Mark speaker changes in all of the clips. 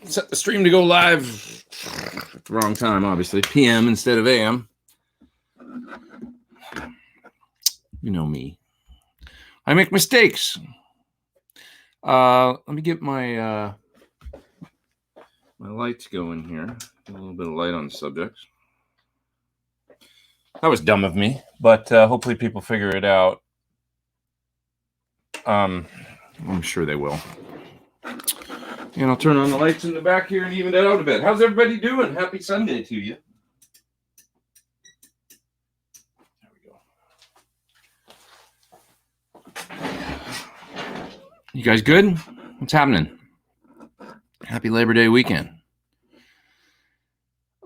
Speaker 1: Set the stream to go live at the wrong time, obviously. PM instead of AM. You know me. I make mistakes. Let me get my my lights going here. Get a little bit of light on the subject. That was dumb of me, but hopefully people figure it out. I'm sure they will. And I'll turn on the lights in the back here and even that out a bit. How's everybody doing? Happy Sunday to you. There we go. You guys good? What's happening? Happy Labor Day weekend.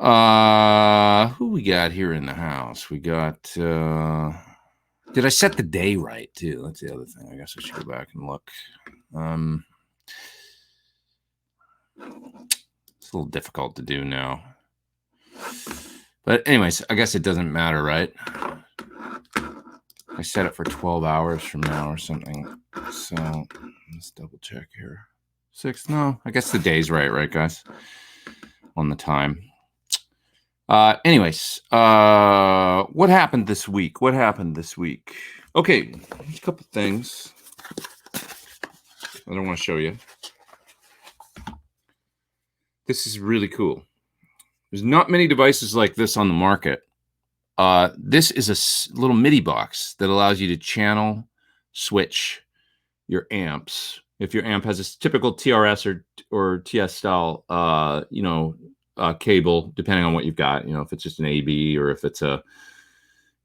Speaker 1: Who we got here in the house? We got, did I set the day right too? That's the other thing. I guess I should go back and look. It's a little difficult to do now. But anyways, I guess it doesn't matter, right? I set it for 12 hours from now or something. So let's double check here. 6, no, I guess the day's right, guys? On the time. Anyways, what happened this week? Okay, a couple things I don't want to show you. This is really cool. There's not many devices like this on the market. This is a little MIDI box that allows you to channel switch your amps. If your amp has a typical TRS or TS style, cable, depending on what you've got, if it's just an AB or if it's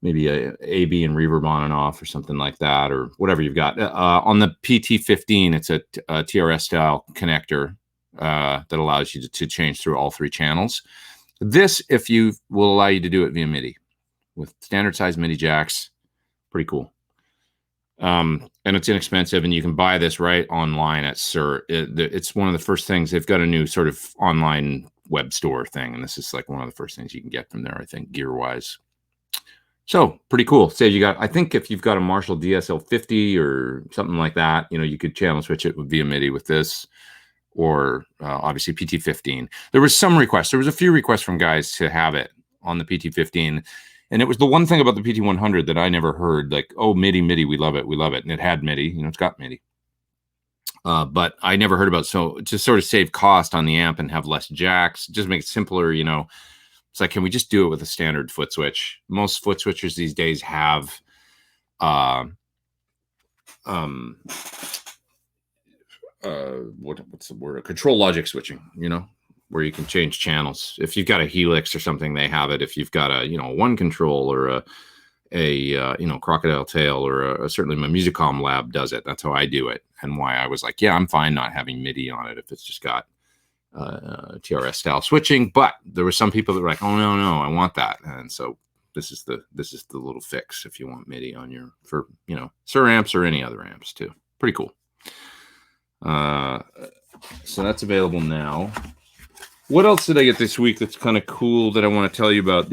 Speaker 1: maybe a AB and reverb on and off or something like that, or whatever you've got. On the PT15, it's a TRS style connector that allows you to change through all 3 channels. This, if you will, allow you to do it via MIDI with standard size MIDI jacks. Pretty cool. And it's inexpensive, and you can buy this right online at Sir. It's one of the first things. They've got a new sort of online web store thing, and this is like one of the first things you can get from there, I think, gear-wise. So pretty cool. Say you got, I think if you've got a Marshall DSL50 or something like that, you could channel switch it via MIDI with this. Or obviously PT15. There was some requests. There was a few requests from guys to have it on the PT15. And it was the one thing about the PT100 that I never heard, like, oh, MIDI, we love it. And it had MIDI, it's got MIDI. But I never heard about, so to sort of save cost on the amp and have less jacks, just make it simpler, It's like, can we just do it with a standard foot switch? Most foot switchers these days have what's the word? Control logic switching, where you can change channels. If you've got a Helix or something, they have it. If you've got a, one control or a crocodile tail or certainly my Musicom lab does it. That's how I do it. And why I was like, yeah, I'm fine not having MIDI on it if it's just got TRS style switching. But there were some people that were like, oh no, I want that. And so this is the little fix if you want MIDI on your, for Sir amps or any other amps too. Pretty cool. So that's available now. What else did I get this week that's kind of cool that I want to tell you about?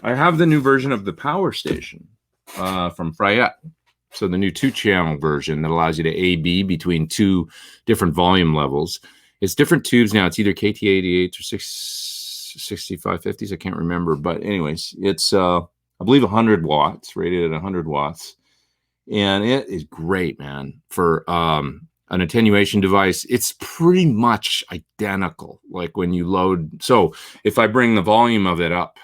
Speaker 1: I have the new version of the Power Station from Fryette. So the new 2-channel version that allows you to AB between 2 different volume levels. It's different tubes now. It's either KT88 or 6550s. I can't remember. But anyways, it's, I believe 100 watts, rated at 100 watts. And it is great, man, for an attenuation device. It's pretty much identical. Like when you load, so if I bring the volume of it up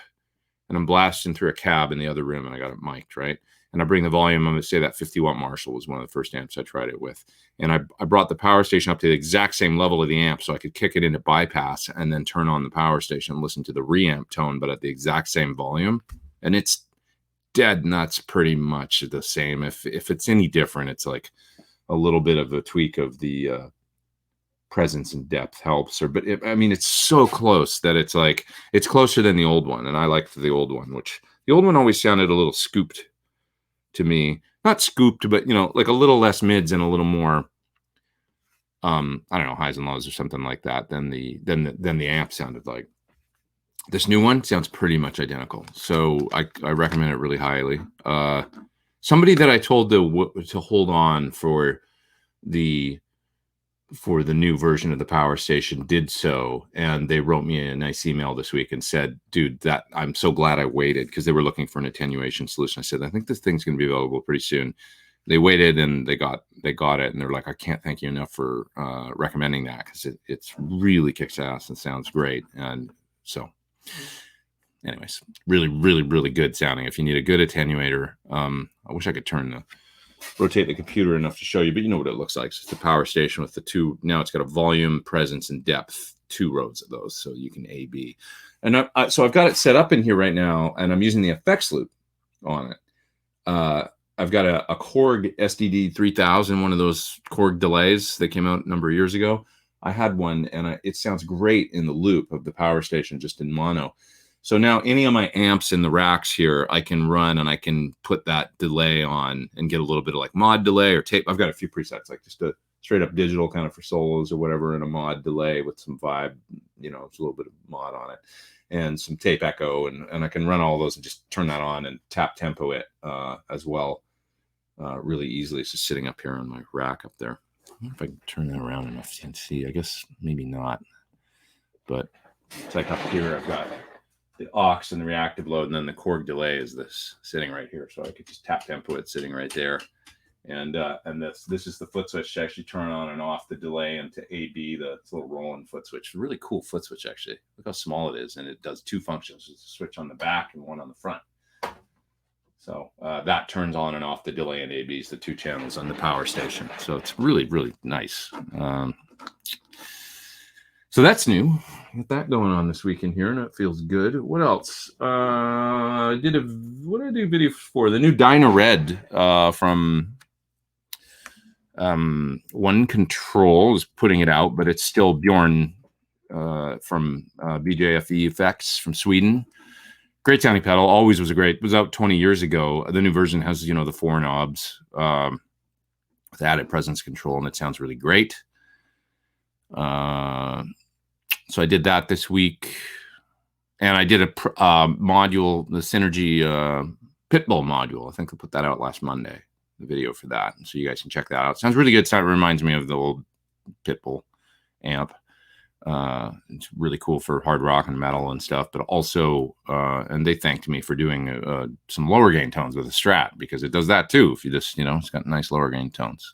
Speaker 1: and I'm blasting through a cab in the other room and I got it mic'd, right? And I bring the volume of it, say that 50-watt Marshall was one of the first amps I tried it with. And I brought the Power Station up to the exact same level of the amp so I could kick it into bypass and then turn on the Power Station and listen to the reamp tone, but at the exact same volume. And it's dead nuts pretty much the same. If it's any different, it's like a little bit of a tweak of the presence and depth helps. But it's so close that it's like, it's closer than the old one. And I liked the old one, which the old one always sounded a little scooped to me. Not scooped, but, like a little less mids and a little more, I don't know, highs and lows or something like that than the amp sounded like. This new one sounds pretty much identical. So I recommend it really highly. Somebody that I told to hold on for the for the new version of the Power Station did so, and they wrote me a nice email this week and said, dude, that I'm so glad I waited, because they were looking for an attenuation solution. I said, I think this thing's going to be available pretty soon. They waited and they got it, and they're like, I can't thank you enough for recommending that, because it's really kicks ass and sounds great. And so anyways, really, really, really good sounding. If you need a good attenuator, I wish I could rotate the computer enough to show you, but you know what it looks like. So it's a Power Station with the two. Now it's got a volume, presence, and depth, 2 rows of those, so you can A, B. And so I've got it set up in here right now, and I'm using the effects loop on it. I've got a Korg SDD 3000, one of those Korg delays that came out a number of years ago. I had one, and it sounds great in the loop of the Power Station, just in mono. So now any of my amps in the racks here, I can run, and I can put that delay on and get a little bit of like mod delay or tape. I've got a few presets, like just a straight up digital kind of for solos or whatever, and a mod delay with some vibe, it's a little bit of mod on it, and some tape echo. And I can run all those and just turn that on and tap tempo it as well really easily. It's just sitting up here on my rack up there. I wonder if I can turn that around enough so you can see. I guess maybe not. But it's like up here, I've got the aux and the reactive load, and then the Korg delay is this sitting right here. So I could just tap tempo it sitting right there. And this is the foot switch to actually turn on and off the delay into AB, the little rolling foot switch. Really cool foot switch, actually. Look how small it is, and it does 2 functions. There's a switch on the back and one on the front. So that turns on and off the delay and ABs, the 2 channels on the Power Station. So it's really, really nice. So that's new. Got that going on this weekend here, and it feels good. What else? What did I do video for? The new Dyna Red from One Control is putting it out, but it's still Bjorn from BJFE Effects from Sweden. Great sounding pedal. Always was it was out 20 years ago. The new version has, the 4 knobs with added presence control, and it sounds really great. So I did that this week, and I did a module, the Synergy Pitbull module. I think I put that out last Monday, the video for that. So you guys can check that out. Sounds really good. It reminds me of the old Pitbull amp. It's really cool for hard rock and metal and stuff, but also, and they thanked me for doing some lower gain tones with a Strat, because it does that too. If you just, it's got nice lower gain tones.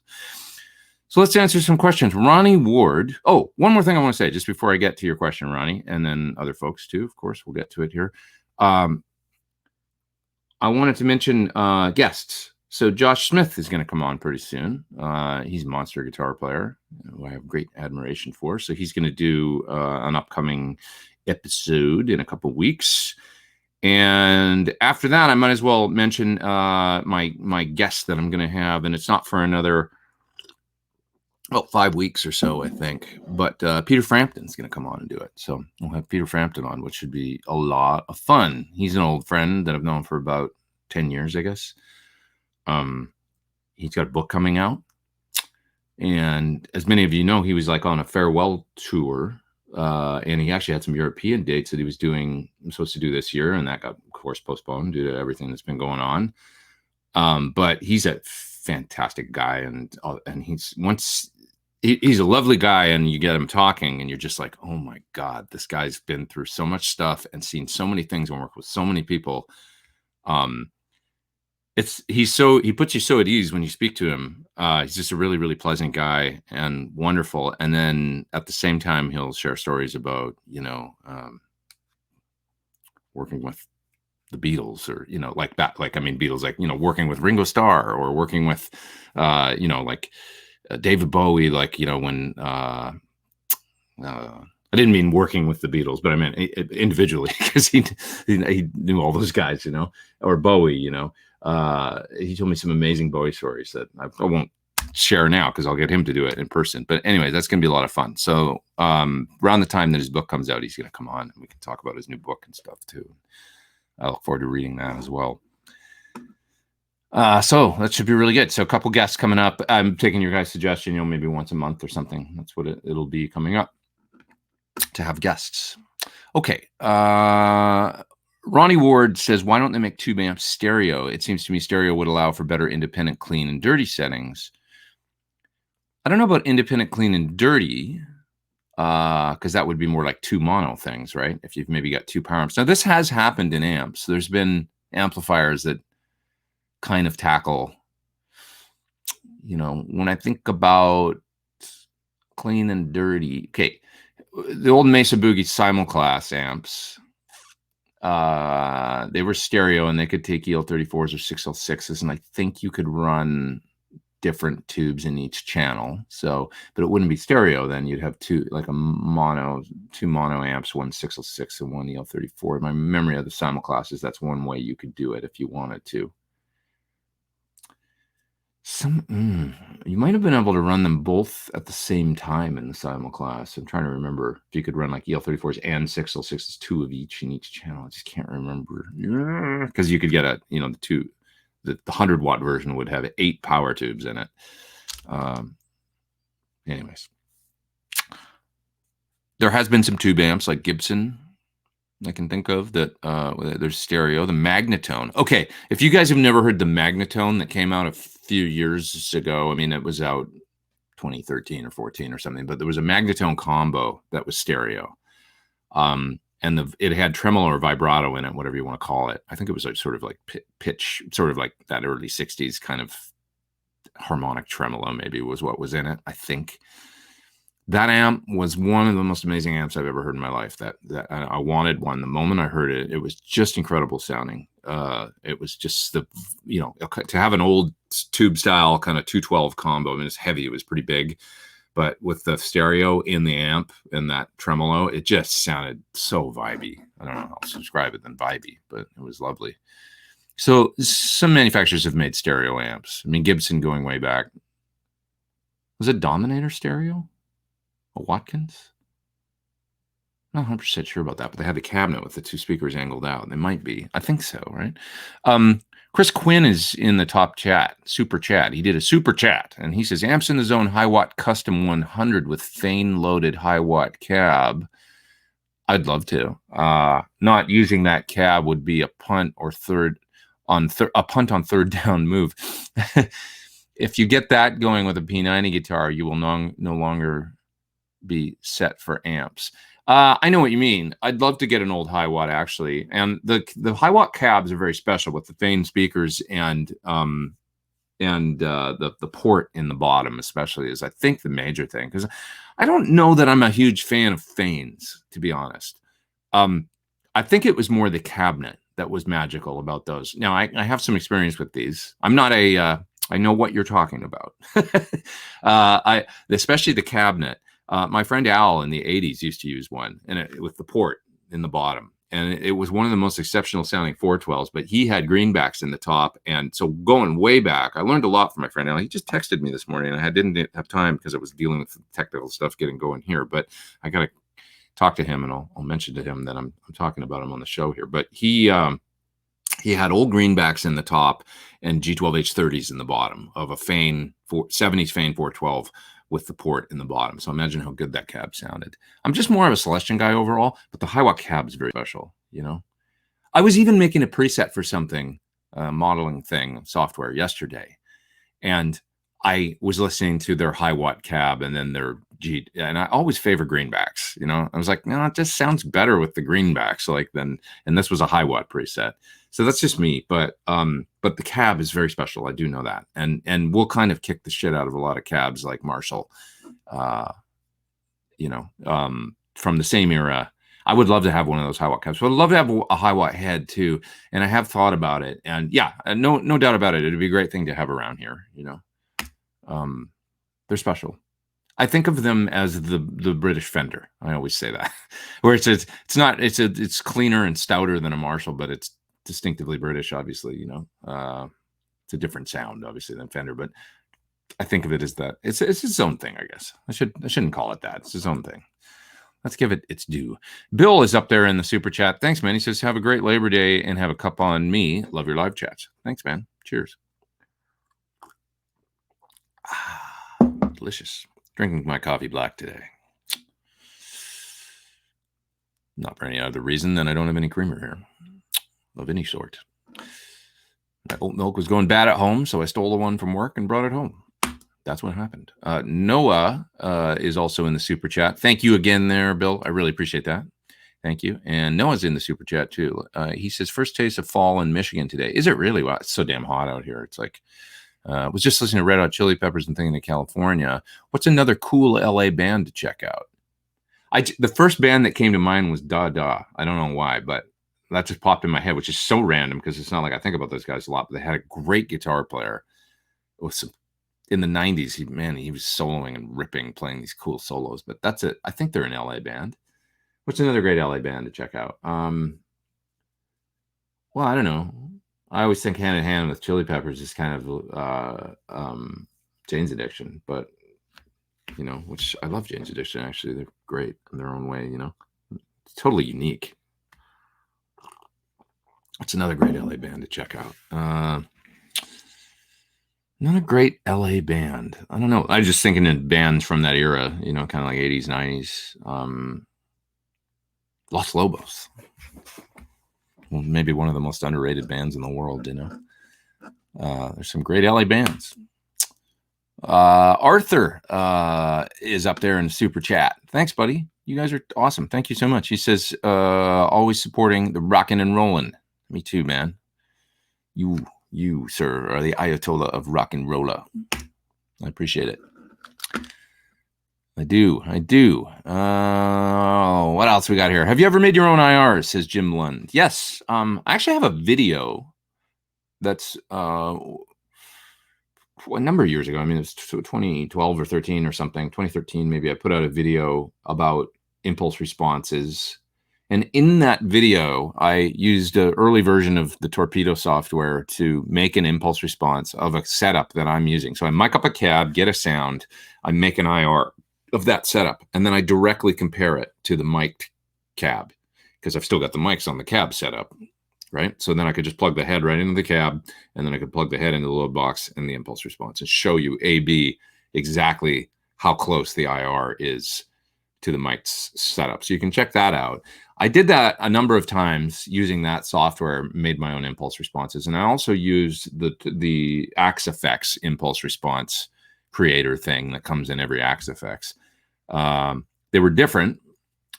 Speaker 1: So let's answer some questions. Ronnie Ward. Oh, one more thing I want to say just before I get to your question, Ronnie, and then other folks too. Of course, we'll get to it here. I wanted to mention guests. So Josh Smith is going to come on pretty soon. He's a monster guitar player who I have great admiration for. So he's going to do an upcoming episode in a couple of weeks. And after that, I might as well mention my guest that I'm going to have. And it's not for another 5 weeks or so, I think. But Peter Frampton's going to come on and do it. So we'll have Peter Frampton on, which should be a lot of fun. He's an old friend that I've known for about 10 years, I guess. He's got a book coming out. And as many of you know, he was like on a farewell tour. And he actually had some European dates that he was supposed to do this year. And that got, of course, postponed due to everything that's been going on. But he's a fantastic guy. And he's a lovely guy, and you get him talking and you're just like, oh my God, this guy's been through so much stuff and seen so many things and worked with so many people. He puts you so at ease when you speak to him. He's just a really, really pleasant guy and wonderful. And then at the same time, he'll share stories about, working with the Beatles, or, like that, Beatles, working with Ringo Starr, or working with, David Bowie, when I didn't mean working with the Beatles, but I meant individually, because he knew all those guys, or Bowie, he told me some amazing Bowie stories that I won't share now because I'll get him to do it in person. But anyway, that's going to be a lot of fun. So around the time that his book comes out, he's going to come on and we can talk about his new book and stuff too. I look forward to reading that as well. So that should be really good. So a couple guests coming up. I'm taking your guys' suggestion, maybe once a month or something. That's what it'll be coming up, to have guests. Okay. Ronnie Ward says, why don't they make tube amps stereo? It seems to me stereo would allow for better independent, clean, and dirty settings. I don't know about independent, clean, and dirty, because that would be more like 2 mono things, right? If you've maybe got 2 power amps. Now, this has happened in amps. There's been amplifiers that kind of tackle, when I think about clean and dirty. Okay, the old Mesa Boogie Simulclass amps, they were stereo and they could take EL34s or 6L6s, and I think you could run different tubes in each channel. So, but it wouldn't be stereo then. You'd have 2 mono amps, one 6L6 and one EL34. My memory of the simulclasses, that's one way you could do it if you wanted to. You might have been able to run them both at the same time in the simulclass. I'm trying to remember if you could run like EL34s and 6L6s, 2 of each in each channel. I just can't remember, because you could get the 100-watt version would have 8 power tubes in it. Anyways, there has been some tube amps like Gibson I can think of that there's stereo. The Magnetone. Okay, if you guys have never heard the Magnetone that came out a few years ago, I mean, it was out 2013 or 14 or something, but there was a Magnetone combo that was stereo. And it had tremolo or vibrato in it, whatever you want to call it. I think it was like sort of like pitch, sort of like that early 60s kind of harmonic tremolo maybe was what was in it, I think. That amp was one of the most amazing amps I've ever heard in my life. That I wanted one. The moment I heard it, it was just incredible sounding. It was just to have an old tube style kind of 212 combo. I mean, it's heavy. It was pretty big, but with the stereo in the amp and that tremolo, it just sounded so vibey. I don't know how else to describe it than vibey, but it was lovely. So some manufacturers have made stereo amps. I mean, Gibson going way back. Was it Dominator stereo? A Watkins? I'm not 100% sure about that, but they had the cabinet with the 2 speakers angled out. They might be. I think so, right? Chris Quinn is in the top chat, super chat. He did a super chat, and he says, Amps in the Zone High Watt Custom 100 with Fane loaded high watt cab. I'd love to. Not using that cab would be a punt on third down move. If you get that going with a P90 guitar, you will no longer be set for amps. I know what you mean. I'd love to get an old high watt actually, and the high watt cabs are very special with the Fane speakers and the port in the bottom especially is I think the major thing, because I don't know that I'm a huge fan of Fanes, to be honest. I think it was more the cabinet that was magical about those. Now I have some experience with these. I'm not I know what you're talking about. Especially the cabinet. My friend Al in the 80s used to use one with the port in the bottom. And it was one of the most exceptional sounding 412s, but he had greenbacks in the top. And so going way back, I learned a lot from my friend Al. He just texted me this morning and I didn't have time because I was dealing with technical stuff getting going here, but I got to talk to him and I'll mention to him that I'm talking about him on the show here. But he had old greenbacks in the top and G12H30s in the bottom of a Fane 70s Fane 412 with the port in the bottom. So imagine how good that cab sounded. I'm just more of a Celestion guy overall, but the high watt cab is very special, I was even making a preset for something, modeling thing software yesterday, and I was listening to their high watt cab and then their and I always favor greenbacks, I was like, no, it just sounds better with the greenbacks and this was a high watt preset. So that's just me, but the cab is very special. I do know that, and we'll kind of kick the shit out of a lot of cabs like Marshall, from the same era. I would love to have one of those high watt cabs. But I'd love to have a high watt head too, and I have thought about it. And yeah, no doubt about it. It'd be a great thing to have around here. They're special. I think of them as the British Fender. I always say that, where it's cleaner and stouter than a Marshall, but it's distinctively British, obviously. It's a different sound, obviously, than Fender, but I think of it as that. It's its own thing, I guess. I shouldn't call it that. It's its own thing. Let's give it its due. Bill is up there in the super chat. Thanks, man. He says, have a great Labor Day and have a cup on me. Love your live chats. Thanks, man. Cheers. Delicious. Drinking my coffee black today. Not for any other reason than I don't have any creamer here of any sort. My oat milk was going bad at home, so I stole the one from work and brought it home. That's what happened. Noah is also in the super chat. Thank you again there, Bill. I really appreciate that. Thank you. And Noah's in the super chat too. He says, first taste of fall in Michigan today. Is it really? Wow, it's so damn hot out here. It's like, I was just listening to Red Hot Chili Peppers and thinking of California. What's another cool LA band to check out? The first band that came to mind was Da Da. I don't know why, but that just popped in my head, which is so random because it's not like I think about those guys a lot, but they had a great guitar player with some, in the 90s. He was soloing and ripping, playing these cool solos, but that's it. I think they're an LA band. What's another great LA band to check out? Well, I don't know. I always think Hand in Hand with Chili Peppers is kind of Jane's Addiction, but you know, which I love Jane's Addiction. Actually, they're great in their own way. You know, it's totally unique. It's another great LA band to check out. Not a great LA band. I don't know. I was just thinking in bands from that era. You know, kind of like 80s, 90s. Los Lobos. Well, maybe one of the most underrated bands in the world, you know. There's some great LA bands. Arthur is up there in super chat. Thanks, buddy. You guys are awesome. Thank you so much. He says, always supporting the rockin' and rollin'. Me too, man. You, sir, are the Ayatollah of rock and rolla. I appreciate it. I do. What else we got here? Have you ever made your own IRs? Says Jim Lund. Yes. I actually have a video that's a number of years ago. I mean, it was 2012 or 13 or something. 2013, maybe. I put out a video about impulse responses. And in that video, I used an early version of the Torpedo software to make an impulse response of a setup that I'm using. So I mic up a cab, get a sound, I make an IR of that setup, and then I directly compare it to the mic'd cab because I've still got the mics on the cab setup, right? So then I could just plug the head right into the cab, and then I could plug the head into the load box and the impulse response and show you A/B exactly how close the IR is to the mic setup. So you can check that out. I did that a number of times using that software, made my own impulse responses. And I also used the Axe Effects impulse response creator thing that comes in every Axe Effects. They were different.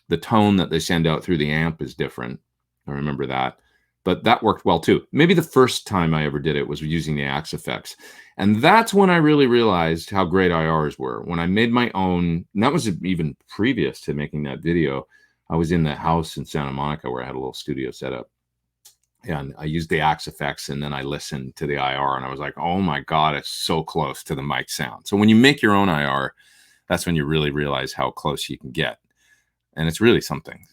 Speaker 1: The tone that they send out through the amp is different. I remember that. But that worked well too. Maybe the first time I ever did it was using the Axe Effects. And that's when I really realized how great IRs were. When I made my own, and that was even previous to making that video. I was in the house in Santa Monica where I had a little studio set up. And I used the Axe Effects, and then I listened to the IR, and I was like, oh my God, it's so close to the mic sound. So when you make your own IR, that's when you really realize how close you can get. And it's really something,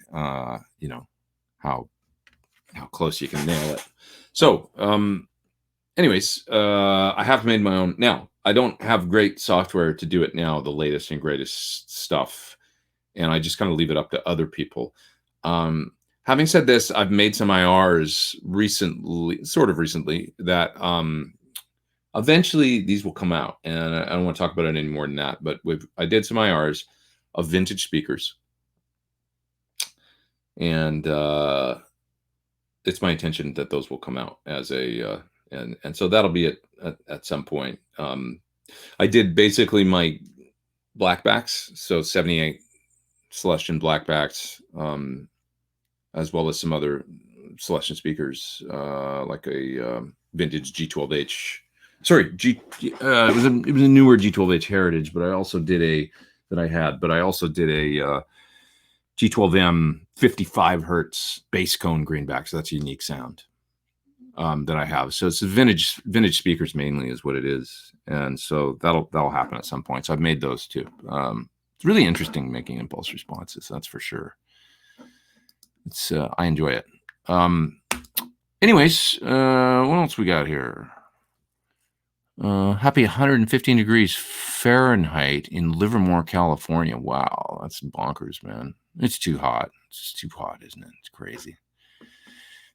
Speaker 1: you know, how close you can nail it. So anyways, I have made my own. Now, I don't have great software to do it now, the latest and greatest stuff. And I just kind of leave it up to other people. Having said this, I've made some IRs recently, that eventually these will come out. And I don't want to talk about it any more than that. But I did some IRs of vintage speakers. And it's my intention that those will come out as a... and so that'll be at some point. I did basically my blackbacks, so 78 Celestion blackbacks, as well as some other Celestion speakers, like a vintage G12H. Sorry, it was a newer G12H Heritage, but I also did a G12M 55 hertz bass cone greenback. So that's a unique sound that I have. So it's the vintage speakers mainly is what it is. And so that'll happen at some point. So I've made those too. It's really interesting making impulse responses. That's for sure. It's I enjoy it. Anyways, what else we got here? Happy 115 degrees Fahrenheit in Livermore, California. Wow, that's bonkers, man. It's too hot. It's too hot, isn't it? It's crazy.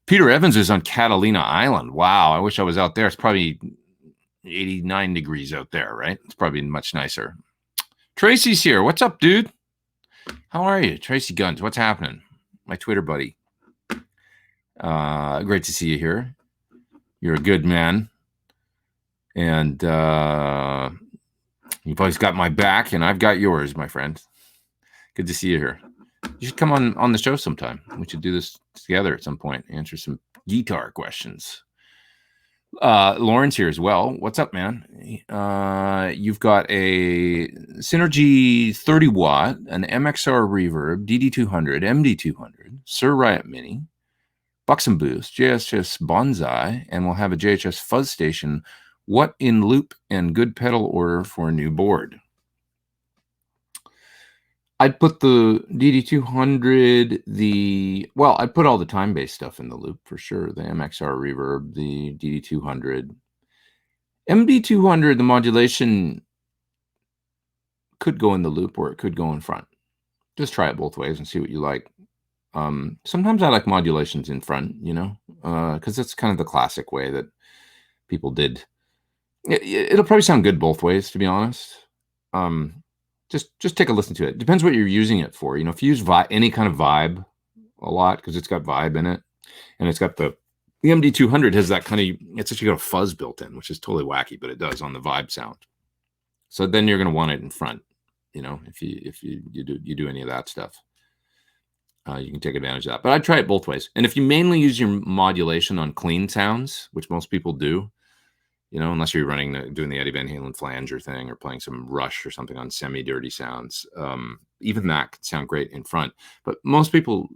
Speaker 1: Peter Evans is on Catalina Island. Wow, I wish I was out there. It's probably 89 degrees out there, right? It's probably much nicer. Tracy's here. What's up, dude? How are you? Tracy Guns, what's happening? My Twitter buddy. Great to see you here. You're a good man. And You've always got my back, and I've got yours, my friend. Good to see you here. You should come on the show sometime. We should do this together at some point. Answer some guitar questions. Lauren's here as well. What's up, man? You've got a Synergy 30 watt, an MXR Reverb, DD200, MD200, Sir Riot Mini, Buxom Boost, JHS Bonsai, and we'll have a JHS Fuzz Station. What in loop and good pedal order for a new board? I'd put the DD200, I'd put all the time-based stuff in the loop for sure. The MXR Reverb, the DD200. MD200, the modulation could go in the loop or it could go in front. Just try it both ways and see what you like. Sometimes I like modulations in front, because that's kind of the classic way that people did. It'll probably sound good both ways, to be honest. Just take a listen to it. Depends what you're using it for. If you use any kind of vibe a lot, because it's got vibe in it, and it's got the MD200 has that kind of, it's actually got a fuzz built in, which is totally wacky, but it does on the vibe sound. So then you're going to want it in front. If you do any of that stuff, you can take advantage of that. But I'd try it both ways. And if you mainly use your modulation on clean sounds, which most people do, unless you're doing the Eddie Van Halen flanger thing or playing some Rush or something on semi-dirty sounds, even that can sound great in front. But most people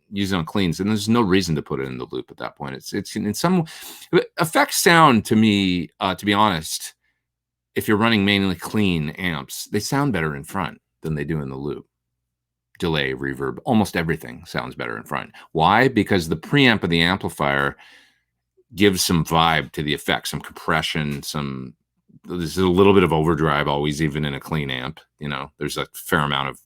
Speaker 1: use it on cleans, and there's no reason to put it in the loop at that point. It's in some effects sound to me, to be honest, if you're running mainly clean amps, they sound better in front than they do in the loop. Delay, reverb, almost everything sounds better in front. Why? Because the preamp of the amplifier gives some vibe to the effect, some compression, there's a little bit of overdrive always, even in a clean amp. There's a fair amount of,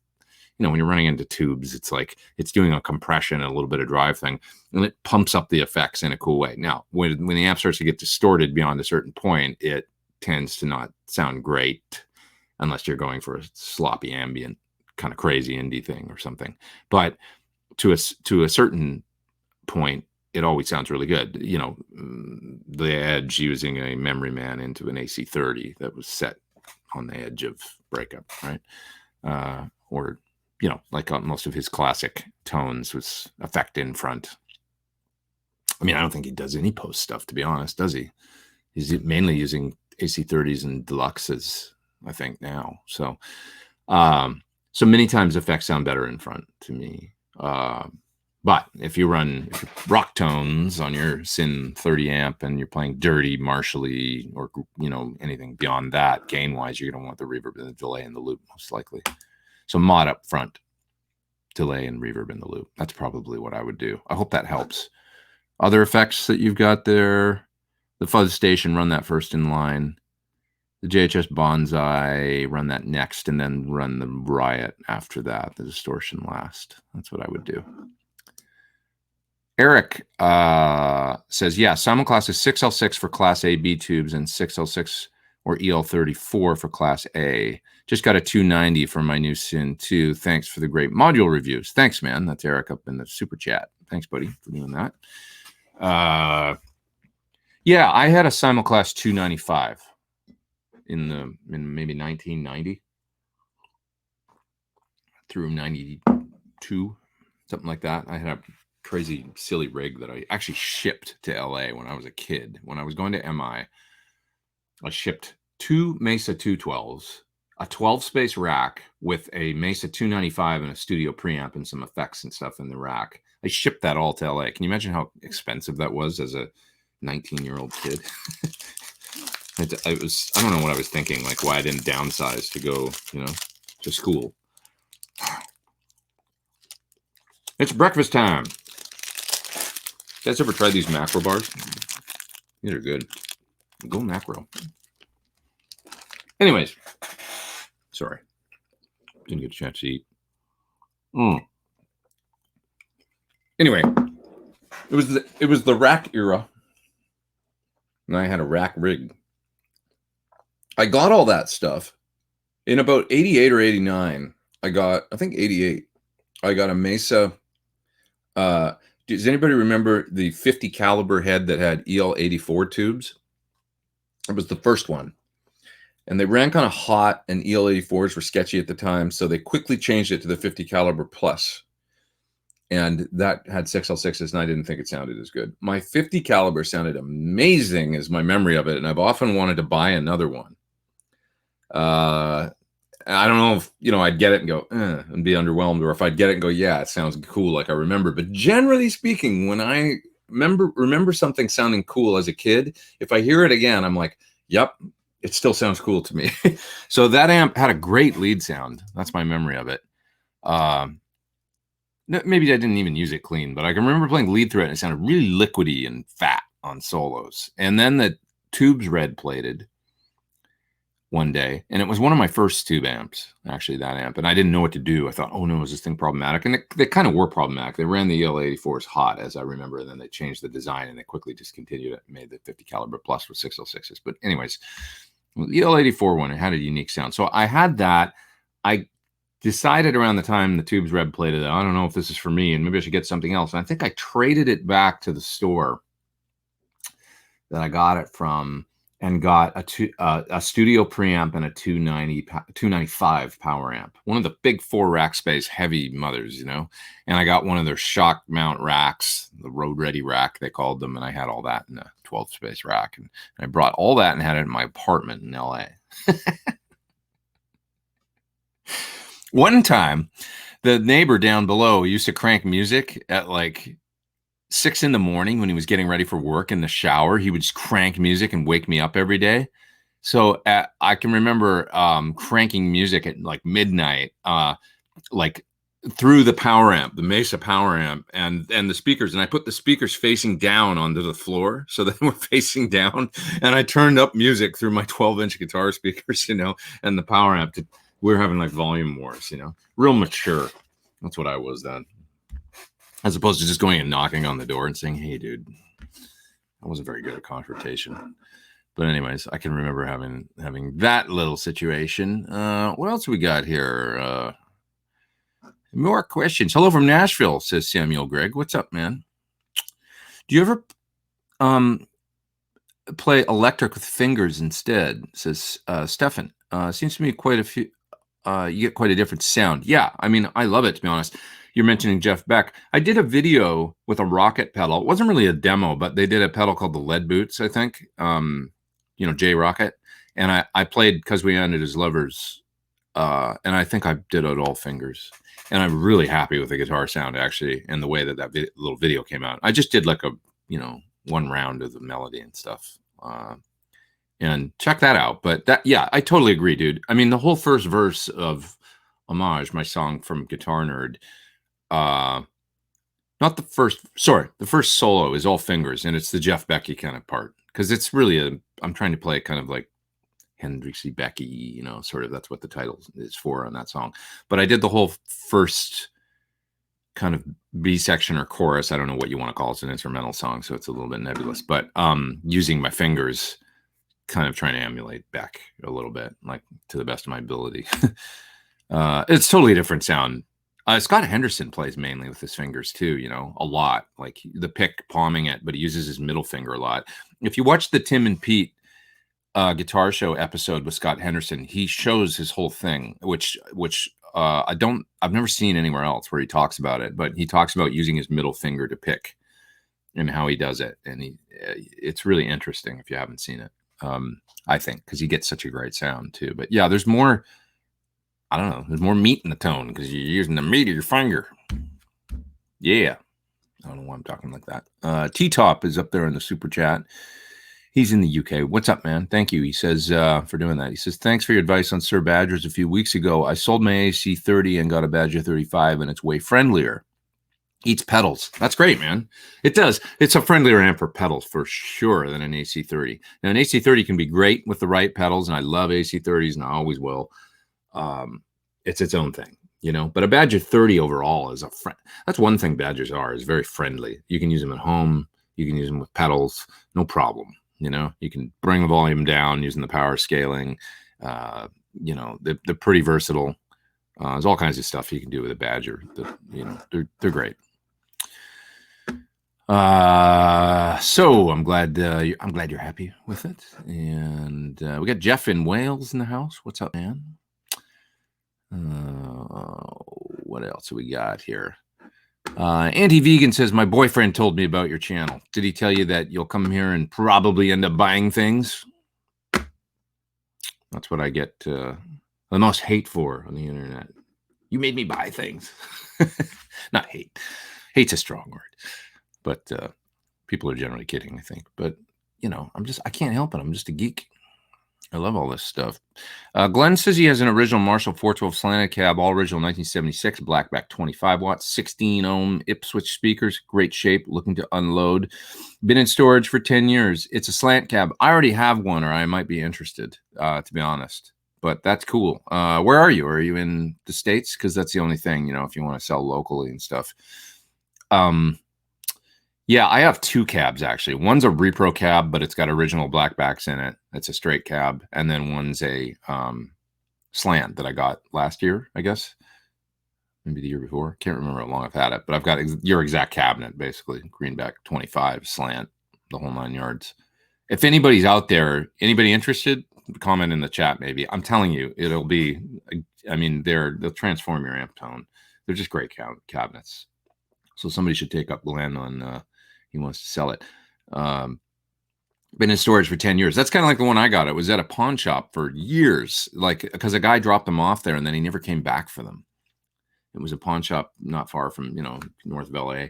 Speaker 1: when you're running into tubes, it's like it's doing a compression and a little bit of drive thing, and it pumps up the effects in a cool way. Now, when the amp starts to get distorted beyond a certain point, it tends to not sound great unless you're going for a sloppy ambient kind of crazy indie thing or something. But to a certain point, it always sounds really good. The Edge using a Memory Man into an AC30 that was set on the edge of breakup, right? Or, like on most of his classic tones was effect in front. I mean, I don't think he does any post stuff, to be honest, does he? He's mainly using AC30s and deluxes, I think, now. So many times effects sound better in front to me. But if you run rock tones on your Syn 30 amp and you're playing dirty, martially, or anything beyond that, gain-wise, you're going to want the reverb and the delay in the loop, most likely. So mod up front, delay and reverb in the loop. That's probably what I would do. I hope that helps. Other effects that you've got there, the fuzz station, run that first in line. The JHS Bonsai, run that next, and then run the Riot after that, the distortion last. That's what I would do. Eric says, yeah, simulclass is 6L6 for Class A B tubes and 6L6 or EL34 for Class A. Just got a 290 for my new Syn 2. Thanks for the great module reviews. Thanks, man. That's Eric up in the super chat. Thanks, buddy, for doing that. Yeah, I had a simulclass 295 in maybe 1990 through 92, something like that. I had a crazy silly rig that I actually shipped to LA when I was a kid. When I was going to MI, I shipped two Mesa 212s, a 12-space rack with a Mesa 295 and a studio preamp and some effects and stuff in the rack. I shipped that all to LA. Can you imagine how expensive that was as a 19-year-old kid? I don't know what I was thinking, like why I didn't downsize to go, to school. It's breakfast time. You guys ever tried these macro bars? These are good. Go macro. Anyways, sorry. Didn't get a chance to eat. Anyway, it was the rack era. And I had a rack rig. I got all that stuff in about 88 or 89. I think 88. I got a Mesa. Does anybody remember the 50 caliber head that had EL84 tubes? It was the first one. and they ran kind of hot, and EL84s were sketchy at the time, so they quickly changed it to the 50 caliber plus, and that had 6L6s, and I didn't think it sounded as good. My 50 caliber sounded amazing, is my memory of it, and I've often wanted to buy another one. I don't know if, I'd get it and go, and be underwhelmed, or if I'd get it and go, yeah, it sounds cool like I remember. But generally speaking, when I remember something sounding cool as a kid, if I hear it again, I'm like, yep, it still sounds cool to me. So that amp had a great lead sound. That's my memory of it. Maybe I didn't even use it clean, but I can remember playing lead through it, and it sounded really liquidy and fat on solos. And then the tubes red plated one day, and it was one of my first tube amps, actually, that amp, and I didn't know what to do. I thought, oh no, is this thing problematic? And they kind of were problematic. They ran the EL84s hot, as I remember, and then they changed the design, and they quickly discontinued it and made the 50 caliber plus with 6L6s. But anyways, the EL84 one, it had a unique sound. So I had that. I decided around the time the tubes red plated, I don't know if this is for me, and maybe I should get something else. And I think I traded it back to the store that I got it from, and got a studio preamp and a 295 power amp, one of the big 4 rack space heavy mothers, and I got one of their shock mount racks, the road ready rack they called them, and I had all that in a 12 space rack, and I brought all that and had it in my apartment in LA. One time, the neighbor down below used to crank music at like 6 a.m. when he was getting ready for work in the shower. He would just crank music and wake me up every day. So I can remember cranking music at like midnight, like through the power amp, the Mesa power amp, and the speakers. And I put the speakers facing down onto the floor so they were facing down. And I turned up music through my 12-inch guitar speakers, and the power amp. We were having like volume wars, real mature. That's what I was then. As opposed to just going and knocking on the door and saying, hey, dude, I wasn't very good at confrontation. But anyways, I can remember having that little situation. What else we got here? More questions. Hello from Nashville, says Samuel Gregg. What's up, man? Do you ever play electric with fingers instead, says Stefan. Seems to me quite a few. You get quite a different sound. Yeah, I mean, I love it, to be honest. You're mentioning Jeff Beck. I did a video with a Rocket pedal. It wasn't really a demo, but they did a pedal called the Lead Boots, I think. J Rocket. And I played Cause We Ended as Lovers. And I think I did it all fingers. And I'm really happy with the guitar sound, actually, and the way that little video came out. I just did like a, one round of the melody and stuff. And check that out. But yeah, I totally agree, dude. I mean, the whole first verse of Homage, my song from Guitar Nerd, the first solo is all fingers, and it's the Jeff Becky kind of part, because it's really I'm trying to play kind of like Hendrixy Becky, sort of, that's what the title is for on that song. But I did the whole first kind of B section or chorus. I don't know what you want to call it. It's an instrumental song, so it's a little bit nebulous, but using my fingers, kind of trying to emulate Beck a little bit, like to the best of my ability. It's totally a different sound. Scott Henderson plays mainly with his fingers too, a lot, like the pick palming it, but he uses his middle finger a lot. If you watch the Tim and Pete guitar show episode with Scott Henderson, he shows his whole thing, which I've never seen anywhere else where he talks about it, but he talks about using his middle finger to pick and how he does it. And it's really interesting if you haven't seen it. I think, because he gets such a great sound too. But yeah, there's more, I don't know, there's more meat in the tone because you're using the meat of your finger. Yeah. I don't know why I'm talking like that. T-Top is up there in the super chat. He's in the UK. What's up, man? Thank you. He says, for doing that. He says, thanks for your advice on Sir Badgers a few weeks ago. I sold my AC30 and got a Badger 35, and it's way friendlier. Eats pedals. That's great, man. It does. It's a friendlier amp for pedals for sure than an AC30. Now, an AC30 can be great with the right pedals, and I love AC30s, and I always will. It's its own thing, But a Badger 30 overall is a friend. That's one thing Badgers are, is very friendly. You can use them at home. You can use them with pedals. No problem. You can bring the volume down using the power scaling. They're pretty versatile. There's all kinds of stuff you can do with a Badger. They're great. So I'm glad you're happy with it. And we got Jeff in Wales in the house. What's up, man? What else we got here? Anti-Vegan says, my boyfriend told me about your channel. Did he tell you that you'll come here and probably end up buying things? That's what I get the most hate for on the internet. You made me buy things. Not hate. Hate's a strong word. But people are generally kidding, I think. But, you know, I can't help it. I'm just a geek. I love all this stuff. Glenn says he has an original Marshall 412 slanted cab, all original 1976, blackback 25 watts, 16 ohm Ipswich speakers, great shape, looking to unload. Been in storage for 10 years. It's a slant cab. I already have one, or I might be interested, to be honest. But that's cool. Where are you? Are you in the States? Because that's the only thing, you know, if you want to sell locally and stuff. Yeah, I have two cabs, actually. One's a repro cab, but it's got original blackbacks in it. It's a straight cab. And then one's a slant that I got last year, I guess. Maybe the year before. Can't remember how long I've had it. But I've got your exact cabinet, basically. Greenback 25 slant, the whole 9 yards. If anybody's out there, anybody interested, comment in the chat maybe. I'm telling you, it'll be, I mean, they'll transform your amp tone. They're just great cabinets. So somebody should take up Glenn on... he wants to sell it. Been in storage for 10 years. That's kind of like the one I got. It was at a pawn shop for years, like because a guy dropped them off there and then he never came back for them. It was a pawn shop not far from, you know, north of LA.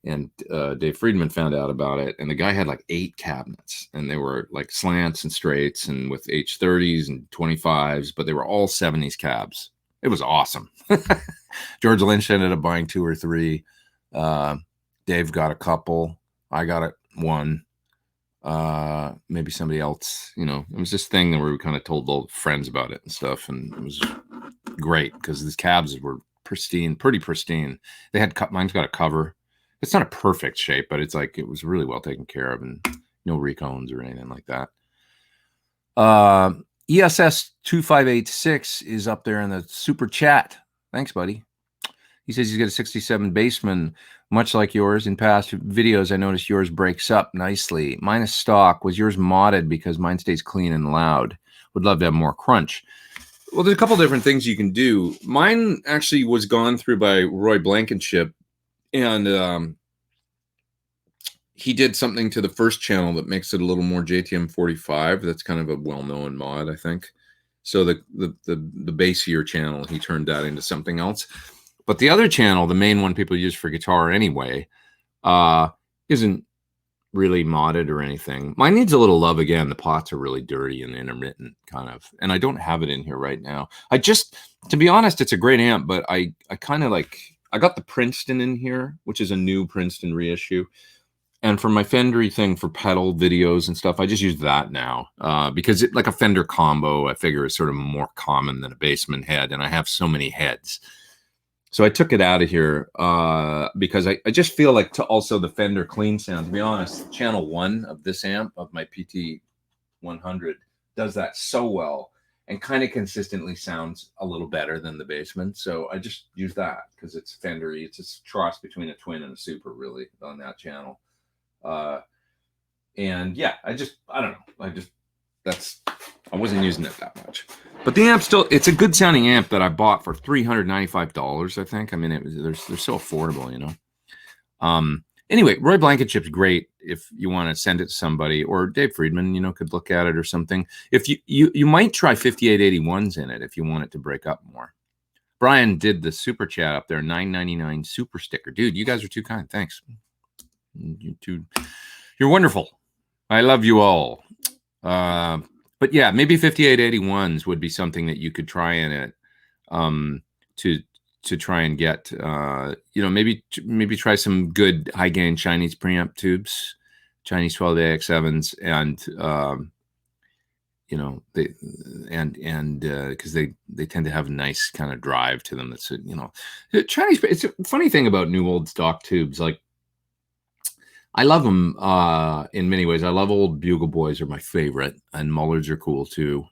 Speaker 1: And Dave Friedman found out about it. And the guy had like 8 cabinets and they were like slants and straights and with H30s and 25s, but they were all 70s cabs. It was awesome. George Lynch ended up buying 2 or 3. Dave got a couple. I got it one. Maybe somebody else, you know, it was this thing where we kind of told old friends about it and stuff. And it was great because these cabs were pristine, pretty pristine. They had mine's got a cover. It's not a perfect shape, but it's like, it was really well taken care of and no recones or anything like that. ESS 2586 is up there in the super chat. Thanks, buddy. He says he's got a 67 Bassman, much like yours. In past videos, I noticed yours breaks up nicely. Mine is stock. Was yours modded because mine stays clean and loud? Would love to have more crunch. Well, there's a couple different things you can do. Mine actually was gone through by Roy Blankenship, and he did something to the first channel that makes it a little more JTM 45. That's kind of a well-known mod, I think. So the bassier channel, he turned that into something else. But the other channel, the main one people use for guitar anyway, isn't really modded or anything. Mine needs a little love again. The pots are really dirty and intermittent kind of. And I don't have it in here right now. To be honest, it's a great amp, but I kind of like, I got the Princeton in here, which is a new Princeton reissue. And for my Fendery thing for pedal videos and stuff, I just use that now because it, like a Fender combo, I figure is sort of more common than a Bassman head. And I have so many heads. So I took it out of here because I just feel like also the Fender clean sound, to be honest, channel 1 of this amp, of my PT 100, does that so well and kind of consistently sounds a little better than the Bassman. So I just use that because it's Fender-y. It's a cross between a twin and a super, really, on that channel. And yeah, I don't know. I wasn't using it that much. But the amp it's a good sounding amp that I bought for $395, I think. I mean, they're so affordable, you know. Anyway, Roy Blankenship's great if you want to send it to somebody, or Dave Friedman, you know, could look at it or something. If you might try 5881s in it if you want it to break up more. Brian did the super chat up there, $9.99 super sticker. Dude, you guys are too kind. Thanks. You're wonderful. I love you all. But yeah, maybe 5881s would be something that you could try in it to try and get, you know, maybe try some good high gain Chinese preamp tubes, Chinese 12AX7s, and you know, because they tend to have a nice kind of drive to them. That's, you know, Chinese. It's a funny thing about new old stock tubes, like. I love them in many ways. I love old Bugle Boys are my favorite, and Mullers are cool too.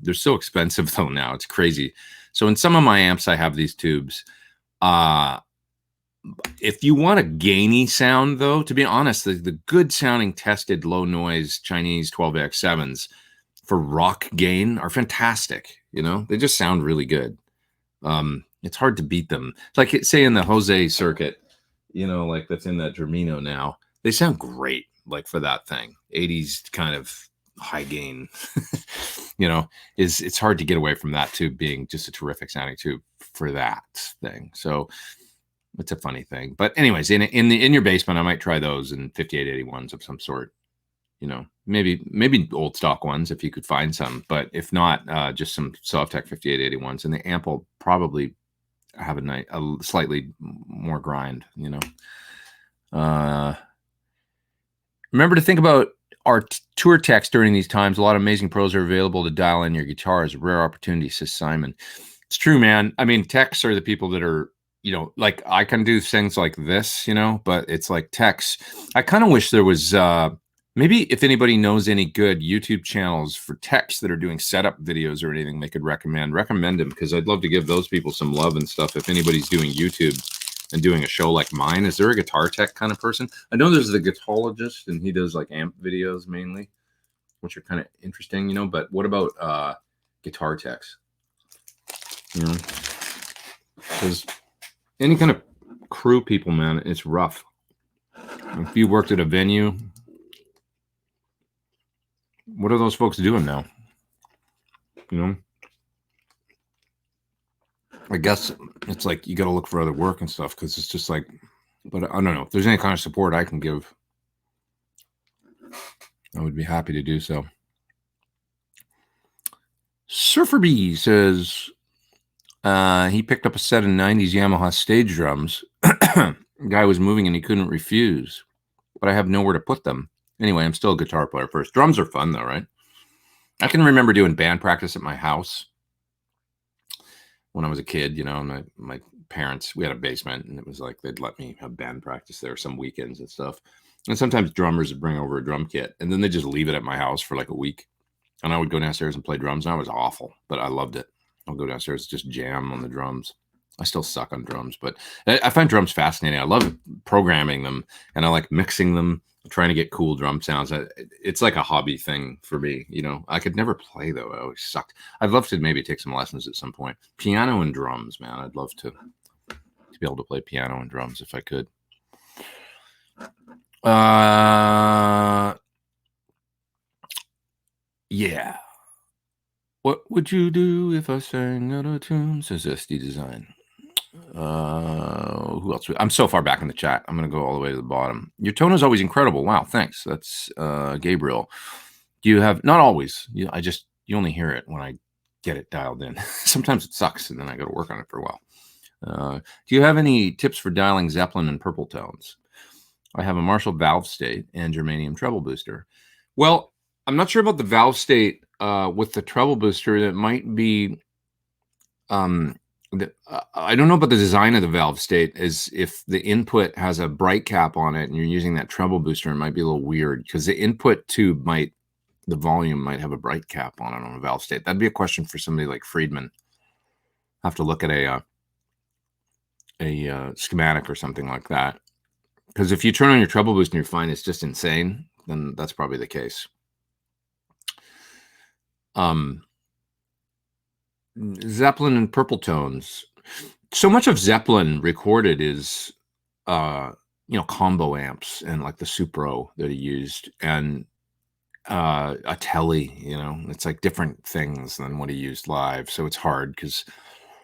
Speaker 1: They're so expensive though now. It's crazy. So in some of my amps, I have these tubes. If you want a gainy sound, though, to be honest, the good sounding tested low noise Chinese 12X7s for rock gain are fantastic. You know, they just sound really good. It's hard to beat them. It's like, say, in the Jose circuit, you know, like that's in that Germino now, they sound great, like for that thing. 80s kind of high gain, you know, it's hard to get away from that tube being just a terrific sounding tube for that thing. So it's a funny thing. But anyways, in your basement, I might try those in 5881s of some sort. You know, maybe old stock ones if you could find some, but if not, just some Softtech 5881s, and the amp will probably have a slightly more grind. You know, remember to think about our tour techs during these times. A lot of amazing pros are available to dial in your guitar. As a rare opportunity, says Simon. It's true, man. I mean, techs are the people that are, you know, like I can do things like this, you know, but it's like techs. I kind of wish there was. Maybe if anybody knows any good YouTube channels for techs that are doing setup videos or anything they could recommend them, because I'd love to give those people some love and stuff. If anybody's doing YouTube and doing a show like mine, is there a guitar tech kind of person? I know there's the guitarologist and he does like amp videos mainly, which are kind of interesting, you know, but what about guitar techs? You know, because any kind of crew people, man, it's rough. If you worked at a venue, what are those folks doing now? You know, I guess it's like you got to look for other work and stuff, because it's just like, but I don't know if there's any kind of support I can give, I would be happy to do so. Surfer B says he picked up a set of 90s Yamaha stage drums. Guy was moving and he couldn't refuse, but I have nowhere to put them. Anyway, I'm still a guitar player first. Drums are fun though, right? I can remember doing band practice at my house when I was a kid. You know, my parents, we had a basement, and it was like they'd let me have band practice there some weekends and stuff. And sometimes drummers would bring over a drum kit, and then they just leave it at my house for like a week. And I would go downstairs and play drums, and I was awful, but I loved it. I'll go downstairs, just jam on the drums. I still suck on drums, but I find drums fascinating. I love programming them, and I like mixing them, trying to get cool drum sounds. It's like a hobby thing for me. You know, I could never play though. I always sucked. I'd love to maybe take some lessons at some point. Piano and drums, man. I'd love to be able to play piano and drums if I could. Yeah. What would you do if I sang out of tune? Says SD Design. Who else? I'm so far back in the chat. I'm going to go all the way to the bottom. Your tone is always incredible. Wow, thanks. That's Gabriel. Do you have, not always. You only hear it when I get it dialed in. Sometimes it sucks, and then I got to work on it for a while. Do you have any tips for dialing Zeppelin and Purple tones? I have a Marshall valve state and germanium treble booster. Well, I'm not sure about the valve state with the treble booster. That might be I don't know about the design of the valve state. Is if the input has a bright cap on it and you're using that treble booster, it might be a little weird, because the input tube the volume might have a bright cap on it on a valve state. That'd be a question for somebody like Friedman. Have to look at a schematic or something like that. Because if you turn on your treble boost and you find it's just insane, then that's probably the case. Zeppelin and Purple tones. So much of Zeppelin recorded is, combo amps and like the Supro that he used, and a Telly. You know, it's like different things than what he used live. So it's hard, because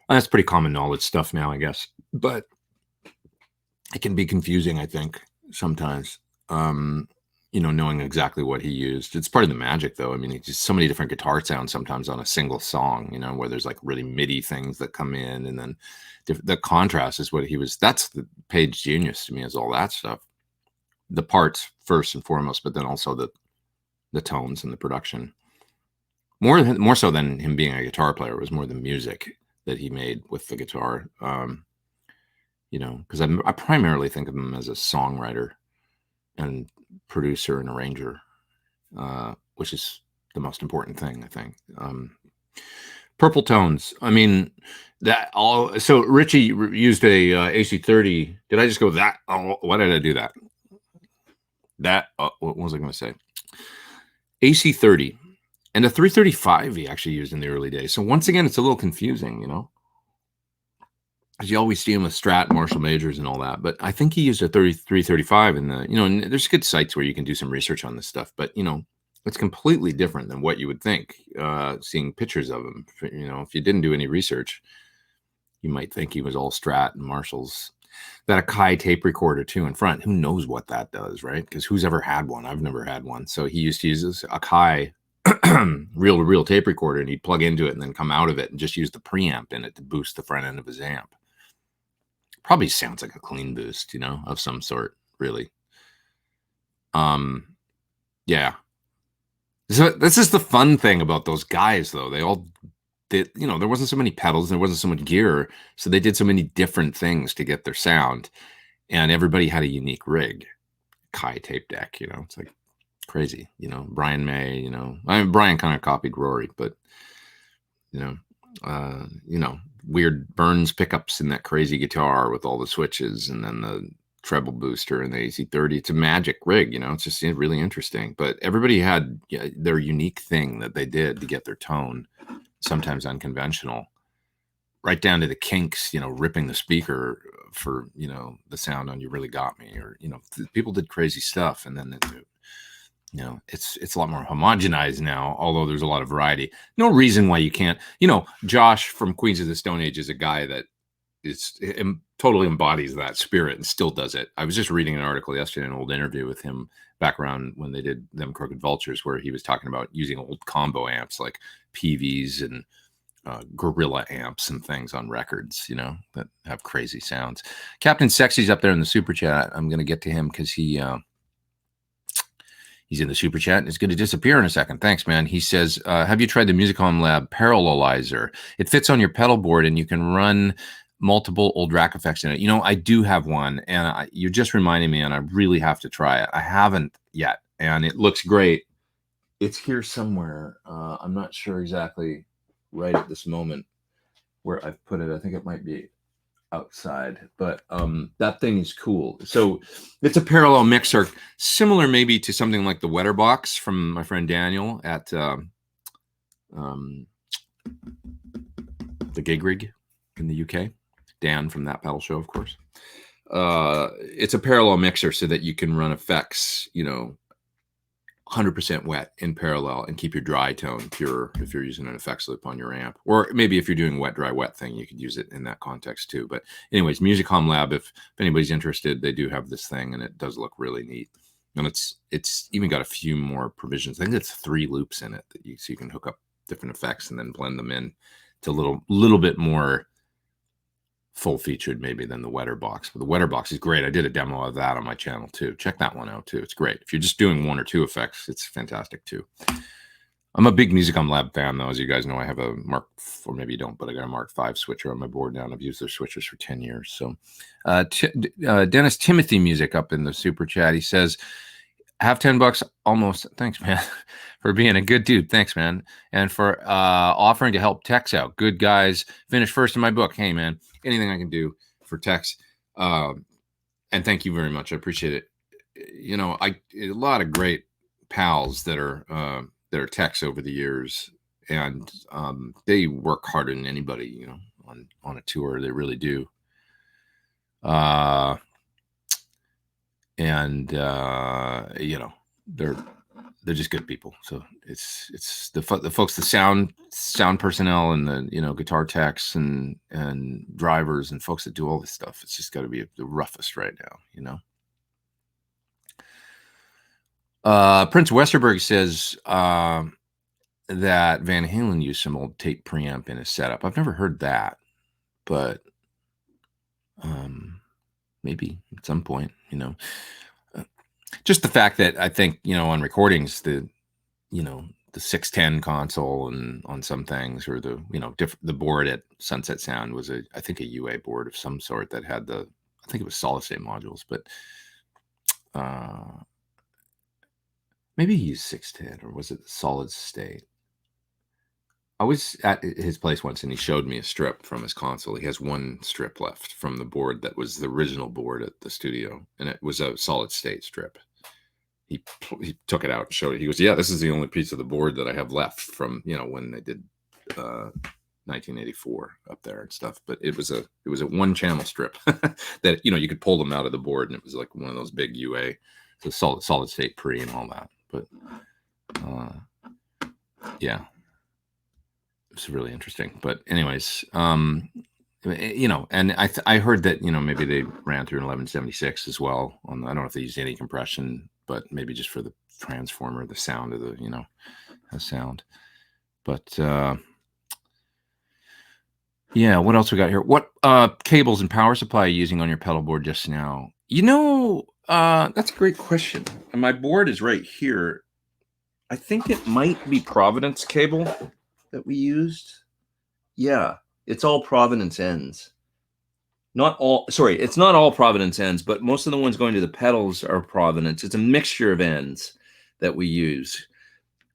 Speaker 1: that's pretty common knowledge stuff now, I guess. But it can be confusing, I think, sometimes. Knowing exactly what he used. It's part of the magic, though. I mean, it's just so many different guitar sounds sometimes on a single song, you know, where there's like really MIDI things that come in, and then the contrast is what he was. That's the Page genius to me, is all that stuff. The parts first and foremost, but then also the tones and the production. More so than him being a guitar player, it was more the music that he made with the guitar. Because I primarily think of him as a songwriter and producer and arranger, which is the most important thing, I think. Purple tones. I mean, that all. So Richie used a AC30. Did I just go that? Oh, why did I do that? That. What was I going to say? AC30 and a 335 he actually used in the early days. So once again, it's a little confusing, you know, because you always see him with Strat, Marshall Majors, and all that. But I think he used a 335 in the, you know, and there's good sites where you can do some research on this stuff. But you know, it's completely different than what you would think. Seeing pictures of him, you know, if you didn't do any research, you might think he was all Strat and Marshalls. That Akai tape recorder too in front. Who knows what that does, right? Because who's ever had one? I've never had one. So he used to use this Akai reel-to-reel tape recorder, and he'd plug into it and then come out of it and just use the preamp in it to boost the front end of his amp. Probably sounds like a clean boost, you know, of some sort, really. Yeah. So this is the fun thing about those guys, though. They all did, you know, there wasn't so many pedals, there wasn't so much gear, so they did so many different things to get their sound, and everybody had a unique rig. Kai tape deck, you know, it's like crazy, you know. Brian May, you know, I mean, Brian kind of copied Rory, but you know, weird Burns pickups in that crazy guitar with all the switches, and then the treble booster and the AC30. It's a magic rig, you know. It's just really interesting. But everybody had their unique thing that they did to get their tone, sometimes unconventional, right down to the Kinks, you know, ripping the speaker for, you know, the sound on "You Really Got Me," or, you know, people did crazy stuff, and then you know, it's a lot more homogenized now, although there's a lot of variety. No reason why you can't, you know, Josh from Queens of the Stone Age is a guy that is totally embodies that spirit and still does it. I was just reading an article yesterday, an old interview with him back around when they did Them Crooked Vultures, where he was talking about using old combo amps like PVs and Gorilla amps and things on records, you know, that have crazy sounds. Captain Sexy's up there in the super chat. I'm going to get to him because he's in the super chat and it's going to disappear in a second. Thanks, man. He says, have you tried the Musicom Lab Parallelizer? It fits on your pedal board and you can run multiple old rack effects in it. You know, I do have one, and you just reminded me, and I really have to try it. I haven't yet, and it looks great. It's here somewhere. I'm not sure exactly right at this moment where I've put it. I think it might be outside, but that thing is cool. So it's a parallel mixer, similar maybe to something like the Wetterbox from my friend Daniel at the Gig Rig in the UK. Dan from That Pedal Show, of course. It's a parallel mixer so that you can run effects, you know, 100% wet in parallel and keep your dry tone pure if you're using an effects loop on your amp. Or maybe if you're doing wet, dry, wet thing, you could use it in that context too. But anyways, Musicom Lab, if anybody's interested, they do have this thing and it does look really neat. And it's even got a few more provisions. I think it's 3 loops in it that so you can hook up different effects and then blend them in to a little bit more full featured maybe than the Wetterbox. But the Wetterbox is great. I did a demo of that on my channel too. Check that one out too. It's great. If you're just doing 1 or 2 effects, it's fantastic too. I'm a big Musicom Lab fan though. As you guys know, I have a Mark, or maybe you don't, but I got a Mark V switcher on my board now, and I've used their switchers for 10 years. So Dennis Timothy Music up in the super chat. He says, have $10 almost. Thanks, man, for being a good dude. Thanks, man. And for offering to help Tex out. Good guys. Finish first in my book. Hey, man, anything I can do for Tex. And thank you very much. I appreciate it. You know, a lot of great pals that are Tex over the years, and they work harder than anybody, you know, on a tour. They really do. And you know, they're just good people. So it's the folks, the sound personnel, and the, you know, guitar techs and drivers and folks that do all this stuff. It's just got to be the roughest right now, you know. Prince Westerberg says that Van Halen used some old tape preamp in his setup. I've never heard that, but maybe at some point, you know. Just the fact that I think, you know, on recordings, the 610 console and on some things, or the, you know, the board at Sunset Sound was I think a UA board of some sort that had I think it was solid state modules, but maybe he used 610, or was it solid state? I was at his place once, and he showed me a strip from his console. He has one strip left from the board that was the original board at the studio, and it was a solid state strip. He took it out and showed it. He goes, "Yeah, this is the only piece of the board that I have left from when they did 1984 up there and stuff." But it was a one channel strip that you could pull them out of the board, and it was like one of those big UA, so solid state pre and all that. But yeah. It's really interesting. But anyways, and I heard that maybe they ran through an 1176 as well. I don't know if they used any compression, but maybe just for the transformer, the sound of the sound. But yeah, what else we got here? What cables and power supply are you using on your pedal board just now? That's a great question. And my board is right here. I think it might be Providence cable that we used. Yeah, it's all Providence ends. It's not all Providence ends, but most of the ones going to the pedals are Providence. It's a mixture of ends that we use,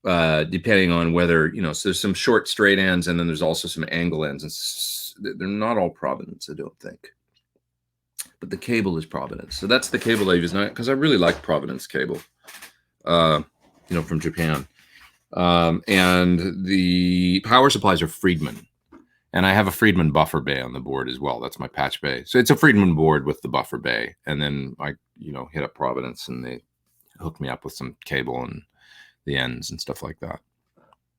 Speaker 1: depending on whether, so there's some short straight ends, and then there's also some angle ends. And they're not all Providence, I don't think. But the cable is Providence. So that's the cable I use now, because I really like Providence cable, from Japan. And the power supplies are Friedman, and I have a Friedman buffer bay on the board as well. That's my patch bay. So it's a Friedman board with the buffer bay, and then I hit up Providence, and they hooked me up with some cable and the ends and stuff like that.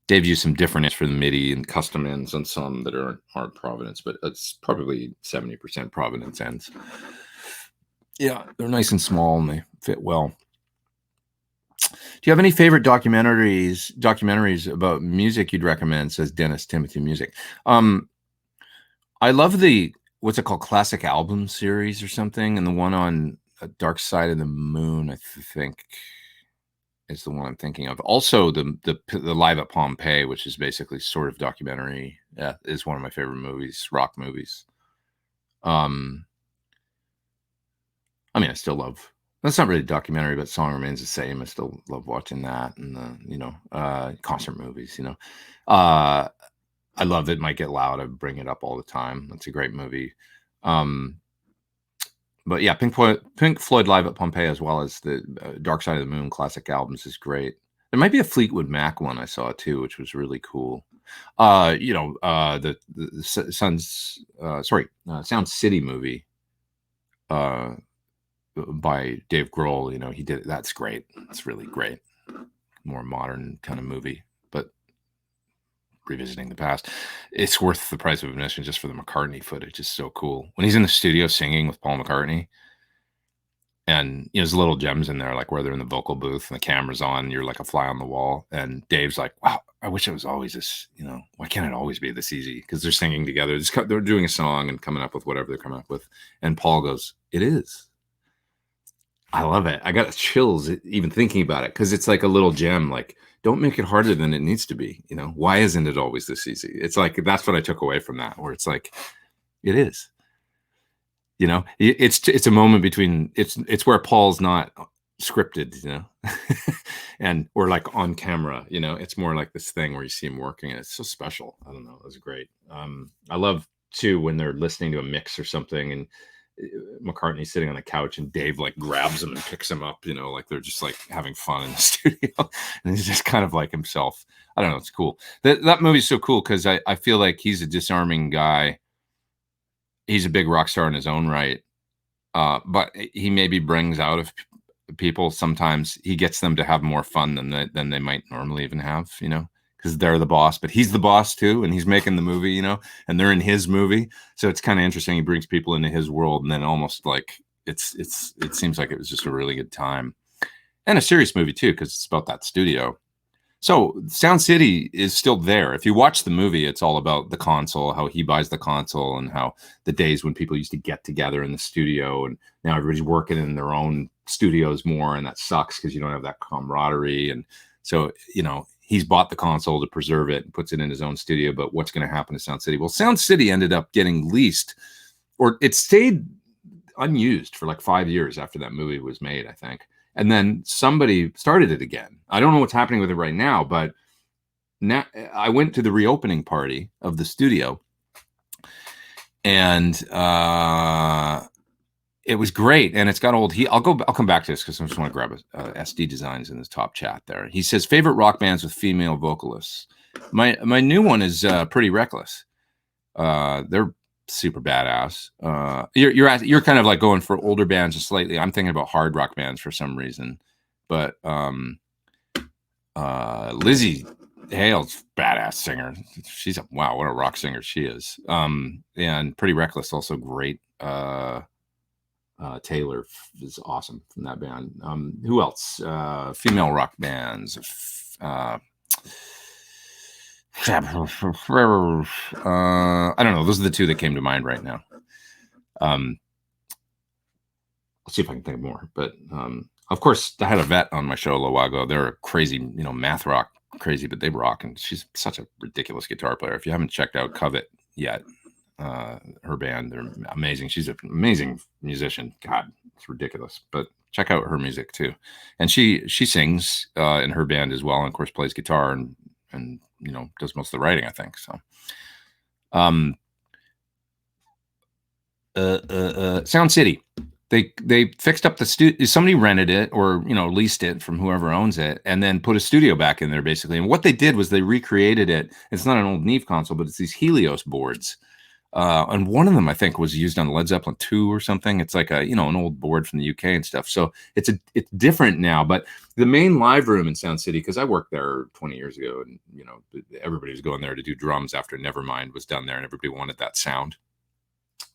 Speaker 1: Dave used some different ends for the Midi and custom ends on some that aren't Providence, but it's probably 70% Providence ends. Yeah, they're nice and small, and they fit well. Do you have any favorite documentaries about music you'd recommend? Says Dennis Timothy Music. I love what's it called, Classic Album Series or something, and the one on Dark Side of the Moon, I think, is the one I'm thinking of. Also, the Live at Pompeii, which is basically sort of documentary, is one of my favorite movies, rock movies. I still love. That's not really a documentary, but Song Remains the Same. I still love watching that, and concert movies. I love It Might Get Loud. I bring it up all the time. That's a great movie. But yeah, Pink Floyd Live at Pompeii, as well as the Dark Side of the Moon classic albums, is great. There might be a Fleetwood Mac one I saw too, which was really cool. The Sound City movie. By Dave Grohl, he did it. That's great. It's really great. More modern kind of movie, but revisiting the past. It's worth the price of admission just for the McCartney footage. It's so cool when he's in the studio singing with Paul McCartney, and there's little gems in there, like where they're in the vocal booth and the camera's on, and you're like a fly on the wall. And Dave's like, "Wow, I wish it was always this. Why can't it always be this easy?" Because they're singing together. They're doing a song and coming up with whatever they're coming up with. And Paul goes, "It is." I love it. I got chills even thinking about it, because it's like a little gem. Like, don't make it harder than it needs to be. Why isn't it always this easy? It's like, that's what I took away from that, where it's like, it is. It's a moment between. It's where Paul's not scripted, or like on camera. It's more like this thing where you see him working, and it's so special. I don't know. It was great. I love too when they're listening to a mix or something, and McCartney's sitting on the couch, and Dave like grabs him and picks him up, like they're just like having fun in the studio, and he's just kind of like himself. I don't know. It's cool. That movie's so cool, because I feel like he's a disarming guy. He's a big rock star in his own right. But he maybe brings out of people, sometimes he gets them to have more fun than they might normally even have, because they're the boss, but he's the boss too, and he's making the movie, and they're in his movie. So it's kind of interesting. He brings people into his world, and then almost like it seems like it was just a really good time, and a serious movie too, because it's about that studio. So Sound City is still there. If you watch the movie, it's all about the console, how he buys the console, and how the days when people used to get together in the studio, and now everybody's working in their own studios more, and that sucks because you don't have that camaraderie. And so, he's bought the console to preserve it and puts it in his own studio. But what's going to happen to Sound City? Well, Sound City ended up getting leased, or it stayed unused for like 5 years after that movie was made, I think. And then somebody started it again. I don't know what's happening with it right now, but now I went to the reopening party of the studio, and it was great. And it's got old. I'll come back to this because I just want to grab SD Designs in this top chat there. He says favorite rock bands with female vocalists. My new one is Pretty Reckless. They're super badass. You're kind of like going for older bands just slightly. I'm thinking about hard rock bands for some reason, but Lizzie Hale's badass singer. She's wow, what a rock singer she is. And Pretty Reckless, also great. Taylor is awesome from that band. Who else? Female rock bands. I don't know. Those are the two that came to mind right now. Let's see if I can think of more. But of course, I had a vet on my show a little while ago. They're a crazy, math rock crazy, but they rock, and she's such a ridiculous guitar player. If you haven't checked out Covet yet, her band, they're amazing. She's an amazing musician. God, it's ridiculous. But check out her music too. And she sings in her band as well, and of course plays guitar and does most of the writing, I think. So Sound City, they fixed up the studio. Somebody rented it or leased it from whoever owns it, and then put a studio back in there basically. And what they did was they recreated it. It's not an old Neve console, but it's these Helios boards. And one of them, I think, was used on Led Zeppelin 2 or something. It's like an old board from the UK and stuff. So it's different now. But the main live room in Sound City, because I worked there 20 years ago, and everybody was going there to do drums after Nevermind was done there, and everybody wanted that sound.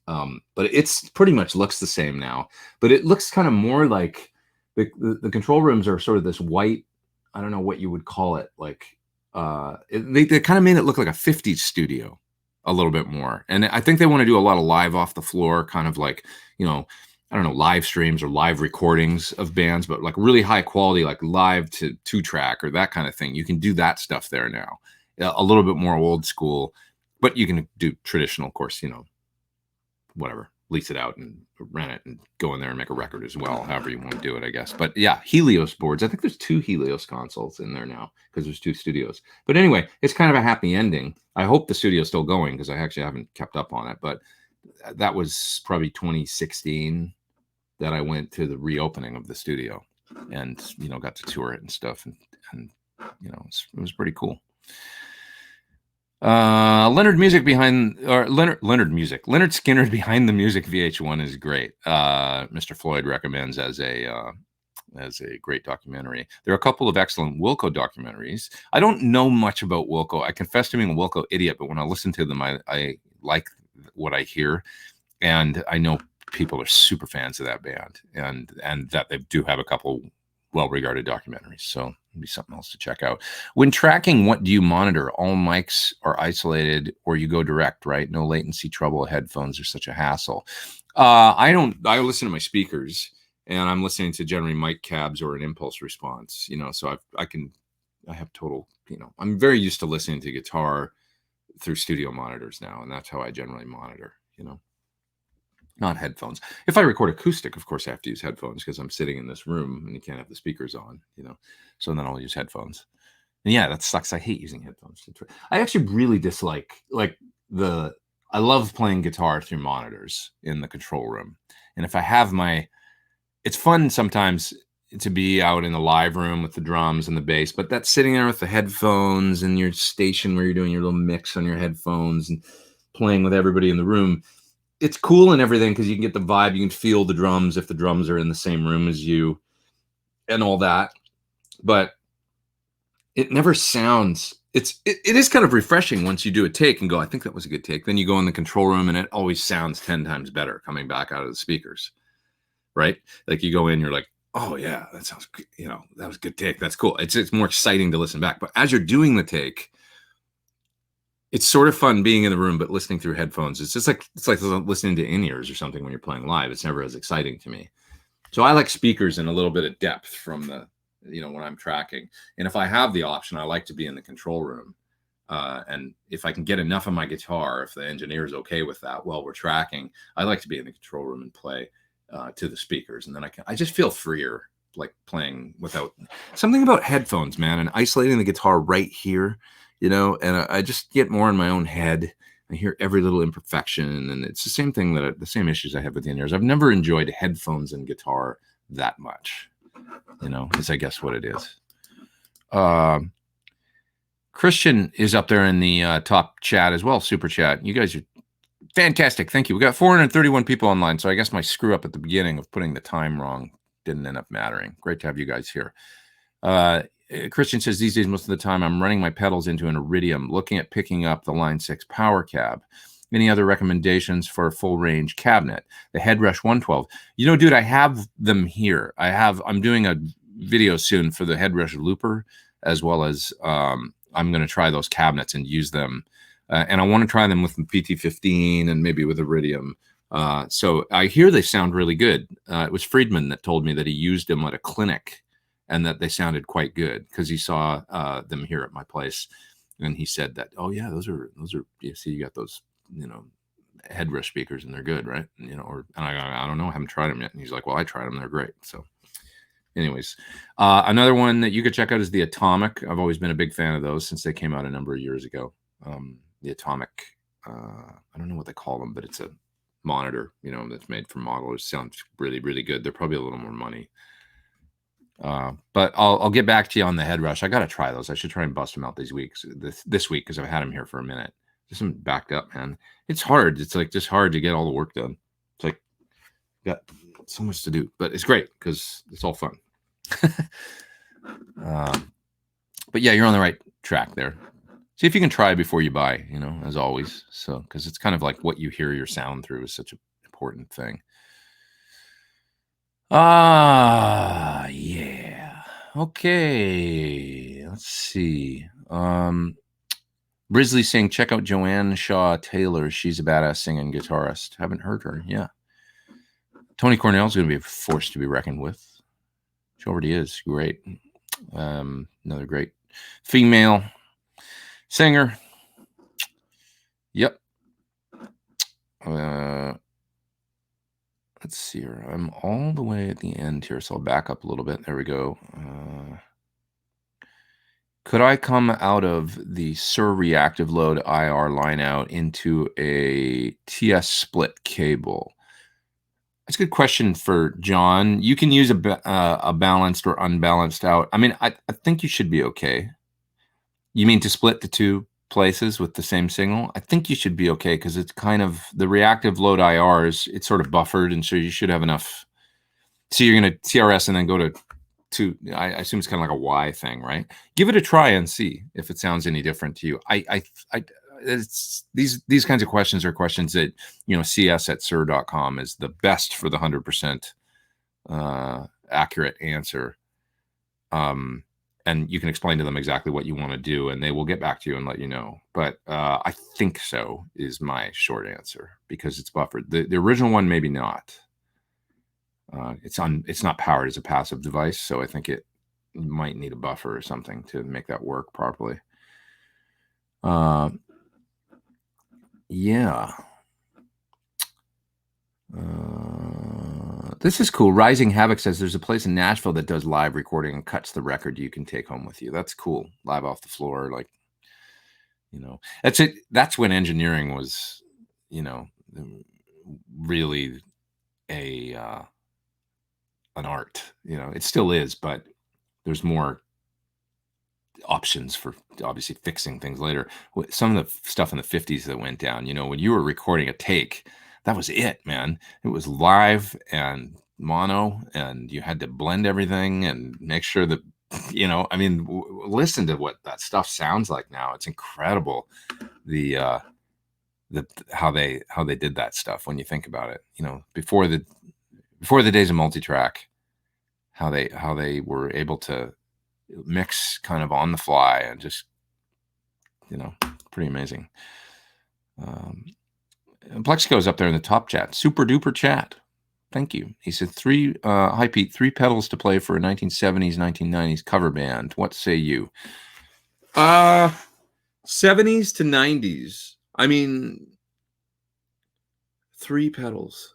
Speaker 1: But it's pretty much looks the same now. But it looks kind of more like the control rooms are sort of this white. I don't know what you would call it. Like they kind of made it look like a 50s studio. A little bit more. And I think they want to do a lot of live off the floor, kind of like, I don't know, live streams or live recordings of bands, but like really high quality, like live to 2-track or that kind of thing. You can do that stuff there now. A little bit more old school, but you can do traditional, of course, whatever, lease it out and rent it and go in there and make a record as well, however you want to do it, I guess. But yeah, Helios boards. I think there's 2 Helios consoles in there now because there's 2 studios. But anyway, it's kind of a happy ending. I hope the studio's still going because I actually haven't kept up on it. But that was probably 2016 that I went to the reopening of the studio and, got to tour it and stuff. And it was pretty cool. Leonard Skinner behind the music VH1 is great. Mr. Floyd recommends as a great documentary. There are a couple of excellent Wilco documentaries. I don't know much about Wilco. I confess to being a Wilco idiot, but when I listen to them, I like what I hear, and I know people are super fans of that band, and that they do have a couple well-regarded documentaries. So it'd be something else to check out. When tracking, what do you monitor? All mics are isolated, or you go direct, right? No latency trouble. Headphones are such a hassle. I listen to my speakers, and I'm listening to generally mic cabs or an impulse response. So I have total. I'm very used to listening to guitar through studio monitors now, and that's how I generally monitor. Not headphones. If I record acoustic, of course, I have to use headphones because I'm sitting in this room and you can't have the speakers on, So then I'll use headphones. And yeah, that sucks. I hate using headphones. I actually really dislike, I love playing guitar through monitors in the control room. And if I have it's fun sometimes to be out in the live room with the drums and the bass, but that's sitting there with the headphones and your station where you're doing your little mix on your headphones and playing with everybody in the room. It's cool and everything because you can get the vibe. You can feel the drums if the drums are in the same room as you and all that. But it never sounds... It is kind of refreshing once you do a take and go, I think that was a good take. Then you go in the control room and it always sounds 10 times better coming back out of the speakers, right? Like you go in, you're like, oh yeah, that sounds, that was a good take. That's cool. It's more exciting to listen back. But as you're doing the take, it's sort of fun being in the room, but listening through headphones. It's like listening to in-ears or something when you're playing live. It's never as exciting to me. So I like speakers and a little bit of depth from the, when I'm tracking. And if I have the option, I like to be in the control room. And if I can get enough of my guitar, if the engineer is okay with that while we're tracking, I like to be in the control room and play to the speakers. And then I just feel freer like playing without something about headphones, man, and isolating the guitar right here, you know, and I just get more in my own head. I hear every little imperfection, and it's the same thing the same issues I have with the in-ears. I've never enjoyed headphones and guitar that much, you know, is I guess what it is. Christian is up there in the top chat as well, super chat. You guys are fantastic. Thank you. We got 431 people online, so I guess my screw up at the beginning of putting the time wrong didn't end up mattering. Great to have you guys here. Christian says, these days, most of the time, I'm running my pedals into an Iridium, looking at picking up the Line 6 power cab. Any other recommendations for a full range cabinet? The Headrush 112. You know, dude, I have them here. I'm doing a video soon for the Headrush Looper, as well as I'm going to try those cabinets and use them. And I want to try them with the PT15 and maybe with Iridium. So I hear they sound really good. It was Friedman that told me that he used them at a clinic and that they sounded quite good because he saw them here at my place. And he said that, oh yeah, those are, you see, you got those, you know, Headrush speakers and they're good, right? You know, and I don't know, I haven't tried them yet. And he's like, well, I tried them, they're great. So anyways, another one that you could check out is the Atomic. I've always been a big fan of those since they came out a number of years ago. The Atomic, I don't know what they call them, but it's a monitor, you know, that's made for modelers. Sounds really, really good. They're probably a little more money. But I'll get back to you on the Headrush. I got to try those. I should try and bust them out this week because I've had them here for a minute. Just some backed up, man. It's hard. It's like just hard to get all the work done. It's like got so much to do, but it's great because it's all fun. But yeah, you're on the right track there. See if you can try before you buy, you know, as always. So, because it's kind of like what you hear your sound through is such an important thing. Yeah. Okay. Let's see. Brisley saying, check out Joanne Shaw Taylor. She's a badass singing guitarist. Haven't heard her. Yeah. Tony Cornell's going to be a force to be reckoned with. She already is. Great. Another great female singer. Yep. Let's see here. I'm all the way at the end here, so I'll back up a little bit. There we go. Could I come out of the Sir Reactive Load IR line out into a TS split cable? That's a good question for John. You can use a balanced or unbalanced out. I mean, I think you should be okay. You mean to split the two places with the same signal? I think you should be okay because it's kind of the reactive load IRs. It's sort of buffered, and so you should have enough. So you're going to TRS and then go to I assume it's kind of like a Y thing, right? Give it a try and see if it sounds any different to you. It's these kinds of questions are questions that, you know, cs@sir.com is the best for the 100% accurate answer. And you can explain to them exactly what you want to do, and they will get back to you and let you know. But I think so is my short answer because it's buffered. The original one, maybe not. It's not powered as a passive device, so I think it might need a buffer or something to make that work properly. Yeah. This is cool. Rising Havoc says there's a place in Nashville that does live recording and cuts the record you can take home with you. That's cool. Live off the floor, like, you know, that's it. That's when engineering was, you know, really an art. You know, it still is, but there's more options for obviously fixing things later. Some of the stuff in the 50s that went down, you know, when you were recording a take, that was it, man. It was live and mono, and you had to blend everything and make sure that, you know, I mean, listen to what that stuff sounds like now. It's incredible. How they did that stuff when you think about it, you know, before the days of multi-track, how they were able to mix kind of on the fly and just, you know, pretty amazing. Plexico's up there in the top chat. Super duper chat. Thank you. He said hi Pete, 3 pedals to play for a 1970s, 1990s cover band. What say you? 70s to 90s. I mean, 3 pedals.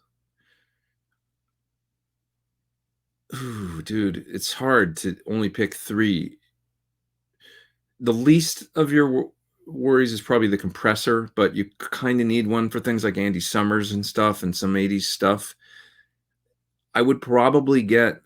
Speaker 1: Ooh, dude, it's hard to only pick 3. The least of your worries is probably the compressor, but you kind of need one for things like Andy Summers and stuff and some 80s stuff. I would probably get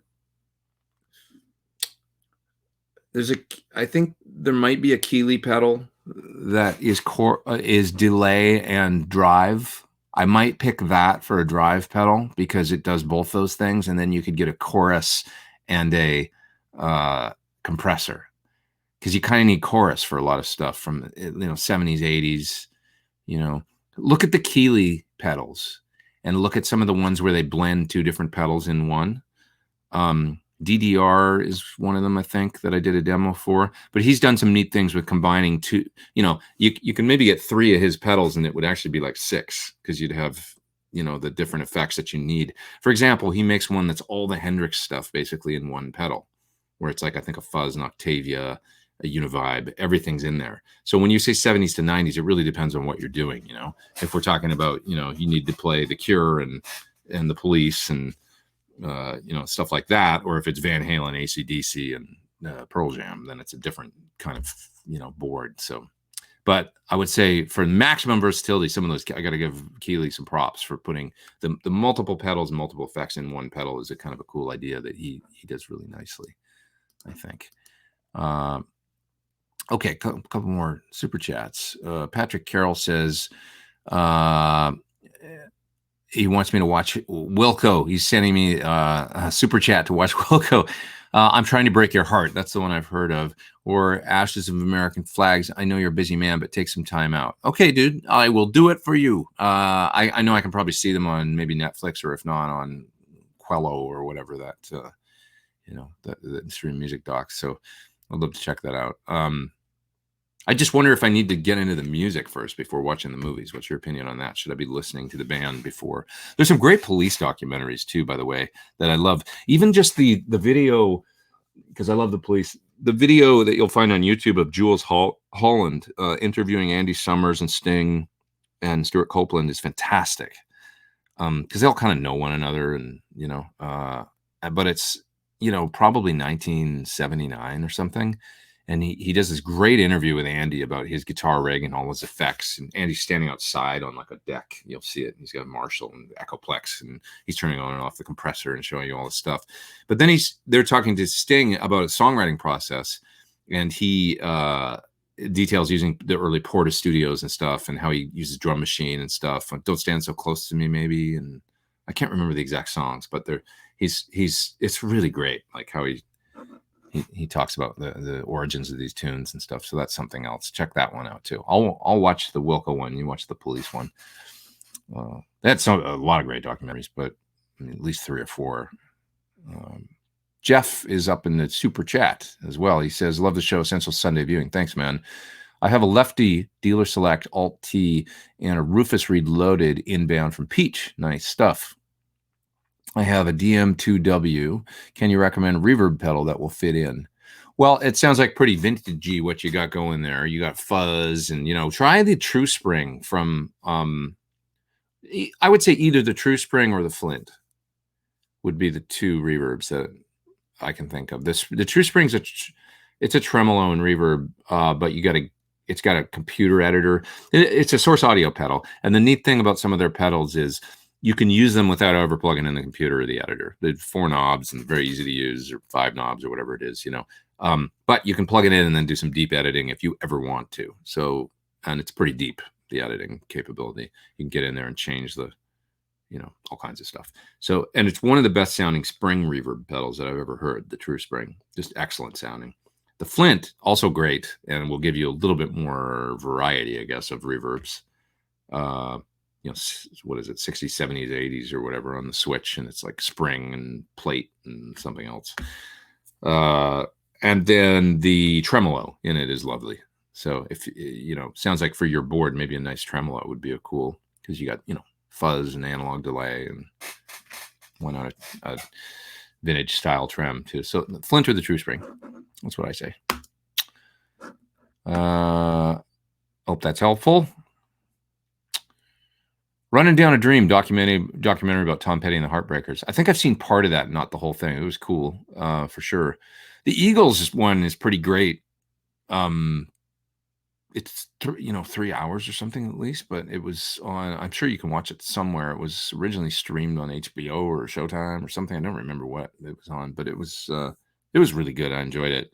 Speaker 1: I think there might be a Keeley pedal that is delay and drive. I might pick that for a drive pedal because it does both those things, and then you could get a chorus and a compressor, because you kind of need chorus for a lot of stuff from 70s, 80s. Look at the Keeley pedals and look at some of the ones where they blend 2 different pedals in one. DDR is one of them, I think, that I did a demo for. But he's done some neat things with combining 2. You can maybe get 3 of his pedals, and it would actually be like 6, because you'd have the different effects that you need. For example, he makes one that's all the Hendrix stuff basically in one pedal, where it's like, I think, a fuzz, an Octavia, a Univibe, everything's in there. So when you say 70s to 90s, it really depends on what you're doing. If we're talking about you need to play The Cure and the Police and stuff like that, or if it's Van Halen, AC/DC, and Pearl Jam, then it's a different kind of board. So, but I would say for maximum versatility, some of those, I got to give Keeley some props for putting the multiple pedals and multiple effects in one pedal. Is a kind of a cool idea that he does really nicely, I think. Okay, a couple more super chats. Patrick Carroll says he wants me to watch Wilco. He's sending me a super chat to watch Wilco. I'm Trying to Break Your Heart. That's the one I've heard of. Or Ashes of American Flags. I know you're a busy man, but take some time out. Okay, dude, I will do it for you. I know I can probably see them on maybe Netflix, or if not on Quello or whatever that that stream music docs. So I'd love to check that out. I just wonder if I need to get into the music first before watching the movies. What's your opinion on that? Should I be listening to the band before? There's some great police documentaries too, by the way, that I love. Even just the video, because I love the police. The video that you'll find on YouTube of Jules Holland interviewing Andy Summers and Sting and Stuart Copeland is fantastic. Because they all kind of know one another, and but it's probably 1979 or something. And he does this great interview with Andy about his guitar rig and all his effects. And Andy's standing outside on like a deck. You'll see it. He's got a Marshall and Echoplex, and he's turning on and off the compressor and showing you all this stuff. But then they're talking to Sting about a songwriting process, and he details using the early Porta studios and stuff, and how he uses drum machine and stuff. Don't Stand So Close to Me, maybe. And I can't remember the exact songs, but it's really great, like how he talks about the origins of these tunes and stuff. So that's something else. Check that one out too. I'll watch the Wilco one. You watch the police one. That's a lot of great documentaries, but at least 3 or 4. Jeff is up in the super chat as well. He says, love the show. Essential Sunday viewing. Thanks, man. I have a Lefty Dealer Select Alt T and a Rufus Reed Loaded inbound from Peach. Nice stuff. I have a DM2W. Can you recommend a reverb pedal that will fit in? Well, it sounds like pretty vintagey what you got going there. You got fuzz, and try the True Spring from I would say either the True Spring or the Flint would be the 2 reverbs that I can think of. The True Spring's it's a tremolo and reverb, but it's got a computer editor. It's a source audio pedal, and the neat thing about some of their pedals is you can use them without ever plugging in the computer or the editor. They're 4 knobs and very easy to use, or 5 knobs or whatever it is, but you can plug it in and then do some deep editing if you ever want to. So, and it's pretty deep, the editing capability. You can get in there and change the, all kinds of stuff. So, and it's one of the best sounding spring reverb pedals that I've ever heard, the True Spring. Just excellent sounding. The Flint, also great, and will give you a little bit more variety, I guess, of reverbs. What is it, 60s, 70s, 80s, or whatever on the switch, and it's like spring and plate and something else. And then the tremolo in it is lovely. So if sounds like for your board, maybe a nice tremolo would be a cool, because you got fuzz and analog delay, and why not a vintage style trem too. So Flint or the True Spring, that's what I say. Hope that's helpful. Running Down a Dream documentary about Tom Petty and the Heartbreakers. I think I've seen part of that, not the whole thing. It was cool, for sure. The Eagles one is pretty great. It's 3 hours or something at least, but it was on. I'm sure you can watch it somewhere. It was originally streamed on HBO or Showtime or something. I don't remember what it was on, but it was really good. I enjoyed it.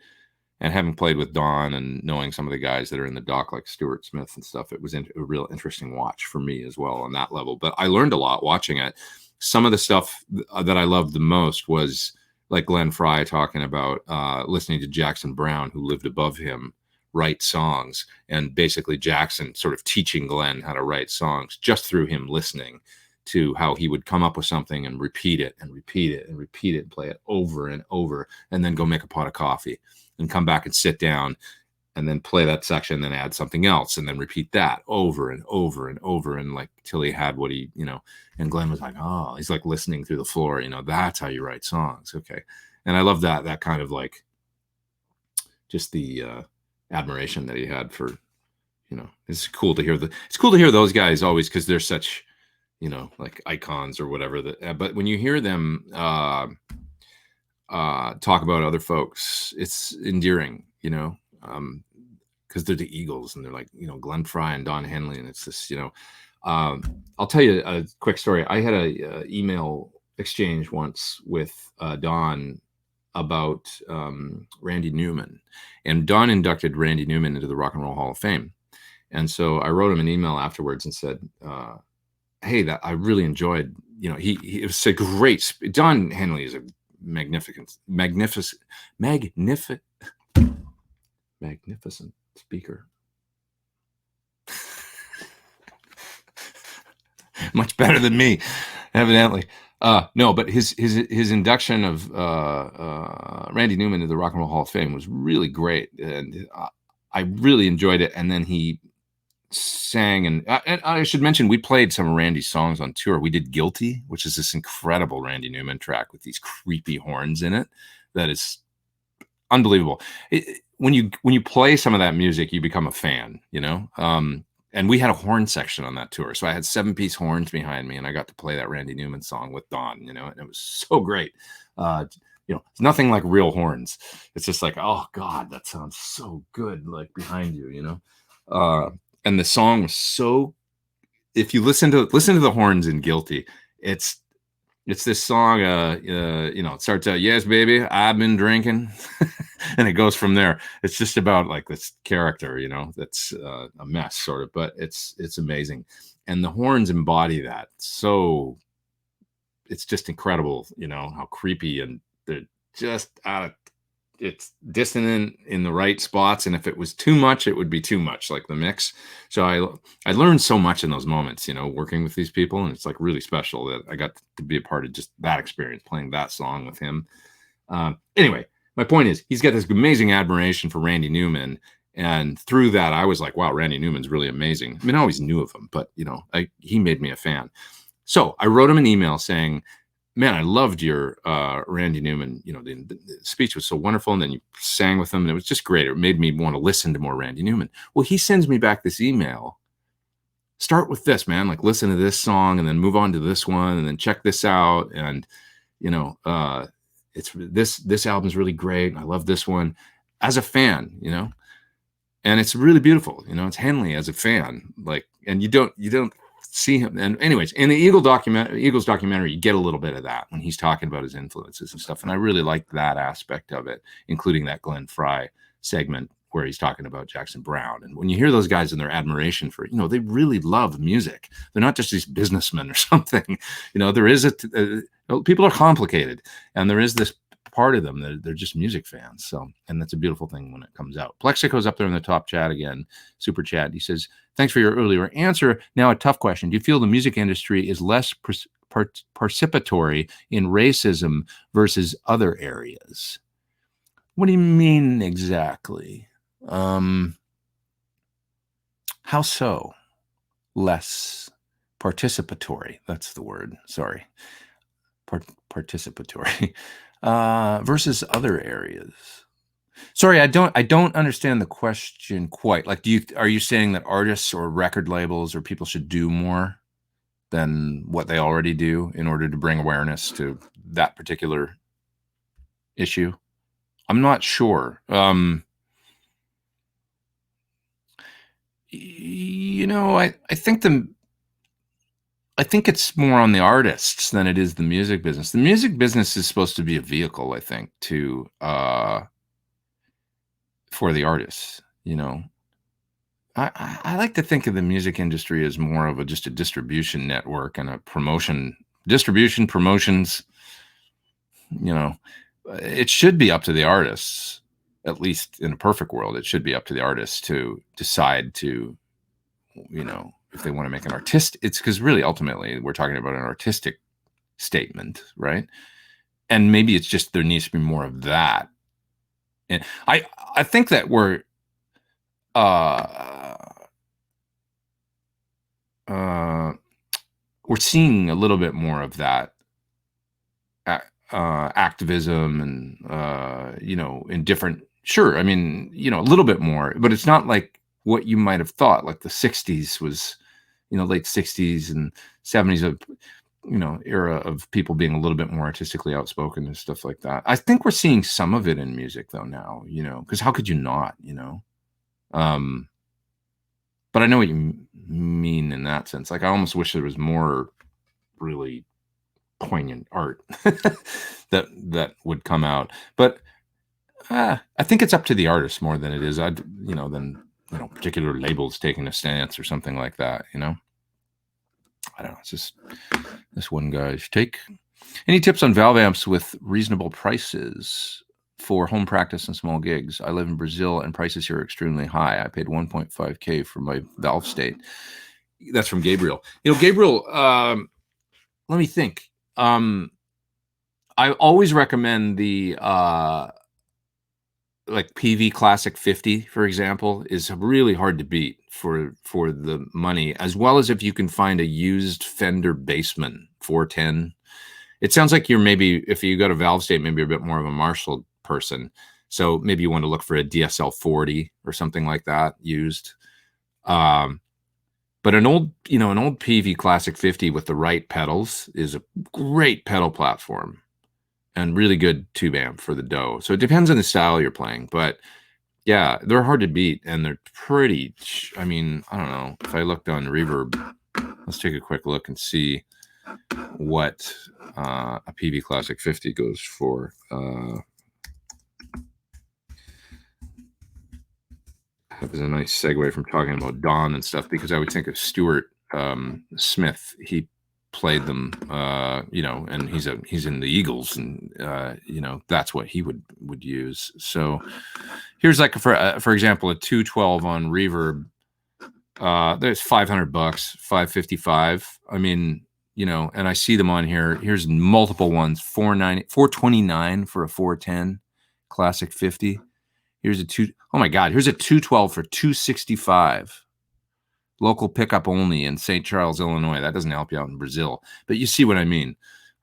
Speaker 1: And having played with Don and knowing some of the guys that are in the doc, like Stuart Smith and stuff, it was a real interesting watch for me as well on that level. But I learned a lot watching it. Some of the stuff that I loved the most was like Glenn Frey talking about listening to Jackson Browne, who lived above him, write songs, and basically Jackson sort of teaching Glenn how to write songs just through him listening to how he would come up with something and repeat it and repeat it and repeat it and play it over and over, and then go make a pot of coffee and come back and sit down and then play that section, then add something else and then repeat that over and over and over, and like till he had what he, and Glenn was like, oh, he's like listening through the floor, that's how you write songs. Okay. And I love that kind of like just the admiration that he had for, it's cool to hear those guys always, because they're such, like icons or whatever. But when you hear them talk about other folks, it's endearing, because they're the Eagles and they're like, Glenn Frey and Don Henley, and it's this, I'll tell you a quick story. I had a email exchange once with Don about Randy Newman, and Don inducted Randy Newman into the Rock and Roll Hall of Fame. And so I wrote him an email afterwards and said, hey, that I really enjoyed, it was a great, Don Henley is a magnificent speaker. Much better than me, evidently. No, but his induction of Randy Newman to the Rock and Roll Hall of Fame was really great, and I really enjoyed it. And then he sang, and I should mention, we played some of Randy's songs on tour. We did Guilty, which is this incredible Randy Newman track with these creepy horns in it that is unbelievable. When you play some of that music, you become a fan, and we had a horn section on that tour, so I had 7-piece horns behind me, and I got to play that Randy Newman song with Don, and it was so great. It's nothing like real horns. It's just like, oh God, that sounds so good, like behind you, and the song was so, if you listen to the horns in Guilty, it's this song, it starts out, yes, baby, I've been drinking. And it goes from there. It's just about like this character, that's a mess sort of, but it's amazing. And the horns embody that. So it's just incredible, how creepy, and they're just it's dissonant in the right spots. And if it was too much, it would be too much, like the mix. So I learned so much in those moments, working with these people. And it's like really special that I got to be a part of just that experience, playing that song with him. Anyway, my point is, he's got this amazing admiration for Randy Newman. And through that, I was like, wow, Randy Newman's really amazing. I mean, I always knew of him, but, he made me a fan. So I wrote him an email saying, man, I loved your Randy Newman. The speech was so wonderful. And then you sang with him, and it was just great. It made me want to listen to more Randy Newman. Well, he sends me back this email. Start with this, man. Like, listen to this song, and then move on to this one, and then check this out. And, it's this album's really great. I love this one as a fan, and it's really beautiful. It's Henley as a fan, like, and you don't see him. And anyways, in the Eagles documentary, you get a little bit of that when he's talking about his influences and stuff. And I really liked that aspect of it, including that Glenn Frey segment where he's talking about Jackson Browne. And when you hear those guys and their admiration for, they really love music. They're not just these businessmen or something. There is people are complicated, and there is this part of them that they're just music fans. So, and that's a beautiful thing when it comes out. Plexico's up there in the top chat again, super chat. He says, thanks for your earlier answer. Now a tough question. Do you feel the music industry is less participatory in racism versus other areas? What do you mean exactly? How so? Less participatory. That's the word. Sorry. Participatory. Versus other areas. Sorry, I don't understand the question quite. Like, are you saying that artists or record labels or people should do more? than what they already do in order to bring awareness to that particular issue? I'm not sure. I think it's more on the artists than it is the music business. The music business is supposed to be a vehicle, I think, to for the artists. I like to think of the music industry as more of just a distribution network and a distribution promotions. It should be up to the artists, at least in a perfect world. It should be up to the artists to decide to, if they want to make an it's because really ultimately we're talking about an artistic statement, right? And maybe it's just there needs to be more of that. And I think that we're seeing a little bit more of that activism and in different, sure, I mean, a little bit more, but it's not like what you might have thought, like the 60s was, late 60s and 70s of era of people being a little bit more artistically outspoken and stuff like that. I think we're seeing some of it in music though now, because how could you not, but I know what you mean in that sense. Like I almost wish there was more really poignant art that would come out, but I think it's up to the artist more than it is than particular labels taking a stance or something like that. I don't know. It's just this one guy's take. Any tips on valve amps with reasonable prices for home practice and small gigs? I live in Brazil and prices here are extremely high. I paid 1.5K for my valve state. That's from Gabriel. Gabriel, let me think. I always recommend the like PV Classic 50, for example, is really hard to beat for the money, as well as if you can find a used Fender Bassman 410. It sounds like you're maybe, if you go to valve state, maybe you're a bit more of a Marshall person. So maybe you want to look for a DSL 40 or something like that used. But an old PV Classic 50 with the right pedals is a great pedal platform and really good tube amp for the dough. So it depends on the style you're playing, but yeah, they're hard to beat and they're pretty, I mean, I don't know. If I looked on Reverb, let's take a quick look and see what a PV Classic 50 goes for. That was a nice segue from talking about Don and stuff, because I would think of Stuart Smith. He played them, and he's in the Eagles, and that's what he would use. So here's like for example a 212 on Reverb. There's $500, $555. I mean, and I see them on here. Here's multiple ones. $429 for a 410 Classic 50. Here's oh my God, here's a 212 for $265. Local pickup only in St. Charles, Illinois. That doesn't help you out in Brazil, but you see what I mean.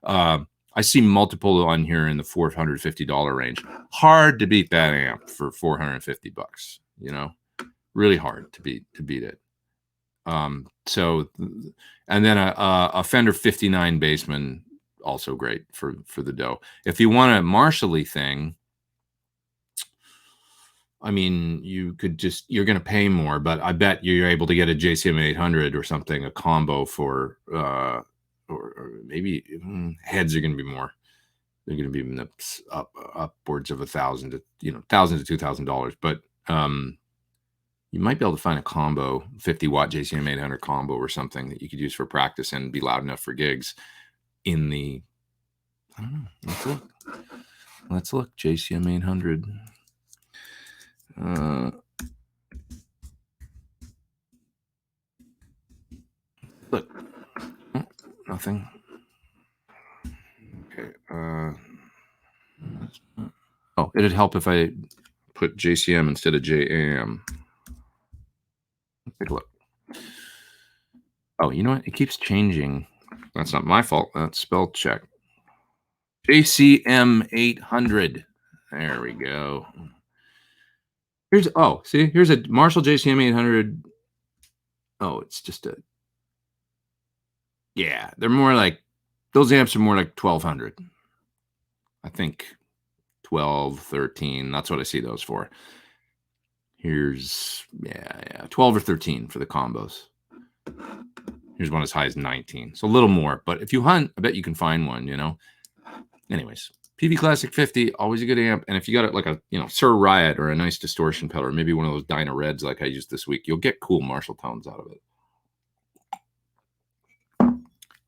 Speaker 1: I see multiple on here in the $450 range. Hard to beat that amp for $450. Really hard to beat it. So, and then a Fender 59 Bassman, also great for the dough. If you want a Marshall-y thing, I mean, you're going to pay more, but I bet you're able to get a JCM 800 or something, a combo for, or maybe heads are going to be more. They're going to be in the upwards of $1,000 to $1,000 to $2,000. But you might be able to find a combo, 50-watt JCM 800 combo or something that you could use for practice and be loud enough for gigs. I don't know. Let's look. JCM 800. Look, nothing. Okay. Oh, it'd help if I put JCM instead of JAM. Take a look. Oh, you know what? It keeps changing. That's not my fault. That's spell check. JCM 800. There we go. Here's a Marshall JCM 800. Oh, it's just a Yeah, they're more like, those amps are more like 1200. I think 12, 13. That's what I see those for. Here's, yeah, 12 or 13 for the combos. Here's one as high as 19. So a little more. But if you hunt, I bet you can find one, you know. Anyways, PV Classic 50, always a good amp. And if you got it like a, you know, Sir Riot or a nice distortion pedal, or maybe one of those Dyna Reds like I used this week, you'll get cool Marshall tones out of it.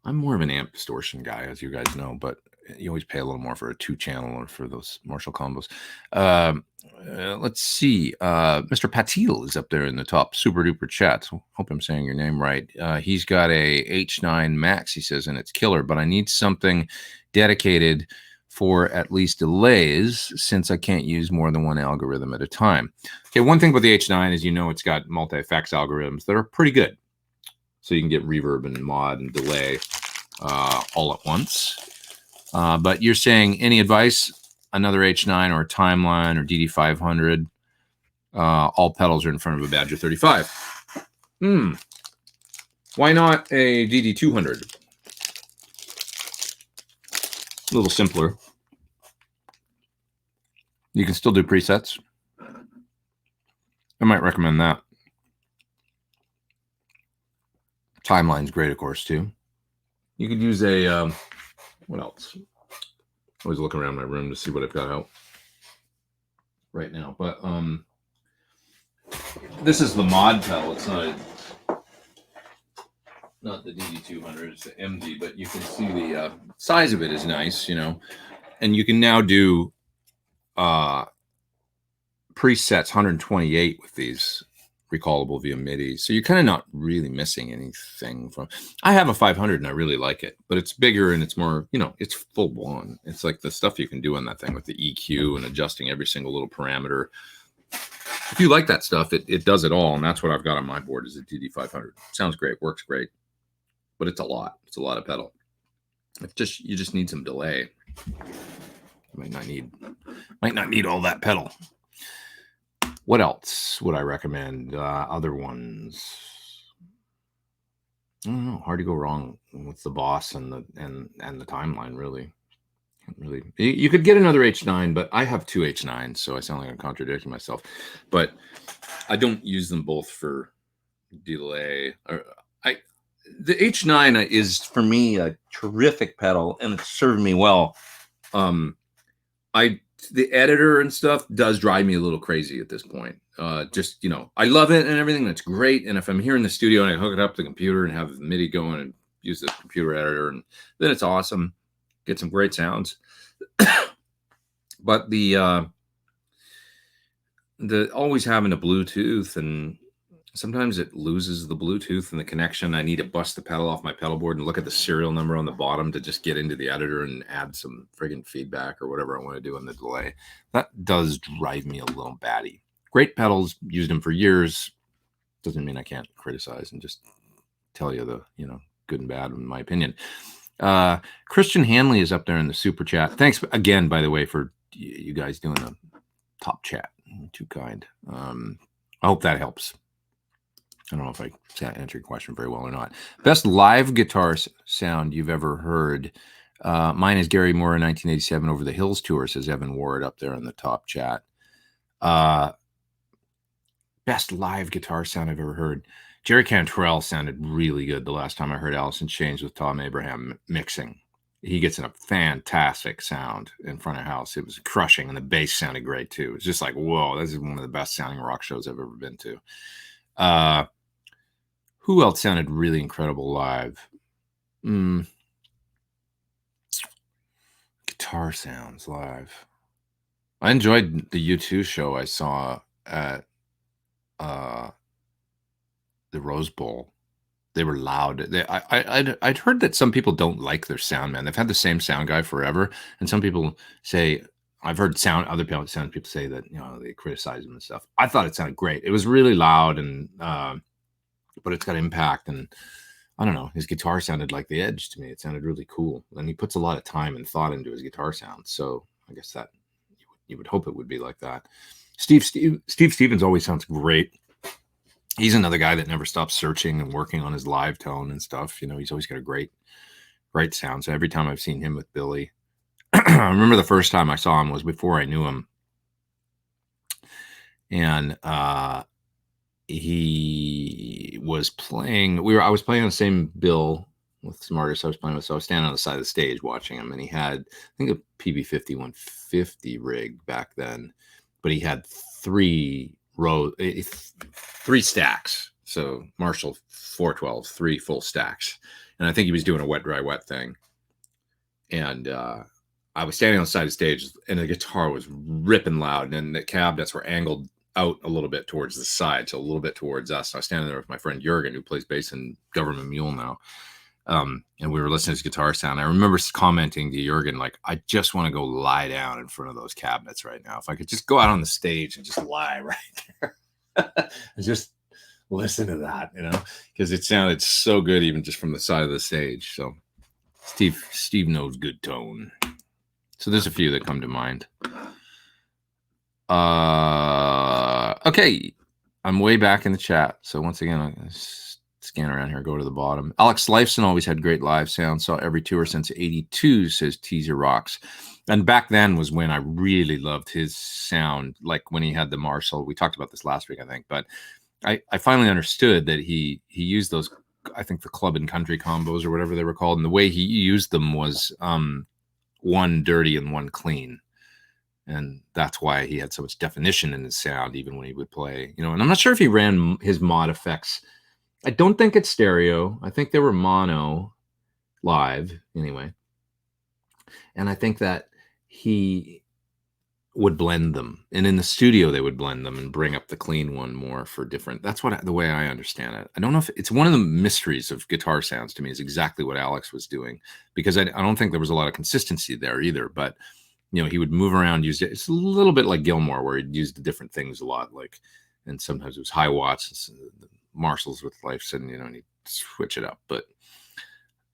Speaker 1: I'm more of an amp distortion guy, as you guys know, but you always pay a little more for a 2-channel or for those Marshall combos. Let's see. Mr. Patil is up there in the top super duper chat. So hope I'm saying your name right. He's got a H9 Max, he says, and it's killer, but I need something dedicated for at least delays since I can't use more than one algorithm at a time. Okay, one thing with the H9 is, you know, it's got multi-effects algorithms that are pretty good. So you can get reverb and mod and delay all at once. But you're saying, any advice? Another H9 or a Timeline or DD500? All pedals are in front of a Badger 35. Why not a DD200? A little simpler. You can still do presets. I might recommend that. Timeline's great, of course, too. You could use a, what else? Always looking around my room to see what I've got out right now. But this is the mod pedal. It's not the DD200, it's the MD, but you can see the size of it is nice, you know. And you can now do presets 128 with these, recallable via MIDI. So you're kind of not really missing anything from. I have a 500 and I really like it, but it's bigger and it's more, you know, it's full on. It's like the stuff you can do on that thing with the EQ and adjusting every single little parameter. If you like that stuff, it does it all. And that's what I've got on my board, is a DD500. Sounds great, works great, but it's a lot. It's a lot of pedal. You just need some delay. You might not need all that pedal. What else would I recommend? Other ones, I don't know. Hard to go wrong with the Boss and the Timeline. Really. You could get another H9, but I have 2 H9s, so I sound like I'm contradicting myself. But I don't use them both for delay. The H9 is for me a terrific pedal, and it's served me well. The editor and stuff does drive me a little crazy at this point. Just, you know, I love it and everything. That's great. And if I'm here in the studio and I hook it up to the computer and have the MIDI going and use the computer editor, and then it's awesome. Get some great sounds. But the always having a Bluetooth, and sometimes it loses the Bluetooth and the connection. I need to bust the pedal off my pedal board and look at the serial number on the bottom to just get into the editor and add some friggin' feedback or whatever I want to do in the delay. That does drive me a little batty. Great pedals, used them for years. Doesn't mean I can't criticize and just tell you the, you know, good and bad in my opinion. Christian Hanley is up there in the super chat. Thanks again, by the way, for you guys doing a top chat. Too kind. I hope that helps. I don't know if I answered your question very well or not. Best live guitar sound you've ever heard. Mine is Gary Moore in 1987 Over the Hills tour, says Evan Ward up there in the top chat. Best live guitar sound I've ever heard. Jerry Cantrell sounded really good the last time I heard Alice in Chains with Tom Abraham mixing. He gets in a fantastic sound in front of house. It was crushing, and the bass sounded great too. It was just like, whoa, this is one of the best sounding rock shows I've ever been to. Who else sounded really incredible live? Guitar sounds live. I enjoyed the U2 show I saw at the Rose Bowl. They were loud. I'd heard that some people don't like their sound man. They've had the same sound guy forever, and some people say, I've heard other people say that, you know, they criticize him and stuff. I thought it sounded great. It was really loud, and but it's got impact, and I don't know. His guitar sounded like The Edge to me. It sounded really cool, and he puts a lot of time and thought into his guitar sound. So I guess that you would hope it would be like that. Steve Stevens always sounds great. He's another guy that never stops searching and working on his live tone and stuff. He's always got a great sound. So every time I've seen him with Billy, I remember the first time I saw him was before I knew him. And he was playing, I was playing on the same bill with some artists I was playing with. So I was standing on the side of the stage watching him, and he had, I think, a PB50 150 rig back then, but he had three stacks. So Marshall 412, 3 full stacks. And I think he was doing a wet, dry, wet thing. And I was standing on the side of the stage, and the guitar was ripping loud, and the cabinets were angled out a little bit towards the side, so a little bit towards us. And I was standing there with my friend Jurgen, who plays bass in Government Mule now. And we were listening to his guitar sound. I remember commenting to Jurgen, like, I just want to go lie down in front of those cabinets right now. If I could just go out on the stage and just lie right there and just listen to that, because it sounded so good, even just from the side of the stage. So Steve knows good tone. So there's a few that come to mind. Okay, I'm way back in the chat. So once again, I'm going to scan around here, go to the bottom. Alex Lifeson always had great live sound. Saw every tour since '82, says Teaser Rocks. And back then was when I really loved his sound, like when he had the Marshall. We talked about this last week, I think. But I finally understood that he used those, I think, the club and country combos or whatever they were called. And the way he used them was one dirty and one clean. And that's why he had so much definition in his sound, even when he would play, and I'm not sure if he ran his mod effects. I don't think it's stereo. I think they were mono live anyway. And I think that he would blend them. And in the studio, they would blend them and bring up the clean one more for different. That's the way I understand it. I don't know if it's one of the mysteries of guitar sounds to me is exactly what Alex was doing, because I don't think there was a lot of consistency there either. But he would move around, use it. It's a little bit like Gilmore, where he'd use the different things a lot, and sometimes it was high watts, the Marshalls with Lifeson, and he'd switch it up.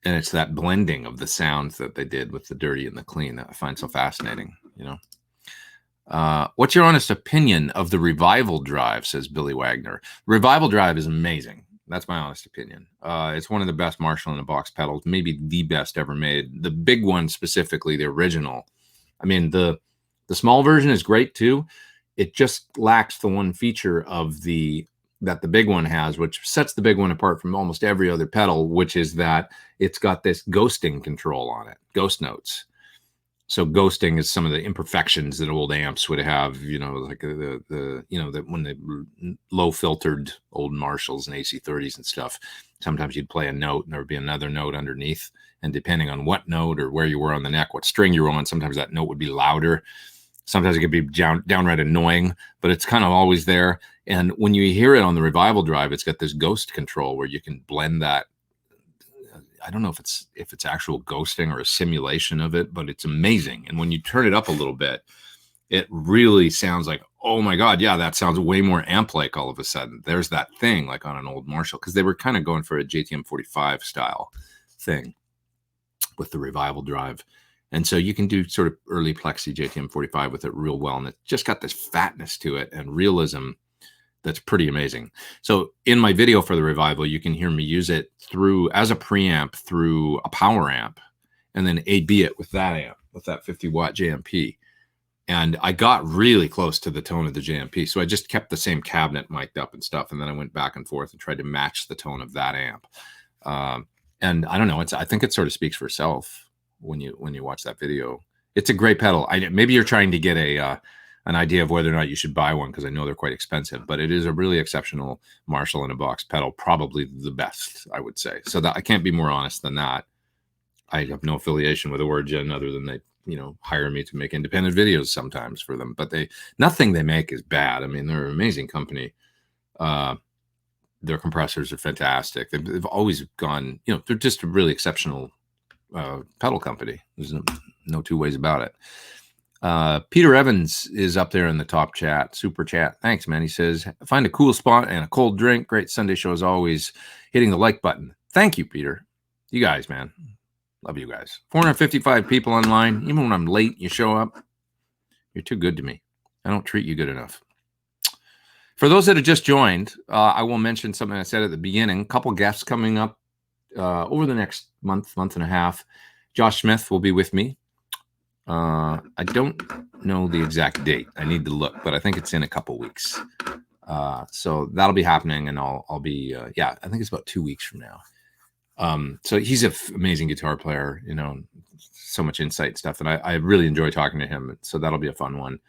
Speaker 1: And it's that blending of the sounds that they did with the dirty and the clean that I find so fascinating, What's your honest opinion of the Revival Drive, says Billy Wagner. Revival Drive is amazing. That's my honest opinion. It's one of the best Marshall in a box pedals, maybe the best ever made. The big one specifically, the original. I mean, the small version is great too. It just lacks the one feature that the big one has, which sets the big one apart from almost every other pedal, which is that it's got this ghosting control on it, ghost notes. So ghosting is some of the imperfections that old amps would have, like that when they low filtered old Marshalls and AC30s and stuff, sometimes you'd play a note and there would be another note underneath. And depending on what note or where you were on the neck, what string you were on, sometimes that note would be louder. Sometimes it could be downright annoying, but it's kind of always there. And when you hear it on the Revival Drive, it's got this ghost control where you can blend that. I don't know if it's actual ghosting or a simulation of it, but it's amazing. And when you turn it up a little bit, it really sounds like, oh my God, yeah, that sounds way more amp-like all of a sudden. There's that thing like on an old Marshall, because they were kind of going for a JTM 45 style thing with the Revival Drive. And so you can do sort of early plexi JTM 45 with it real well. And it's just got this fatness to it and realism that's pretty amazing. So in my video for the Revival, you can hear me use it as a preamp through a power amp, and then AB it with that amp, with that 50 watt JMP. And I got really close to the tone of the JMP. So I just kept the same cabinet mic'd up and stuff. And then I went back and forth and tried to match the tone of that amp. And I don't know, I think it sort of speaks for itself when you watch that video. It's a great pedal. Maybe you're trying to get an idea of whether or not you should buy one, because I know they're quite expensive, but it is a really exceptional Marshall in a box pedal, probably the best, I would say. So that I can't be more honest than that. I have no affiliation with Origin other than they, hire me to make independent videos sometimes for them, but nothing they make is bad. I mean, they're an amazing company. Their compressors are fantastic. They've always gone, they're just a really exceptional pedal company. There's no two ways about it. Peter Evans is up there in the top chat, super chat. Thanks, man. He says, find a cool spot and a cold drink. Great Sunday show as always. Hitting the like button. Thank you, Peter. You guys, man. Love you guys. 455 people online. Even when I'm late, you show up. You're too good to me. I don't treat you good enough. For those that have just joined, I will mention something I said at the beginning. A couple guests coming up over the next month and a half. Josh Smith will be with me. I don't know the exact date. I need to look, but I think it's in a couple weeks. So that'll be happening, and I'll be I think it's about 2 weeks from now. So he's an amazing guitar player, so much insight stuff, and I really enjoy talking to him. So that'll be a fun one.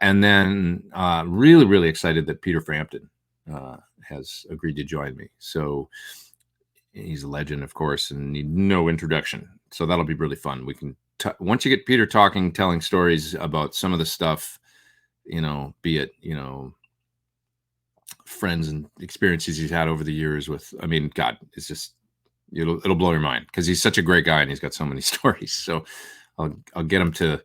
Speaker 1: And then really, really excited that Peter Frampton has agreed to join me. So he's a legend, of course, and need no introduction. So that'll be really fun. We can once you get Peter talking, telling stories about some of the stuff, be it friends and experiences he's had over the years with. I mean, God, it's just it'll blow your mind because he's such a great guy and he's got so many stories. So I'll get him to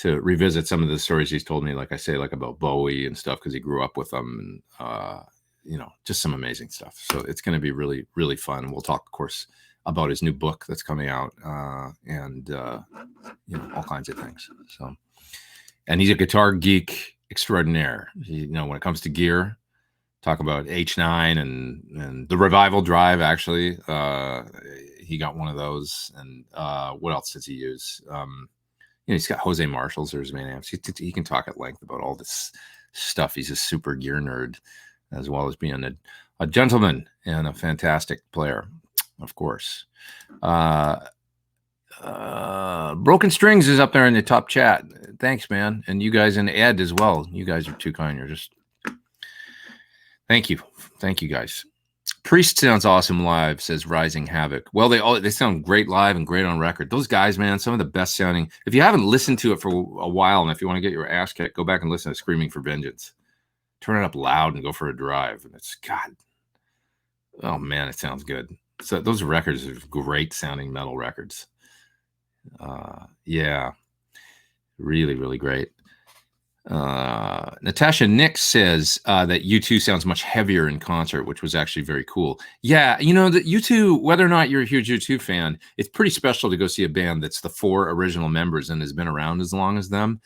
Speaker 1: revisit some of the stories he's told me, like I say, like about Bowie and stuff, because he grew up with them, and just some amazing stuff. So it's going to be really, really fun. We'll talk, of course, about his new book that's coming out, and all kinds of things. So, and he's a guitar geek extraordinaire. When it comes to gear, talk about H9 and the Revival Drive. Actually, he got one of those. And what else does he use? He's got Jose Marshalls or his main amps. He can talk at length about all this stuff. He's a super gear nerd, as well as being a gentleman and a fantastic player, of course. Broken Strings is up there in the top chat. Thanks, man. And you guys, and Ed as well. You guys are too kind. You're just... Thank you. Thank you, guys. Priest sounds awesome live, says Rising Havoc. Well, they sound great live and great on record. Those guys, man, some of the best sounding. If you haven't listened to it for a while, and if you want to get your ass kicked, go back and listen to Screaming for Vengeance. Turn it up loud and go for a drive. And it's, God, oh man, it sounds good. So those records are great sounding metal records. Yeah, really, really great. Natasha Nix says that U2 sounds much heavier in concert, which was actually very cool. Yeah, that U2, whether or not you're a huge U2 fan, it's pretty special to go see a band that's the 4 original members and has been around as long as them,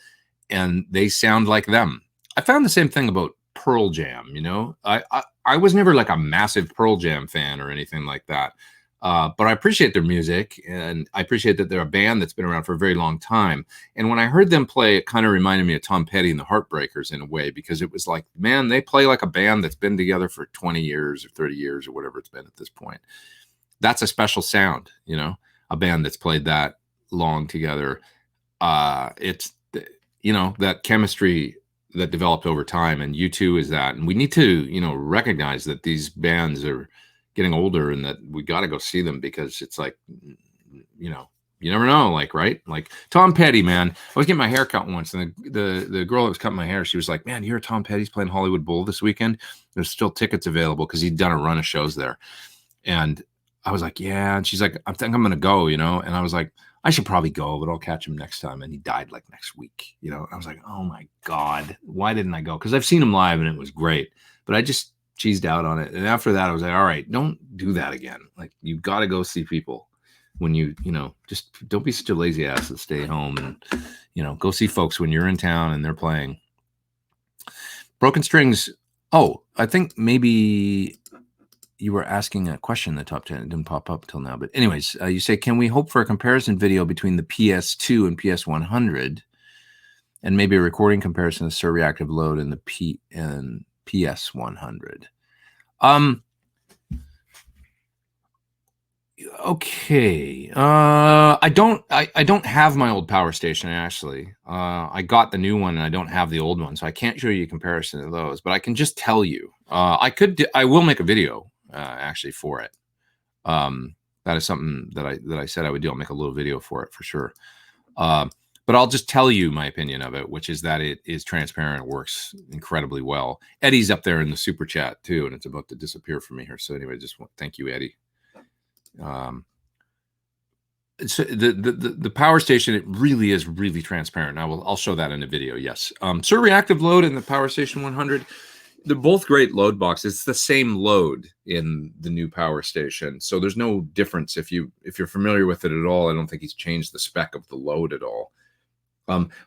Speaker 1: and they sound like them. I found the same thing about Pearl Jam. I was never like a massive Pearl Jam fan or anything like that. But I appreciate their music, and I appreciate that they're a band that's been around for a very long time. And when I heard them play, it kind of reminded me of Tom Petty and the Heartbreakers in a way, because it was like, man, they play like a band that's been together for 20 years or 30 years or whatever it's been at this point. That's a special sound, a band that's played that long together. It's, that chemistry that developed over time, and U2 is that. And we need to, recognize that these bands are getting older and that we got to go see them, because it's like, you never know, like, right? Like Tom Petty, man. I was getting my hair cut once, and the girl that was cutting my hair, she was like, man, you hear Tom Petty's playing Hollywood Bowl this weekend? There's still tickets available, because he'd done a run of shows there. And I was like, yeah. And she's like, I think I'm going to go, and I was like, I should probably go, but I'll catch him next time. And he died like next week, I was like, oh my God, why didn't I go? Because I've seen him live and it was great, but I just cheesed out on it. And after that, I was like, all right, don't do that again. Like, you've got to go see people when just don't be such a lazy ass to stay home, and, go see folks when you're in town and they're playing. Broken Strings. Oh, I think maybe you were asking a question in the top 10. It didn't pop up till now. But anyways, you say, can we hope for a comparison video between the PS2 and PS100, and maybe a recording comparison of Sir Reactive Load and the PS100? Okay. I don't have my old Power Station, actually. I got the new one and I don't have the old one, so I can't show you a comparison of those, but I can just tell you, I will make a video actually for it. That is something that I said I would do. I'll make a little video for it for sure. But I'll just tell you my opinion of it, which is that it is transparent. It works incredibly well. Eddie's up there in the super chat too, and it's about to disappear from me here. So anyway, thank you, Eddie. So the Power Station, it really is really transparent. I'll show that in a video. Yes. Sir Reactive Load and the Power Station 100, they're both great load boxes. It's the same load in the new Power Station, so there's no difference if you're familiar with it at all. I don't think he's changed the spec of the load at all.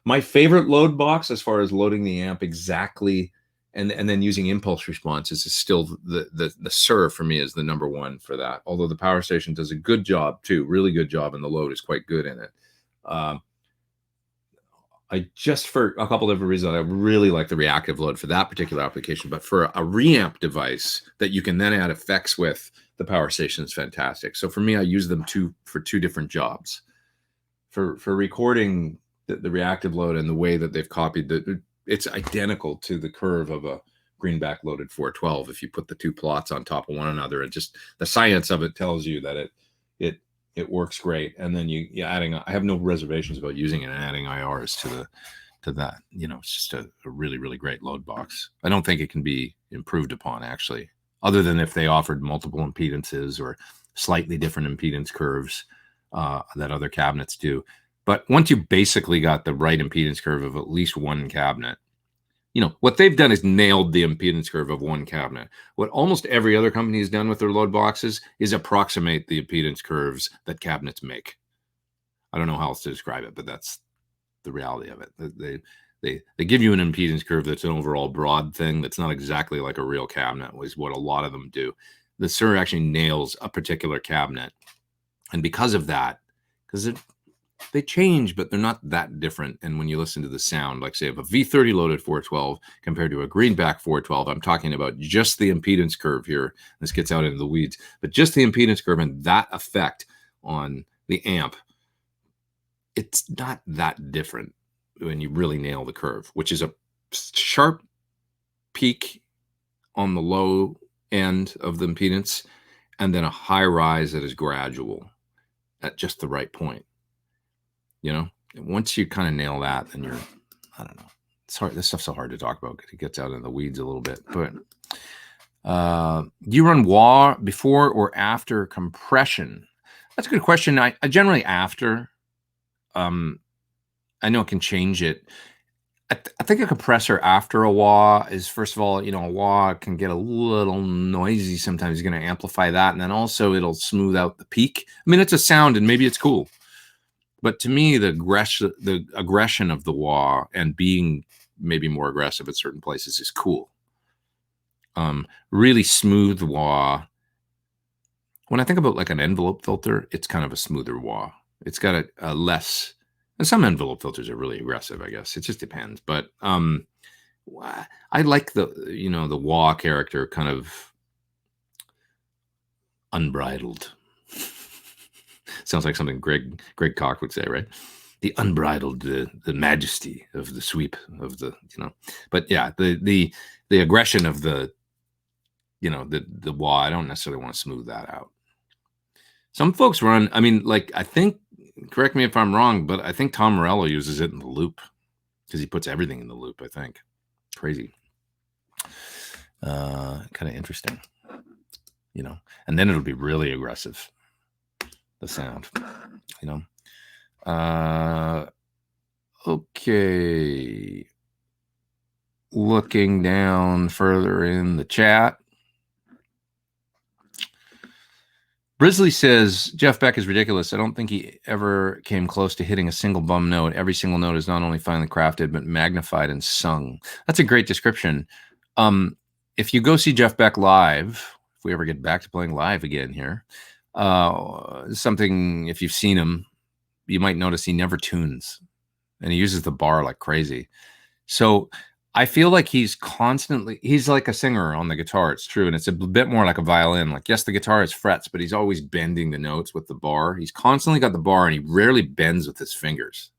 Speaker 1: My favorite load box, as far as loading the amp exactly and then using impulse responses is still the Sur for me is the number one for that. Although the Power Station does a good job too, really good job, and the load is quite good in it. I just, for a couple different reasons, I really like the reactive load for that particular application. But for a reamp device that you can then add effects with, the Power Station is fantastic. So for me, I use them for two different jobs. For recording the reactive load and the way that they've copied it's identical to the curve of a greenback loaded 412 if you put the two plots on top of one another, and just the science of it tells you that it works great. And then you adding, I have no reservations about using it and adding IRs to that. It's just a really, really great load box. I don't think it can be improved upon, actually, other than if they offered multiple impedances or slightly different impedance curves that other cabinets do. But once you basically got the right impedance curve of at least one cabinet, what they've done is nailed the impedance curve of one cabinet. What almost every other company has done with their load boxes is approximate the impedance curves that cabinets make. I don't know how else to describe it, but that's the reality of it. They give you an impedance curve that's an overall broad thing that's not exactly like a real cabinet, is what a lot of them do. The Sur actually nails a particular cabinet. And because of that, because they change, but they're not that different. And when you listen to the sound, like say, of a V30 loaded 412 compared to a greenback 412, I'm talking about just the impedance curve here. This gets out into the weeds, but just the impedance curve and that effect on the amp, it's not that different when you really nail the curve, which is a sharp peak on the low end of the impedance and then a high rise that is gradual at just the right point. Once you kind of nail that, then you're, I don't know. It's hard. This stuff's so hard to talk about because it gets out in the weeds a little bit. But do you run wah before or after compression? That's a good question. I generally after. I know it can change it. I think a compressor after a wah is, first of all, a wah can get a little noisy sometimes. You're going to amplify that, and then also it'll smooth out the peak. I mean, it's a sound, and maybe it's cool. But to me, the aggression of the wah and being maybe more aggressive at certain places is cool. Really smooth wah. When I think about like an envelope filter, it's kind of a smoother wah. It's got a less. And some envelope filters are really aggressive, I guess. It just depends. But I like the wah character, kind of unbridled. Sounds like something Greg Koch would say, right? The unbridled, the majesty of the sweep of the, But yeah, the aggression of the wah, I don't necessarily want to smooth that out. Some folks run, I think, correct me if I'm wrong, but I think Tom Morello uses it in the loop because he puts everything in the loop, I think. Crazy. Kind of interesting, and then it'll be really aggressive. The sound, okay. Looking down further in the chat, Brisley says Jeff Beck is ridiculous. I don't think he ever came close to hitting a single bum note. Every single note is not only finely crafted but magnified and sung. That's a great description. If you go see Jeff Beck live, if we ever get back to playing live again here, something, if you've seen him, you might notice he never tunes and he uses the bar like crazy. So I feel like he's like a singer on the guitar. It's true. And it's a bit more like a violin. Like, yes, the guitar has frets, but he's always bending the notes with the bar. He's constantly got the bar and he rarely bends with his fingers.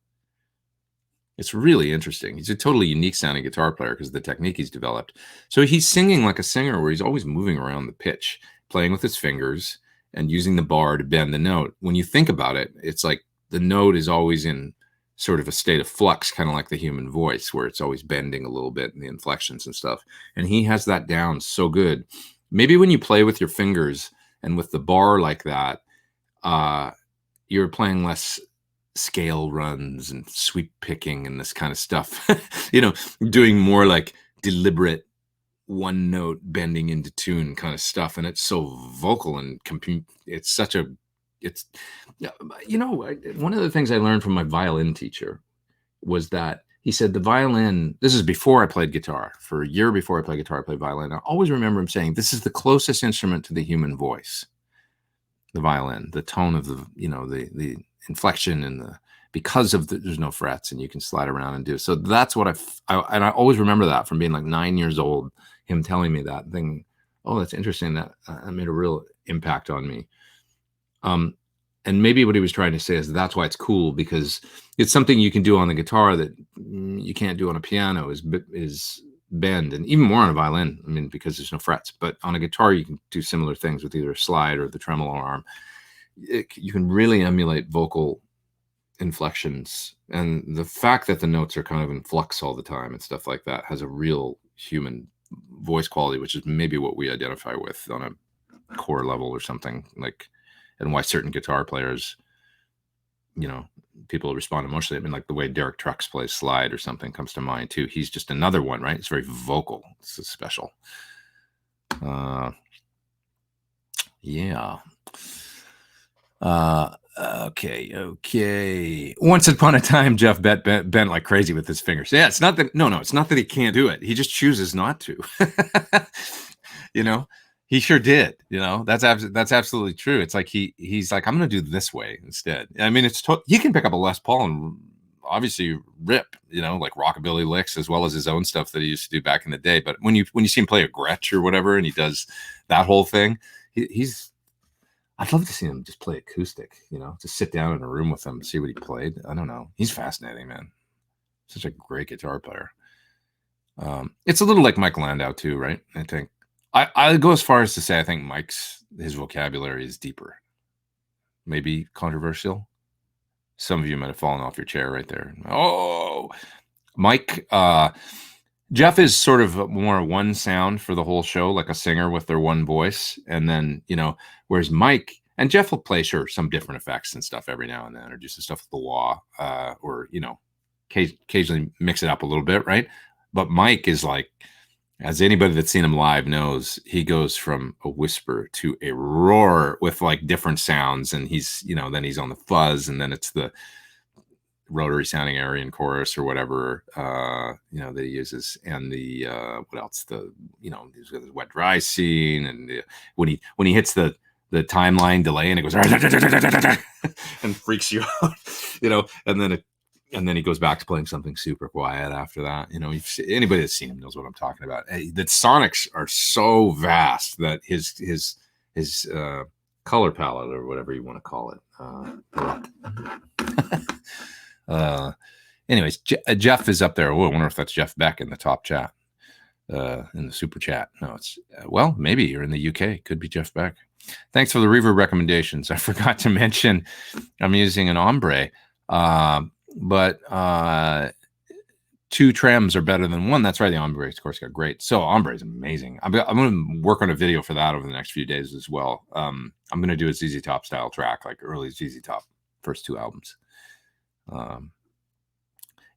Speaker 1: It's really interesting. He's a totally unique sounding guitar player because of the technique he's developed. So he's singing like a singer where he's always moving around the pitch, playing with his fingers and using the bar to bend the note. When you think about it, it's like the note is always in sort of a state of flux, kind of like the human voice, where it's always bending a little bit in the inflections and stuff. And he has that down so good. Maybe when you play with your fingers and with the bar like that, you're playing less scale runs and sweep picking and this kind of stuff, doing more like deliberate one note bending into tune kind of stuff. And it's so vocal and one of the things I learned from my violin teacher was that he said the violin, this is before I played guitar. For a year before I played guitar, I played violin. I always remember him saying, this is the closest instrument to the human voice. The violin, the tone of the, the inflection and because of there's no frets and you can slide around and do. So that's what and I always remember that from being like 9 years old, him telling me that thing. Oh, that's interesting. That made a real impact on me. And maybe what he was trying to say is that's why it's cool, because it's something you can do on the guitar that you can't do on a piano, is bend, and even more on a violin. I mean, because there's no frets. But on a guitar, you can do similar things with either a slide or the tremolo arm. You can really emulate vocal inflections, and the fact that the notes are kind of in flux all the time and stuff like that has a real human voice quality, which is maybe what we identify with on a core level or something like. And why certain guitar players, people respond emotionally. I mean, like the way Derek Trucks plays slide or something comes to mind too. He's just another one, right? It's very vocal. It's special. Yeah. Okay. Once upon a time, Jeff bent like crazy with his fingers. Yeah, it's not that. No, it's not that he can't do it. He just chooses not to. He sure did. That's absolutely true. It's like he's like, I'm going to do this way instead. I mean, he can pick up a Les Paul and obviously rip, like rockabilly licks as well as his own stuff that he used to do back in the day. But when you see him play a Gretsch or whatever, and he does that whole thing, I'd love to see him just play acoustic, just sit down in a room with him, see what he played. I don't know. He's fascinating, man. Such a great guitar player. It's a little like Mike Landau too, right? I think. I'll go as far as to say I think his vocabulary is deeper. Maybe controversial. Some of you might have fallen off your chair right there. Oh, Mike. Jeff is sort of more one sound for the whole show, like a singer with their one voice. And then, whereas Mike and Jeff will play some different effects and stuff every now and then, or do some stuff with the wah, or, occasionally mix it up a little bit, right? But Mike is like, as anybody that's seen him live knows, he goes from a whisper to a roar with like different sounds. And he's, then he's on the fuzz, and then it's the rotary sounding Aryan chorus or whatever, that he uses. And the, what else? He's got his wet dry scene. And when he hits the timeline delay and it goes and freaks you out, and then he goes back to playing something super quiet after that. Anybody that's seen him knows what I'm talking about. The sonics are so vast that his color palette, or whatever you want to call it. Anyways, Jeff is up there. Oh, I wonder if that's Jeff Beck in the top chat, in the super chat. No, it's maybe you're in the UK. Could be Jeff Beck. Thanks for the reverb recommendations. I forgot to mention I'm using an Ombre. But 2 trems are better than 1. That's right. The Ombre, of course, got great. So Ombre is amazing. I'm going to work on a video for that over the next few days as well. I'm going to do a ZZ Top style track, like early ZZ Top first 2 albums.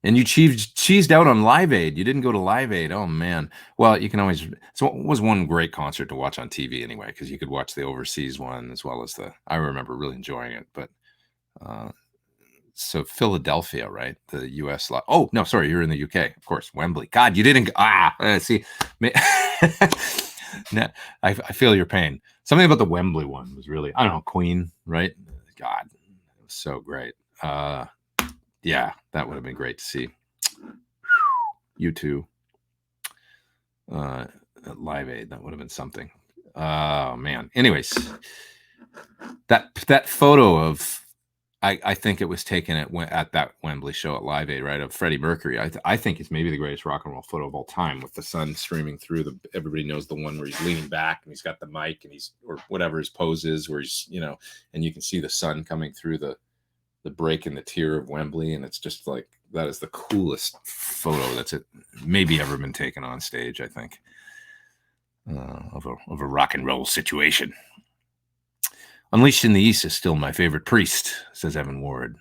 Speaker 1: And you cheesed out on Live Aid. You didn't go to Live Aid. Oh man. Well, you can always. So it was one great concert to watch on TV anyway, because you could watch the overseas one as well as I remember really enjoying it, but. So Philadelphia, right? The U.S. Oh, no, sorry. You're in the U.K. Of course. Wembley. God, you didn't. See. I feel your pain. Something about the Wembley one was really, I don't know, Queen, right? God, it was so great. Yeah, that would have been great to see. You too. At Live Aid, that would have been something. Oh, man. Anyways, that photo of, I think it was taken at that Wembley show at Live Aid, right, of Freddie Mercury. I think it's maybe the greatest rock and roll photo of all time, with the sun streaming through everybody knows the one where he's leaning back and he's got the mic and or whatever his pose is, where he's, and you can see the sun coming through the break in the tier of Wembley. And it's just like, that is the coolest photo that's maybe ever been taken on stage, I think, of a rock and roll situation. Unleashed in the East is still my favorite Priest, says Evan Ward.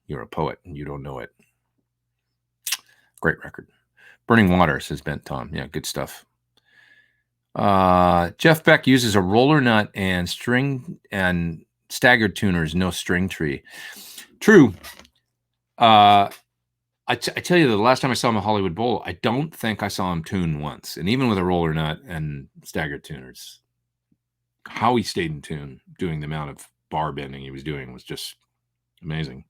Speaker 1: You're a poet and you don't know it. Great record. Burning Water, says Bent Tom. Yeah, good stuff. Jeff Beck uses a roller nut and string and staggered tuners, no string tree. True. I I tell you, the last time I saw him at Hollywood Bowl, I don't think I saw him tune once. And even with a roller nut and staggered tuners, how he stayed in tune doing the amount of bar bending he was doing was just amazing.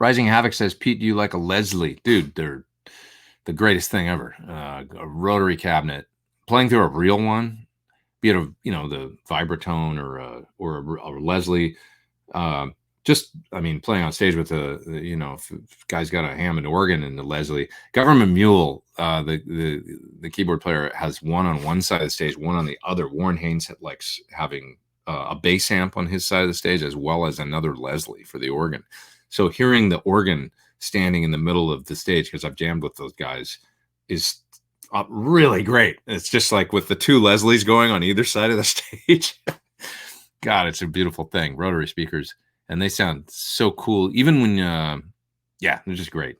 Speaker 1: Rising Havoc says, Pete, do you like a Leslie? Dude, they're the greatest thing ever. A rotary cabinet. Playing through a real one, be it the Vibratone or a Leslie. I mean, playing on stage with if guy's got a Hammond organ and the Leslie. Government Mule, the keyboard player has one on one side of the stage, one on the other. Warren Haynes likes having a bass amp on his side of the stage as well as another Leslie for the organ. So hearing the organ standing in the middle of the stage, because I've jammed with those guys, is really great. It's just like with the two Leslies going on either side of the stage. God, it's a beautiful thing. Rotary speakers. And they sound so cool, even when, they're just great.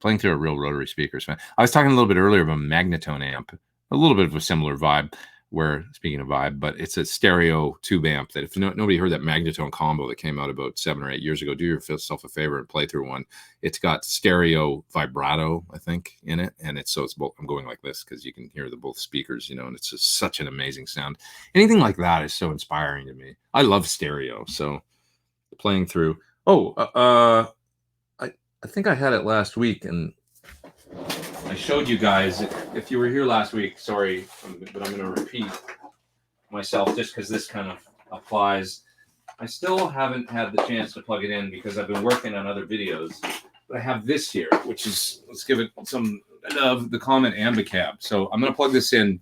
Speaker 1: Playing through a real rotary speakers. I was talking a little bit earlier about a Magnetone amp, a little bit of a similar vibe, where, speaking of vibe, but it's a stereo tube amp that if nobody heard that Magnetone combo that came out about 7 or 8 years ago, do yourself a favor and play through one. It's got stereo vibrato, I think, in it. And it's both, I'm going like this because you can hear both speakers, and it's just such an amazing sound. Anything like that is so inspiring to me. I love stereo, so playing through. I think I had it last week, and I showed you guys. If you were here last week, sorry, but I'm going to repeat myself just because this kind of applies. I still haven't had the chance to plug it in because I've been working on other videos. But I have this here, which is, let's give it some of the Comet Ambicab. So I'm going to plug this in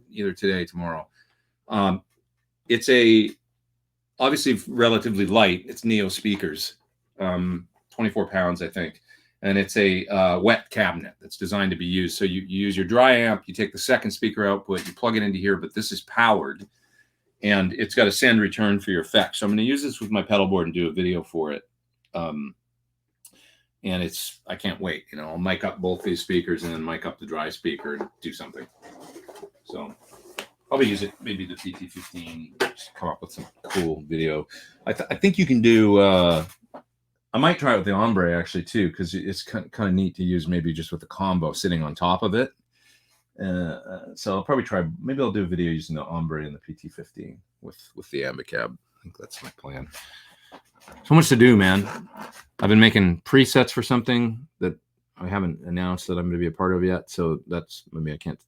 Speaker 1: either today or tomorrow. It's obviously relatively light. It's Neo speakers, 24 pounds, I think. And it's a wet cabinet that's designed to be used. So you use your dry amp, you take the second speaker output, you plug it into here, but this is powered. And it's got a send return for your effects. So I'm going to use this with my pedal board and do a video for it. And I can't wait. I'll mic up both these speakers and then mic up the dry speaker and do something. So probably use it, maybe the PT15, just come up with some cool video. I think you can do, I might try it with the Ombre actually too, because it's kind of neat to use maybe just with the combo sitting on top of it. So I'll probably try, maybe I'll do a video using the Ombre and the PT15 with the Ambicab. I think that's my plan. So much to do, man. I've been making presets for something that I haven't announced that I'm going to be a part of yet. So that's, maybe I can't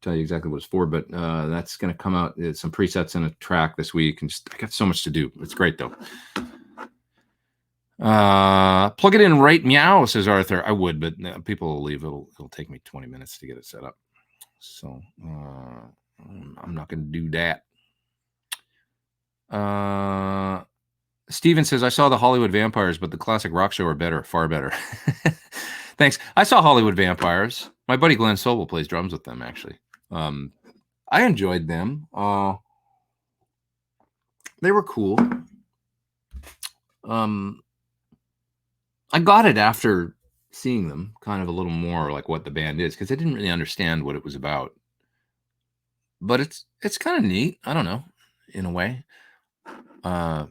Speaker 1: tell you exactly what it's for, but that's going to come out. It's some presets in a track this week, and I got so much to do. It's great though. Plug it in right meow, says Arthur. I would, but people will leave. It'll take me 20 minutes to get it set up. So I'm not going to do that. Steven says, I saw the Hollywood Vampires, but the classic rock show are better, far better. Thanks. I saw Hollywood Vampires. My buddy Glenn Sobel plays drums with them, actually. I enjoyed them. They were cool. I got it after seeing them, kind of a little more like what the band is, because I didn't really understand what it was about. But it's kind of neat. I don't know, in a way. Yeah.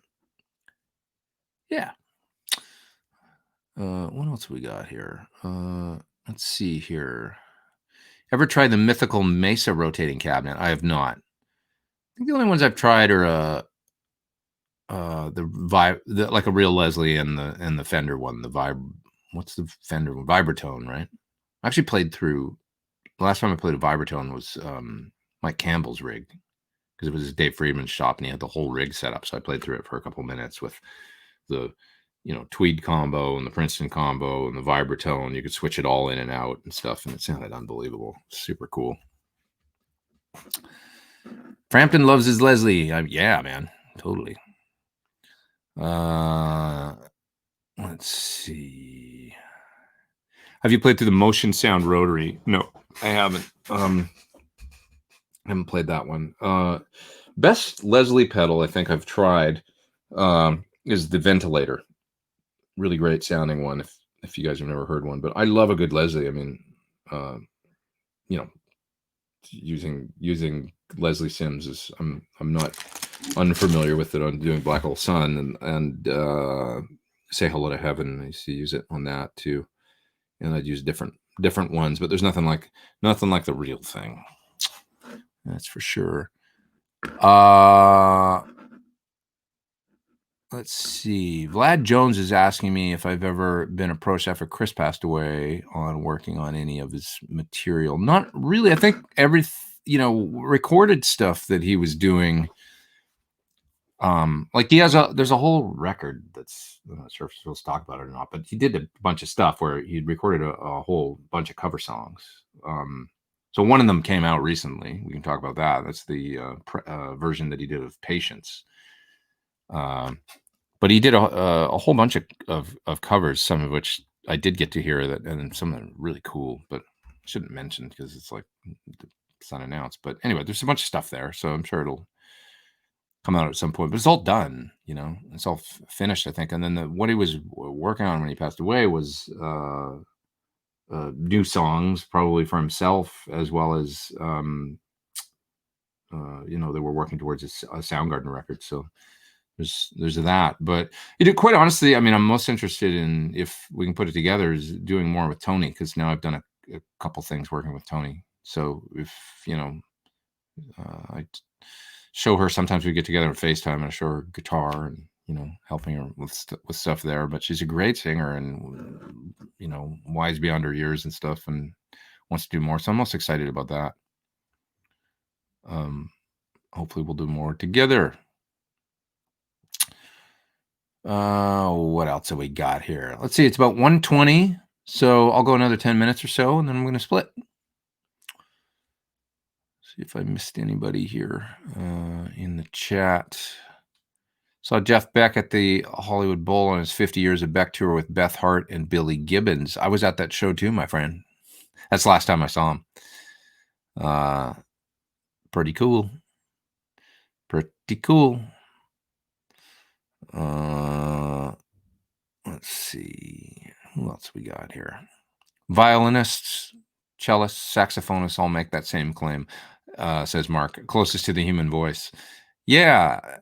Speaker 1: What else we got here? Let's see here. Ever tried the mythical Mesa rotating cabinet? I have not. I think the only ones I've tried are like a real Leslie and the Fender one. What's the Fender one? Vibratone, right? I actually played through. The last time I played a Vibratone was Mike Campbell's rig, because it was Dave Friedman's shop and he had the whole rig set up. So I played through it for a couple minutes with the Tweed combo and the Princeton combo and the Vibratone. You could switch it all in and out and stuff, and it sounded unbelievable. Super cool. Frampton loves his Leslie. Yeah, man, totally. Let's see. Have you played through the Motion Sound Rotary? No, I haven't. I haven't played that one. Best Leslie pedal I think I've tried is the Ventilator. Really great sounding one if you guys have never heard one. But I love a good Leslie. I mean, using Leslie Sims is I'm not unfamiliar with it on doing Black Hole Sun and Say Hello to Heaven. I used to use it on that too. and I'd use different ones, but there's nothing like the real thing. That's for sure. Let's see. Vlad Jones is asking me if I've ever been approached after Chris passed away on working on any of his material. Not really. I think recorded stuff that he was doing. Like there's a whole record that's, I'm not sure if we'll talk about it or not, but he did a bunch of stuff where he recorded a whole bunch of cover songs. So one of them came out recently. We can talk about that. That's the version that he did of Patience. But he did a whole bunch of covers, some of which I did get to hear, that, and some of them really cool, but I shouldn't mention because it's like it's unannounced. But anyway, there's a bunch of stuff there, so I'm sure it'll come out at some point. But it's all done, it's all finished, I think. And then what he was working on when he passed away was new songs, probably for himself, as well as they were working towards a Soundgarden record. So there's that. But quite honestly, I mean, I'm most interested in, if we can put it together, is doing more with Tony, because now I've done a couple things working with Tony. So if I show her, sometimes we get together on FaceTime and I show her guitar and helping her with stuff there. But she's a great singer and wise beyond her years and stuff, and wants to do more. So I'm most excited about that. Hopefully we'll do more together. What else have we got here? Let's see. It's about 1:20, so I'll go another 10 minutes or so, and then I'm going to split. See if I missed anybody here in the chat. Saw Jeff Beck at the Hollywood Bowl on his 50 Years of Beck tour with Beth Hart and Billy Gibbons. I was at that show too, my friend. That's the last time I saw him. Pretty cool. Pretty cool. Let's see. Who else we got here? Violinists, cellists, saxophonists all make that same claim, says Mark. Closest to the human voice. Yeah.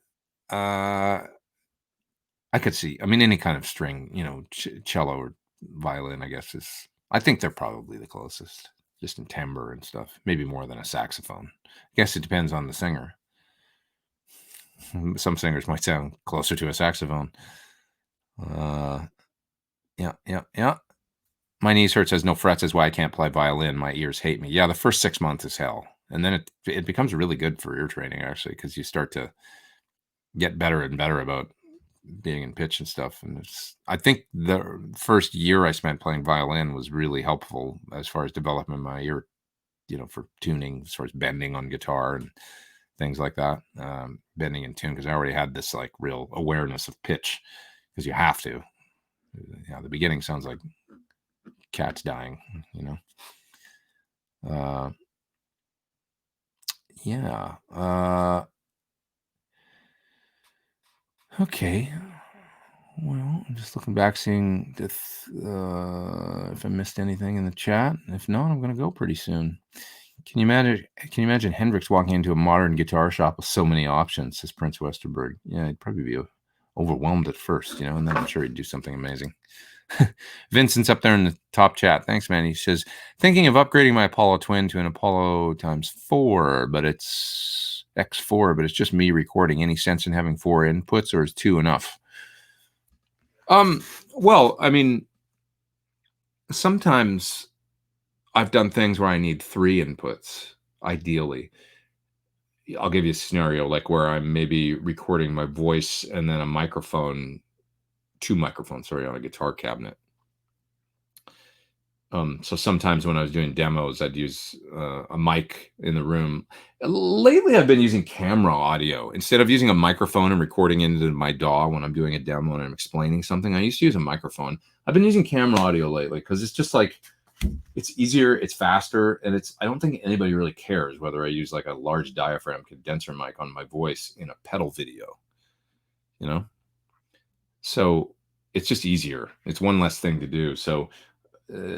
Speaker 1: I could see. I mean, any kind of string, cello or violin, I guess, I think they're probably the closest, just in timbre and stuff. Maybe more than a saxophone. I guess it depends on the singer. Some singers might sound closer to a saxophone. Yeah. My knees hurt, says no frets, is why I can't play violin. My ears hate me. Yeah, the first 6 months is hell. And then it becomes really good for ear training, actually, because you start to get better and better about being in pitch and stuff. And I think the first year I spent playing violin was really helpful as far as developing my ear, for tuning, as far as bending on guitar and things like that, bending in tune, because I already had this like real awareness of pitch, because you have to. The beginning sounds like cats dying, Okay. Well, I'm just looking back, seeing if I missed anything in the chat. If not, I'm going to go pretty soon. Can you imagine Hendrix walking into a modern guitar shop with so many options, says Prince Westerberg? Yeah, he'd probably be overwhelmed at first, and then I'm sure he'd do something amazing. Vincent's up there in the top chat. Thanks, man. He says, thinking of upgrading my Apollo Twin to an Apollo x4, but it's just me recording. Any sense in having 4 inputs, or is 2 enough? Well, I mean, sometimes I've done things where I need 3 inputs, ideally. I'll give you a scenario like where I'm maybe recording my voice and then a microphone, 2 microphones, on a guitar cabinet. So sometimes when I was doing demos, I'd use a mic in the room. Lately, I've been using camera audio. Instead of using a microphone and recording into my DAW when I'm doing a demo and I'm explaining something, I used to use a microphone. I've been using camera audio lately because it's just like, it's easier, it's faster, and I don't think anybody really cares whether I use like a large diaphragm condenser mic on my voice in a pedal video, So it's just easier. It's one less thing to do. So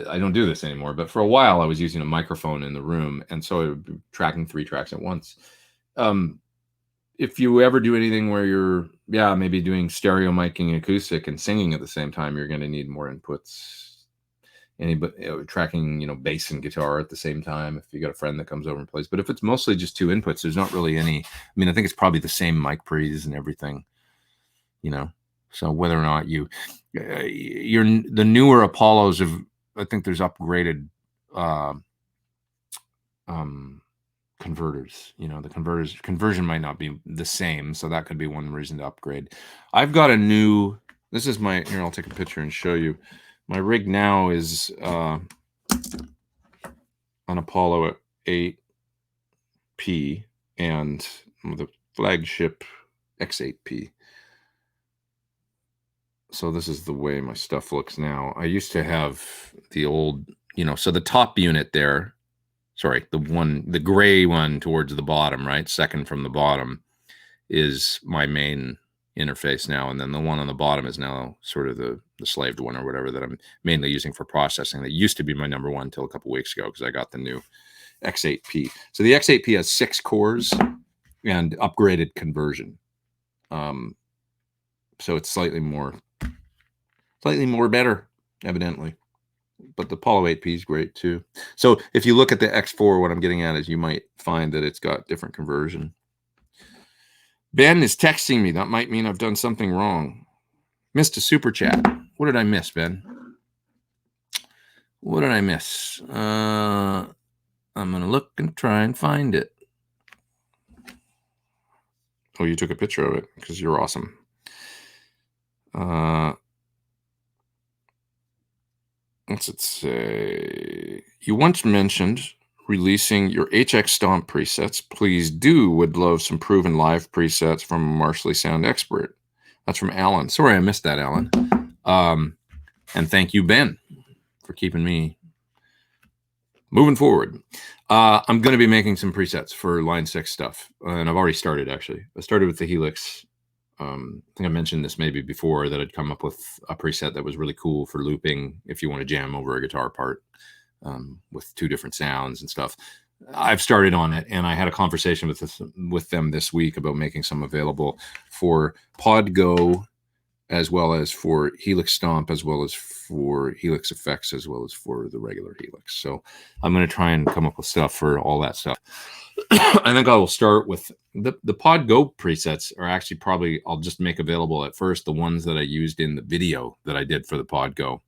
Speaker 1: I don't do this anymore, but for a while I was using a microphone in the room, and so I would be tracking 3 tracks at once. If you ever do anything where you're maybe doing stereo miking acoustic and singing at the same time, you're going to need more inputs. anybody tracking, bass and guitar at the same time. If you got a friend that comes over and plays, but if it's mostly just two inputs, there's not really any. I mean, I think it's probably the same mic pre's and everything, So whether or not the newer Apollos have, I think there's upgraded converters. The conversion might not be the same, so that could be one reason to upgrade. I've got a new. This is my. Here, I'll take a picture and show you. My rig now is an Apollo 8P and the flagship X8P. So this is the way my stuff looks now. I used to have the old, so the top unit there, sorry, the gray one towards the bottom, right? Second from the bottom is my main interface now. And then the one on the bottom is now sort of the slaved one or whatever that I'm mainly using for processing. That used to be my number one until a couple weeks ago because I got the new X8P. So the X8P has 6 cores and upgraded conversion. So it's slightly more better, evidently. But the Apollo 8P is great too. So if you look at the X4, what I'm getting at is you might find that it's got different conversion. Ben is texting me. That might mean I've done something wrong. Missed a super chat. What did I miss, Ben? What did I miss? I'm going to look and try and find it. Oh, you took a picture of it because you're awesome. What's it say? You once mentioned releasing your HX Stomp presets. Please do. Would love some proven live presets from a Marshally sound expert. That's from Alan. Sorry, I missed that, Alan. And thank you, Ben, for keeping me moving forward. I'm going to be making some presets for Line 6 stuff. And I've already started, actually. I started with the Helix. I think I mentioned this maybe before, that I'd come up with a preset that was really cool for looping if you want to jam over a guitar part with 2 different sounds and stuff. I've started on it, and I had a conversation with them this week about making some available for PodGo, as well as for Helix Stomp, as well as for Helix Effects, as well as for the regular Helix. So I'm going to try and come up with stuff for all that stuff. I think I will start with the PodGo presets are actually probably, I'll just make available at first the ones that I used in the video that I did for the PodGo.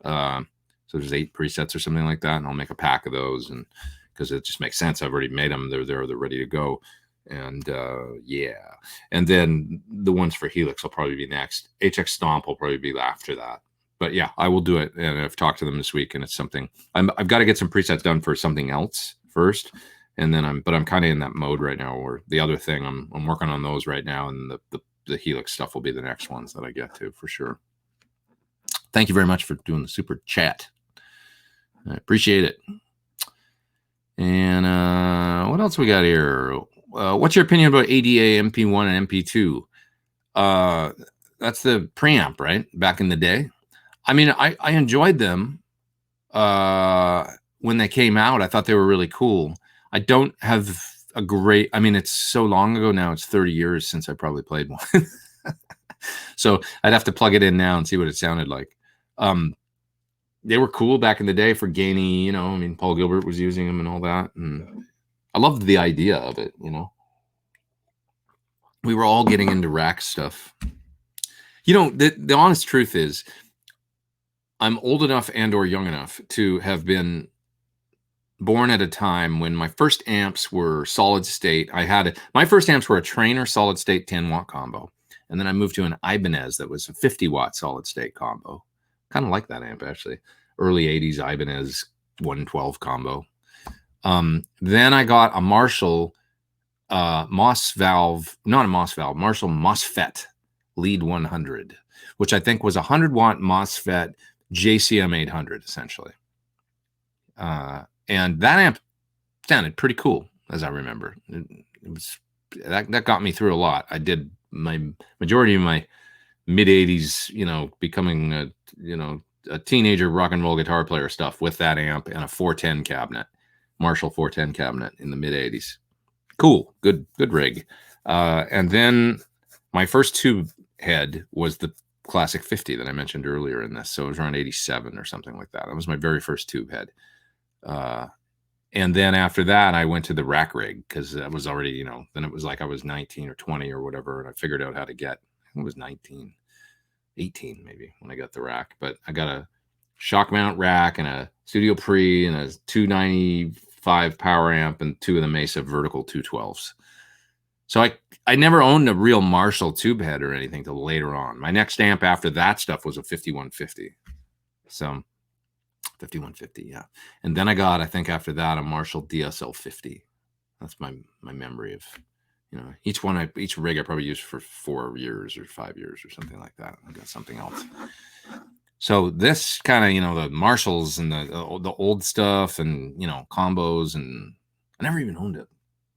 Speaker 1: So there's 8 presets or something like that, and I'll make a pack of those, and because it just makes sense. I've already made them. They're there. They're ready to go. And yeah. And then the ones for Helix will probably be next. HX Stomp will probably be after that. But yeah, I will do it. And I've talked to them this week, and it's something I've got to get some presets done for something else first. And then I'm kind of in that mode right now, where the other thing I'm working on those right now, and the Helix stuff will be the next ones that I get to for sure. Thank you very much for doing the super chat. I appreciate it. And what else we got here? What's your opinion about ADA, MP1, and MP2? That's the preamp, right? Back in the day. I mean, I enjoyed them when they came out. I thought they were really cool. I don't have a great, I mean, it's so long ago now. It's 30 years since I probably played one. So I'd have to plug it in now and see what it sounded like. They were cool back in the day for gainy, I mean, Paul Gilbert was using them and all that. And I loved the idea of it, We were all getting into rack stuff. The honest truth is, I'm old enough and or young enough to have been born at a time when my first amps were solid state. My first amps were a Trainer solid state 10-watt combo. And then I moved to an Ibanez that was a 50-watt solid state combo. Kind of like that amp, actually. Early 80s Ibanez 112 combo. Then I got a Marshall Marshall MOSFET Lead 100, which I think was a 100-watt MOSFET JCM 800, essentially. And that amp sounded pretty cool, as I remember. It was that got me through a lot. I did my majority of my mid-80s, becoming a teenager rock and roll guitar player stuff with that amp and a 410 cabinet, Marshall 410 cabinet in the mid-80s. Cool, good rig. And then my first tube head was the Classic 50 that I mentioned earlier in this. So it was around 87 or something like that. That was my very first tube head. And then after that, I went to the rack rig because I was already, you know, then it was like I was 19 or 20 or whatever. And I figured out how to get, I think it was 19, 18 maybe when I got the rack. But I got a shock mount rack and a Studio Pre and a 295 power amp and two of the Mesa vertical 212s. So I never owned a real Marshall tube head or anything till later on. My next amp after that stuff was a 5150. So 5150, yeah. And then I got, I think after that, a Marshall DSL 50. That's my memory of, you know, each rig I probably used for 4 years or 5 years or something like that. I got something else. So this kind of, you know, the Marshalls and the old stuff and, you know, combos, and I never even owned it.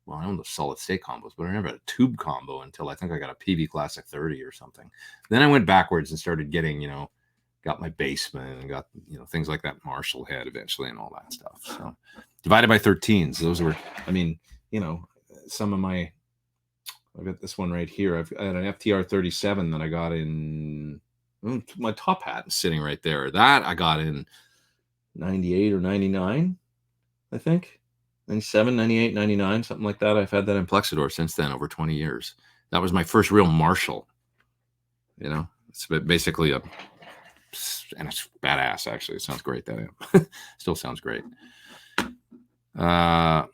Speaker 1: Well, I owned the solid state combos, but I never had a tube combo until I think I got a PV Classic 30 or something. Then I went backwards and started getting, you know, got my Bassman and got, you know, things like that Marshall head eventually and all that stuff. So divided by 13s. Those were, I mean, you know, some of my, I got this one right here. I had an FTR 37 that I got in, my top hat is sitting right there. That I got in 98 or 99, I think. 97, 98, 99, something like that. I've had that in Plexador since then, over 20 years. That was my first real Marshall. You know, it's basically and it's badass, actually. It sounds great, that amp. Still sounds great. Yeah.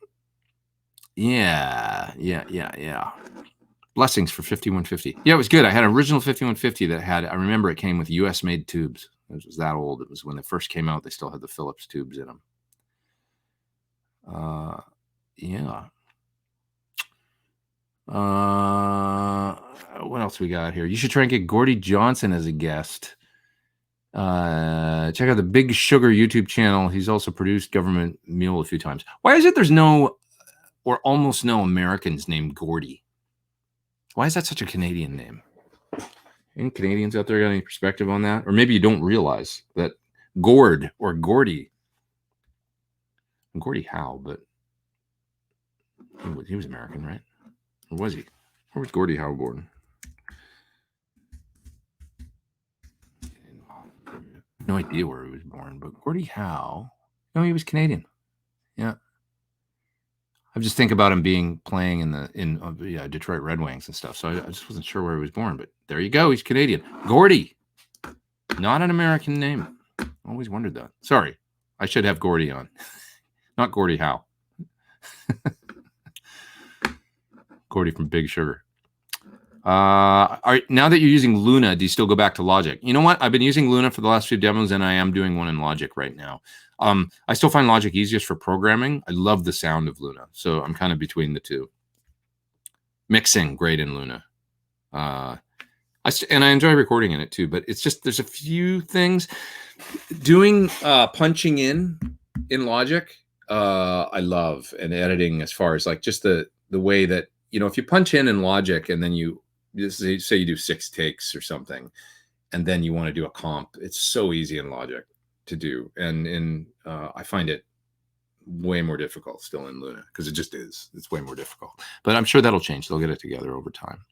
Speaker 1: Blessings for 5150. Yeah, it was good. I had an original 5150 that had, I remember it came with US made tubes. It was that old. It was when they first came out, they still had the Phillips tubes in them. Yeah. What else we got here? You should try and get Gordy Johnson as a guest. Check out the Big Sugar YouTube channel. He's also produced Government Mule a few times. Why is it there's no or almost no Americans named Gordy? Why is that such a Canadian name? Any Canadians out there got any perspective on that? Or maybe you don't realize that Gord or Gordy, Gordie Howe, but he was American, right? Or was he? Where was Gordie Howe born? No idea where he was born, but Gordie Howe, no, he was Canadian. Yeah. I just think about him playing in Detroit Red Wings and stuff. So I just wasn't sure where he was born, but there you go. He's Canadian. Gordie, not an American name. Always wondered that. Sorry, I should have Gordie on, not Gordie Howe. Gordie from Big Sugar. All right, now that you're using Luna, do you still go back to Logic? You know what? I've been using Luna for the last few demos, and I am doing one in Logic right now. I still find Logic easiest for programming. I love the sound of Luna, so I'm kind of between the two. Mixing, great in Luna. And I enjoy recording in it too, but it's just there's a few things. Doing punching in Logic, I love, and editing as far as like just the way that, you know, if you punch in Logic and then you just say you do 6 takes or something, and then you want to do a comp, it's so easy in Logic to do. And I find it way more difficult still in Luna because it just is. It's way more difficult. But I'm sure that'll change. They'll get it together over time.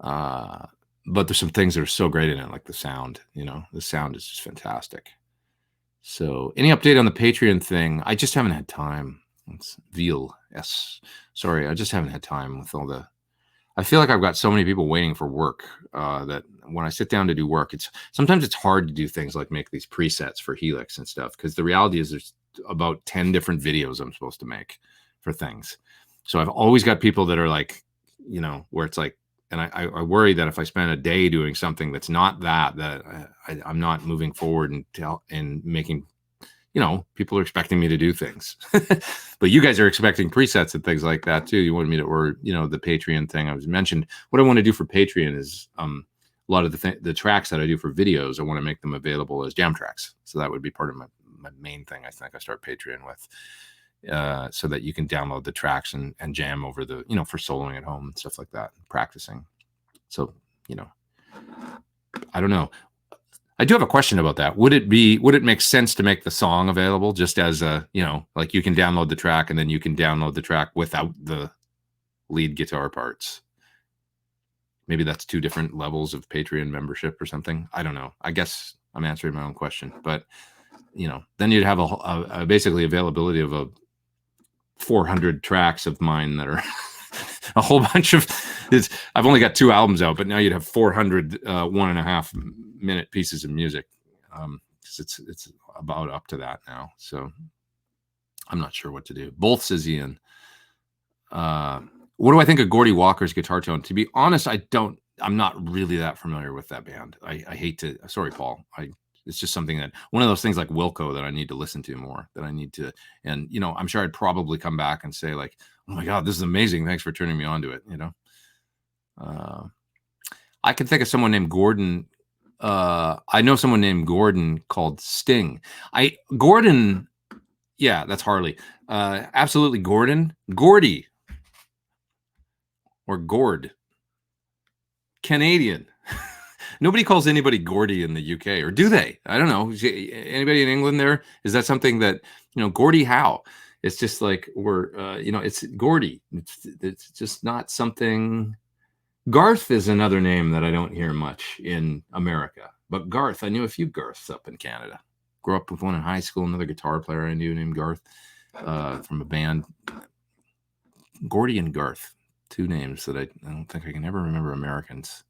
Speaker 1: But there's some things that are so great in it, like the sound. You know, the sound is just fantastic. So any update on the Patreon thing? I just haven't had time. It's Veal. Yes. Sorry, I just haven't had time with all the... I feel like I've got so many people waiting for work that when I sit down to do work, sometimes it's hard to do things like make these presets for Helix and stuff, because the reality is there's about 10 different videos I'm supposed to make for things. So I've always got people that are like, you know, where it's like, and I worry that if I spend a day doing something that's not that I'm not moving forward and making, you know, people are expecting me to do things, but you guys are expecting presets and things like that too. You wanted me to, or, you know, the Patreon thing I was mentioned. What I want to do for Patreon is a lot of the tracks that I do for videos, I want to make them available as jam tracks. So that would be part of my main thing. I think I start Patreon with, so that you can download the tracks and jam over the, you know, for soloing at home and stuff like that, practicing. So, you know, I don't know. I do have a question about that. Would it make sense to make the song available just as a, you know, like you can download the track and then you can download the track without the lead guitar parts? Maybe that's 2 different levels of Patreon membership or something. I don't know. I guess I'm answering my own question, but then you'd have a basically availability of a 400 tracks of mine that are a whole bunch of. I've only got 2 albums out, but now you'd have 400 1.5 minute pieces of music. It's about up to that now, so I'm not sure what to do. Both, says Ian. What do I think of Gordy Walker's guitar tone? To be honest, I'm not really that familiar with that band. I hate to. Sorry, Paul. It's just something that one of those things like Wilco that I need to listen to more. And I'm sure I'd probably come back and say like, "Oh my God, this is amazing! Thanks for turning me on to it." I can think of someone named Gordon. I know someone named Gordon called Sting. Gordon. Yeah, that's Harley. Absolutely, Gordon. Gordy. Or Gord. Canadian. Nobody calls anybody Gordy in the UK, or do they? I don't know. Anybody in England there? Is that something that, Gordie Howe? It's just like, it's Gordy. It's just not something. Garth is another name that I don't hear much in America. But Garth, I knew a few Garths up in Canada. Grew up with one in high school, another guitar player I knew named Garth from a band. Gordy and Garth. 2 names that I don't think I can ever remember Americans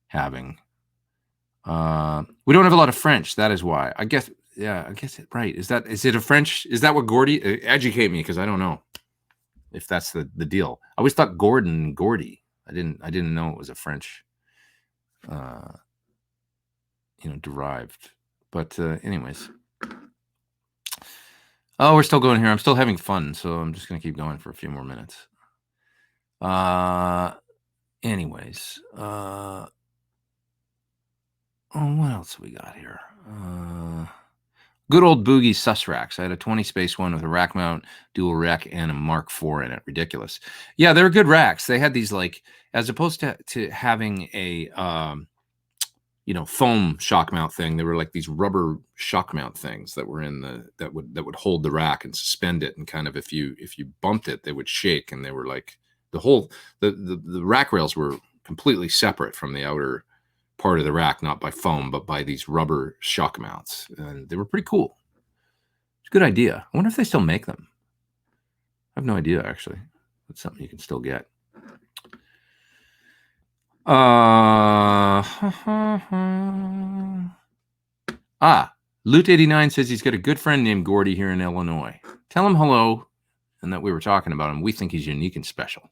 Speaker 1: having. We don't have a lot of French. That is why. I guess right. Is it a French? Is that what Gordy? Educate me, because I don't know if that's the deal. I always thought Gordon and Gordy. I didn't know it was a French, derived. But anyways. Oh, we're still going here. I'm still having fun, so I'm just gonna keep going for a few more minutes. Anyways, oh, what else we got here? Good old Boogie sus racks. I had a 20 space one with a rack mount, dual rack, and a Mark IV in it. Ridiculous. Yeah, they're good racks. They had these, like, as opposed to having a foam shock mount thing, they were like these rubber shock mount things that were that would hold the rack and suspend it, and kind of if you bumped it, they would shake, and they were like the rack rails were completely separate from the outer part of the rack, not by foam, but by these rubber shock mounts. And they were pretty cool. It's a good idea. I wonder if they still make them. I have no idea, actually. It's something you can still get. Loot89 says he's got a good friend named Gordy here in Illinois. Tell him hello and that we were talking about him. We think he's unique and special.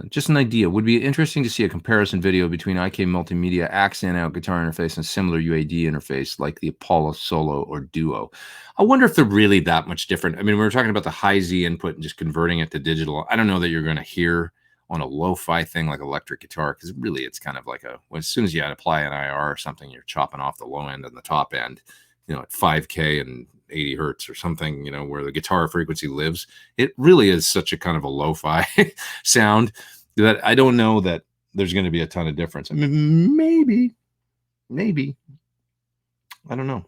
Speaker 1: Just an idea. Would be interesting to see a comparison video between IK Multimedia accent out guitar interface and similar UAD interface like the Apollo Solo or Duo. I wonder if they're really that much different. I mean, we were talking about the high Z input and just converting it to digital. I don't know that you're going to hear on a lo-fi thing like electric guitar, because really it's kind of like as soon as you apply an IR or something, you're chopping off the low end and the top end, at 5K and 80 hertz or something, where the guitar frequency lives. It really is such a kind of a lo-fi sound that I don't know that there's going to be a ton of difference. I mean, maybe, I don't know.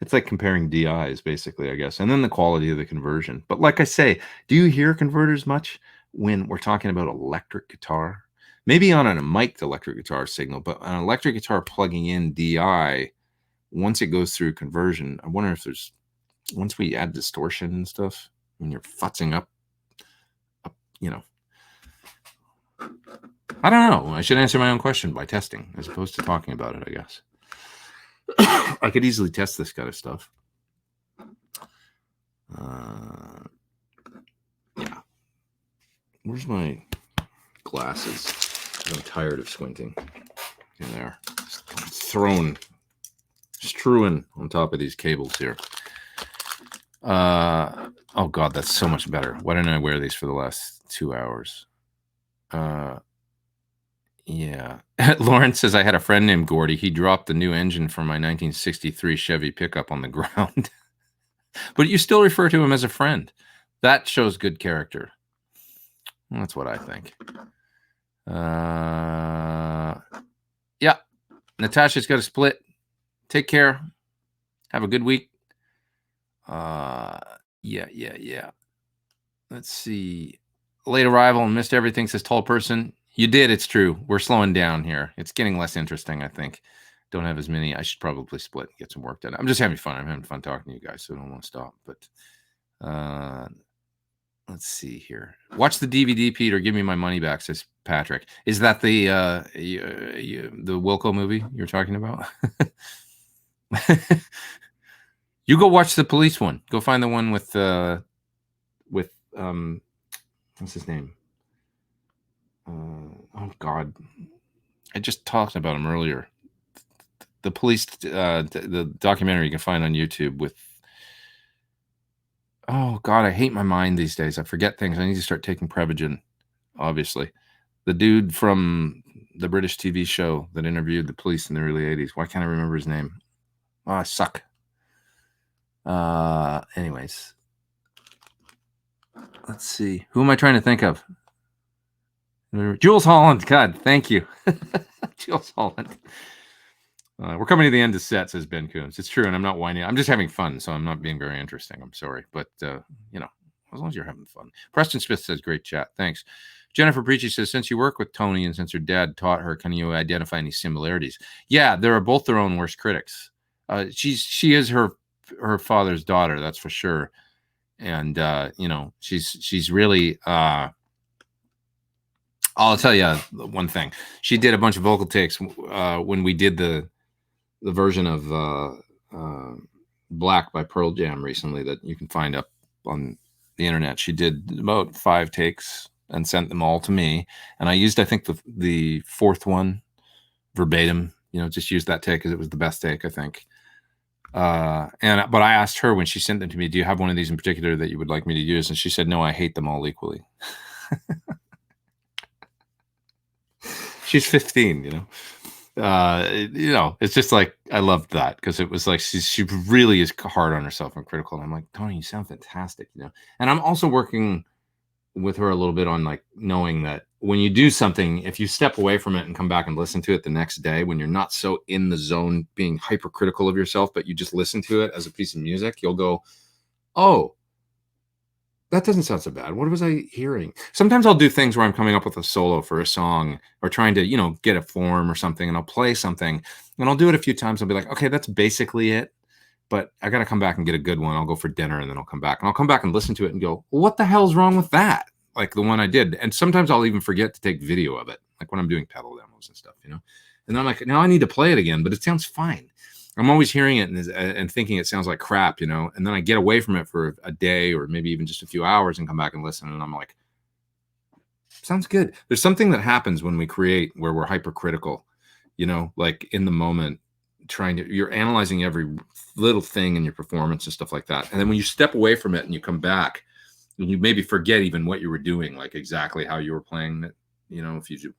Speaker 1: It's like comparing DIs basically, I guess, and then the quality of the conversion. But like I say, do you hear converters much when we're talking about electric guitar? Maybe on a mic'd electric guitar signal, but an electric guitar plugging in DI, once it goes through conversion, I wonder if once we add distortion and stuff, when you're futzing up, I don't know. I should answer my own question by testing as opposed to talking about it, I guess. I could easily test this kind of stuff. Yeah. Where's my glasses? I'm tired of squinting. In there. Strewn on top of these cables here. Oh God, that's so much better. Why didn't I wear these for the last 2 hours? Yeah. Lawrence says, I had a friend named Gordy. He dropped the new engine from my 1963 Chevy pickup on the ground. But you still refer to him as a friend. That shows good character. That's what I think. Yeah. Natasha's got a split. Take care. Have a good week. Yeah. Let's see. late arrival and missed everything, says tall person. You did. It's true. We're slowing down here. It's getting less interesting, I think. Don't have as many. I should probably split and get some work done. I'm just having fun. I'm having fun talking to you guys, so I don't want to stop. But let's see here. Watch the DVD, Pete, or give me my money back, says Patrick. Is that the Wilco movie you're talking about? You go watch the police one. Go find the one with what's his name? Oh God, I just talked about him earlier. The police, the documentary you can find on YouTube with. Oh God, I hate my mind these days. I forget things. I need to start taking Prevagen. Obviously, the dude from the British TV show that interviewed the police in the early '80s. Why can't I remember his name? Oh, I suck. Anyways, let's see. Who am I trying to think of? Jules Holland. God, thank you. Jules Holland. We're coming to the end of set, says Ben Coons. It's true, and I'm not whining. I'm just having fun, so I'm not being very interesting. I'm sorry. But, as long as you're having fun. Preston Smith says, great chat. Thanks. Jennifer Preachy says, since you work with Tony and since her dad taught her, can you identify any similarities? Yeah, they are both their own worst critics. She is her father's daughter, that's for sure. And, she's really... I'll tell you one thing. She did a bunch of vocal takes when we did the version of Black by Pearl Jam recently that you can find up on the internet. She did about 5 takes and sent them all to me. And I used, I think, the 4th one verbatim, just used that take because it was the best take, I think. But I asked her when she sent them to me, do you have one of these in particular that you would like me to use? And she said, no, I hate them all equally. She's 15, it's just like, I loved that because it was like, she really is hard on herself and critical. And I'm like, Tony, you sound fantastic, And I'm also working with her a little bit on like knowing that when you do something, if you step away from it and come back and listen to it the next day, when you're not so in the zone being hypercritical of yourself, but you just listen to it as a piece of music, you'll go, oh, that doesn't sound so bad. What was I hearing? Sometimes I'll do things where I'm coming up with a solo for a song or trying to, get a form or something, and I'll play something and I'll do it a few times. I'll be like, okay, that's basically it, but I got to come back and get a good one. I'll go for dinner and then I'll come back and listen to it and go, well, what the hell's wrong with that? Like the one I did. And sometimes I'll even forget to take video of it. Like when I'm doing pedal demos and stuff, and then I'm like, now I need to play it again, but it sounds fine. I'm always hearing it and thinking it sounds like crap, and then I get away from it for a day or maybe even just a few hours and come back and listen. And I'm like, sounds good. There's something that happens when we create where we're hypercritical, like in the moment, you're analyzing every little thing in your performance and stuff like that. And then when you step away from it and you come back and you maybe forget even what you were doing, like exactly how you were playing it, if you,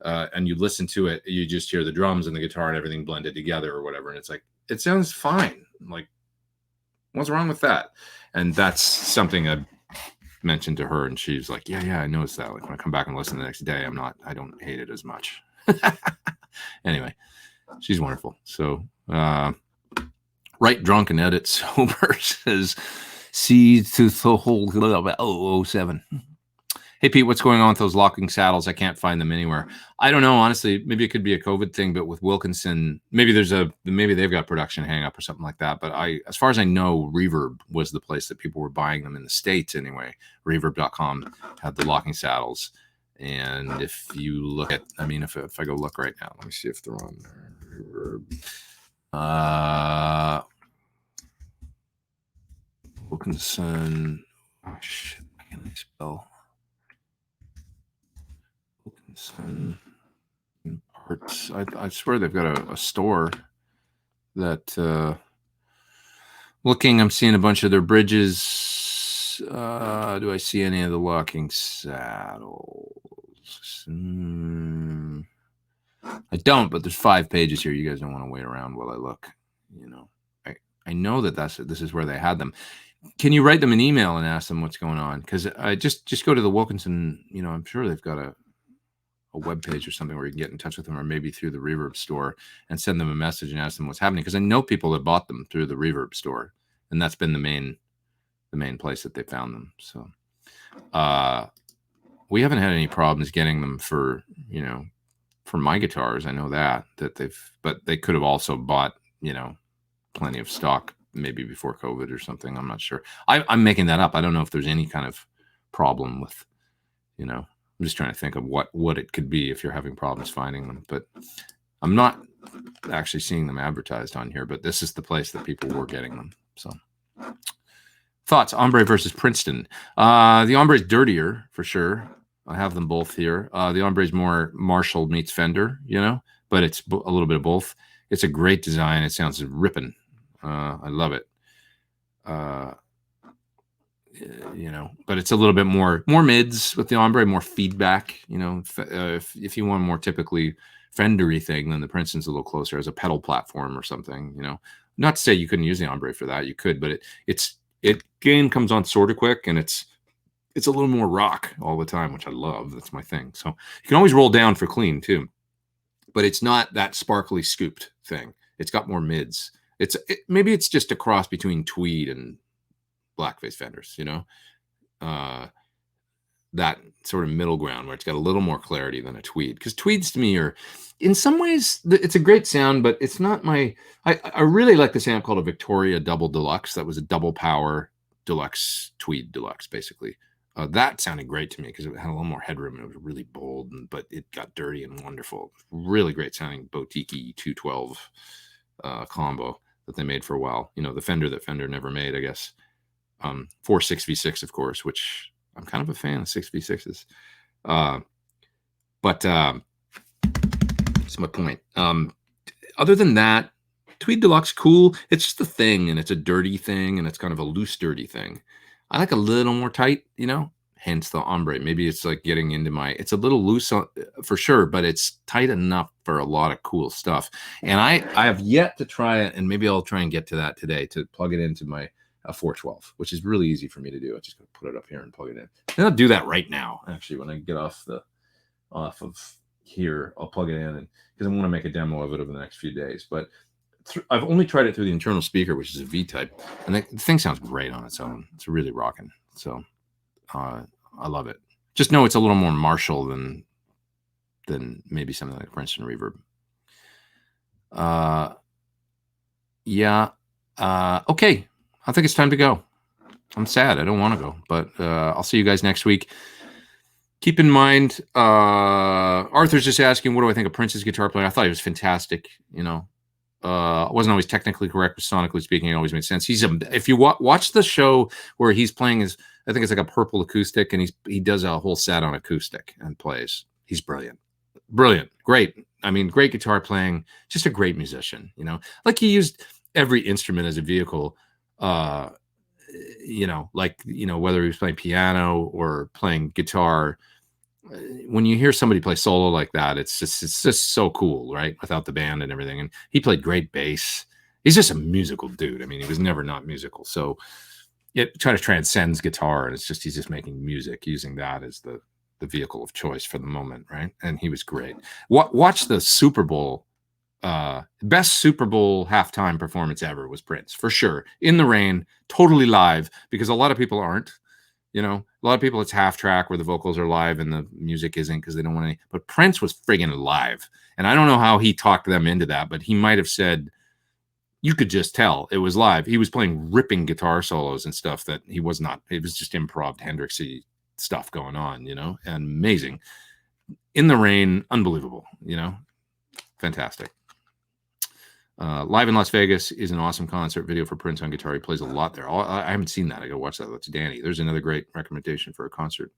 Speaker 1: and you listen to it, you just hear the drums and the guitar and everything blended together or whatever. And it's like, it sounds fine. Like, what's wrong with that? And that's something I mentioned to her. And she's like, yeah, I noticed that. Like when I come back and listen the next day, I don't hate it as much. Anyway, she's wonderful. So, write drunk and edit sober says, see to the whole 007. Hey, Pete, what's going on with those locking saddles? I can't find them anywhere. I don't know, honestly. Maybe it could be a COVID thing, but with Wilkinson, maybe they've got production hang up or something like that. But as far as I know, Reverb was the place that people were buying them in the States anyway. Reverb.com had the locking saddles. And if you look at, if I go look right now, let me see if they're on Reverb. Wilkinson. Oh, shit. I can't spell. Wilkinson parts. I swear they've got a store that I'm seeing a bunch of their bridges. Do I see any of the locking saddles? I don't, but there's 5 pages here. You guys don't want to wait around while I look. I know this is where they had them. Can you write them an email and ask them what's going on? Because I just go to the Wilkinson. I'm sure they've got a web page or something where you can get in touch with them, or maybe through the Reverb store and send them a message and ask them what's happening. Because I know people that bought them through the Reverb store, and that's been the main place that they found them. So, we haven't had any problems getting them for, for my guitars. I know that but they could have also bought, plenty of stock maybe before COVID or something. I'm not sure. I'm making that up. I don't know if there's any kind of problem with, I'm just trying to think of what it could be if you're having problems finding them, but I'm not actually seeing them advertised on here, but this is the place that people were getting them. So thoughts, Ombre versus Princeton. The Ombre is dirtier for sure. I have them both here. The Ombre is more Marshall meets Fender, but it's a little bit of both. It's a great design. It sounds ripping. I love it. But it's a little bit more mids with the Ombre, more feedback. If you want a more typically Fendery thing, then the Princeton's a little closer as a pedal platform or something. Not to say you couldn't use the Ombre for that. You could, but it gain comes on sort of quick, and it's a little more rock all the time, which I love. That's my thing. So you can always roll down for clean too, but it's not that sparkly scooped thing. It's got more mids. Maybe it's just a cross between Tweed and blackface Fenders, that sort of middle ground where it's got a little more clarity than a Tweed. Because Tweeds to me are, in some ways, it's a great sound, but it's not I really like this amp called a Victoria Double Deluxe. That was a double power deluxe Tweed Deluxe, basically. That sounded great to me because it had a little more headroom and it was really bold, but it got dirty and wonderful. Really great sounding boutique 212 combo that they made for a while. The Fender that Fender never made, I guess. For 6v6, of course, which I'm kind of a fan of 6v6s. But that's my point. Other than that, Tweed Deluxe, cool. It's just a thing, and it's a dirty thing, and it's kind of a loose, dirty thing. I like a little more tight, hence the Ombre. Maybe it's like getting into it's a little loose for sure, but it's tight enough for a lot of cool stuff. And I have yet to try it, and maybe I'll try and get to that today to plug it into my 412, which is really easy for me to do. I'm just going to put it up here and plug it in. And I'll do that right now. Actually, when I get off of here, I'll plug it in, and because I want to make a demo of it over the next few days. But I've only tried it through the internal speaker, which is a V-type, and the thing sounds great on its own. It's really rocking. So I love it. Just know it's a little more Marshall than maybe something like Princeton Reverb. Okay. I think it's time to go. I'm sad. I don't want to go, but I'll see you guys next week. Keep in mind, Arthur's just asking, what do I think of Prince's guitar playing? I thought he was fantastic. I wasn't always technically correct, but sonically speaking, it always made sense. If you watch the show where he's playing I think it's like a purple acoustic, and he does a whole set on acoustic and plays. He's brilliant. Great. I mean, great guitar playing, just a great musician, like he used every instrument as a vehicle. Whether he was playing piano or playing guitar, when you hear somebody play solo like that, it's just so cool, right? Without the band and everything. And he played great bass. He's just a musical dude. I mean, he was never not musical. So it kind of transcends guitar, and he's just making music, using that as the vehicle of choice for the moment, right? And he was great. Watch the Super Bowl. Best Super Bowl halftime performance ever was Prince, for sure. In the rain, totally live, because a lot of people aren't. A lot of people, it's half track where the vocals are live and the music isn't because they don't want any. But Prince was friggin' live. And I don't know how he talked them into that, but he might have said, you could just tell it was live. He was playing ripping guitar solos and stuff that he was not. It was just improv Hendrixy stuff going on, and amazing. In the rain, unbelievable, fantastic. Live in Las Vegas is an awesome concert video for Prince on guitar. He plays a lot there. I haven't seen that. I got to watch that. That's Danny. There's another great recommendation for a concert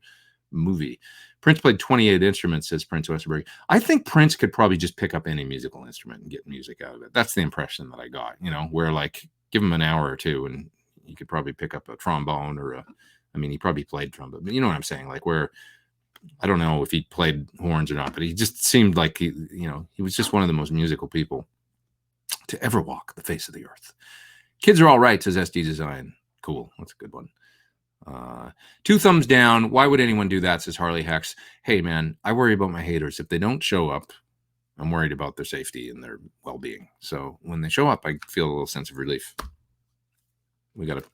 Speaker 1: movie. Prince played 28 instruments, says Prince Westerberg. I think Prince could probably just pick up any musical instrument and get music out of it. That's the impression that I got, where like give him an hour or two and he could probably pick up a trombone or he probably played trombone, but you know what I'm saying? Like where, I don't know if he played horns or not, but he just seemed like he was just one of the most musical people to ever walk the face of the earth. Kids are all right, says SD Design. Cool. That's a good one. 2 thumbs down. Why would anyone do that, says Harley Hex. Hey, man, I worry about my haters. If they don't show up, I'm worried about their safety and their well-being. So when they show up, I feel a little sense of relief. We got to,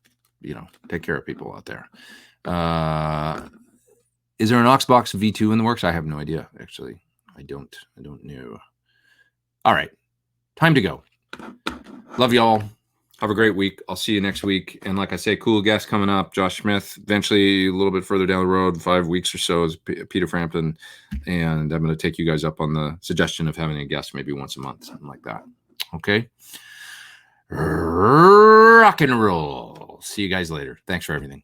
Speaker 1: take care of people out there. Is there an Oxbox V2 in the works? I have no idea, actually. I don't know. All right. Time to go. Love y'all. Have a great week. I'll see you next week. And like I say, cool guest coming up. Josh Smith. Eventually, a little bit further down the road, 5 weeks or so, is Peter Frampton. And I'm going to take you guys up on the suggestion of having a guest maybe once a month, something like that. Okay? Rock and roll. See you guys later. Thanks for everything.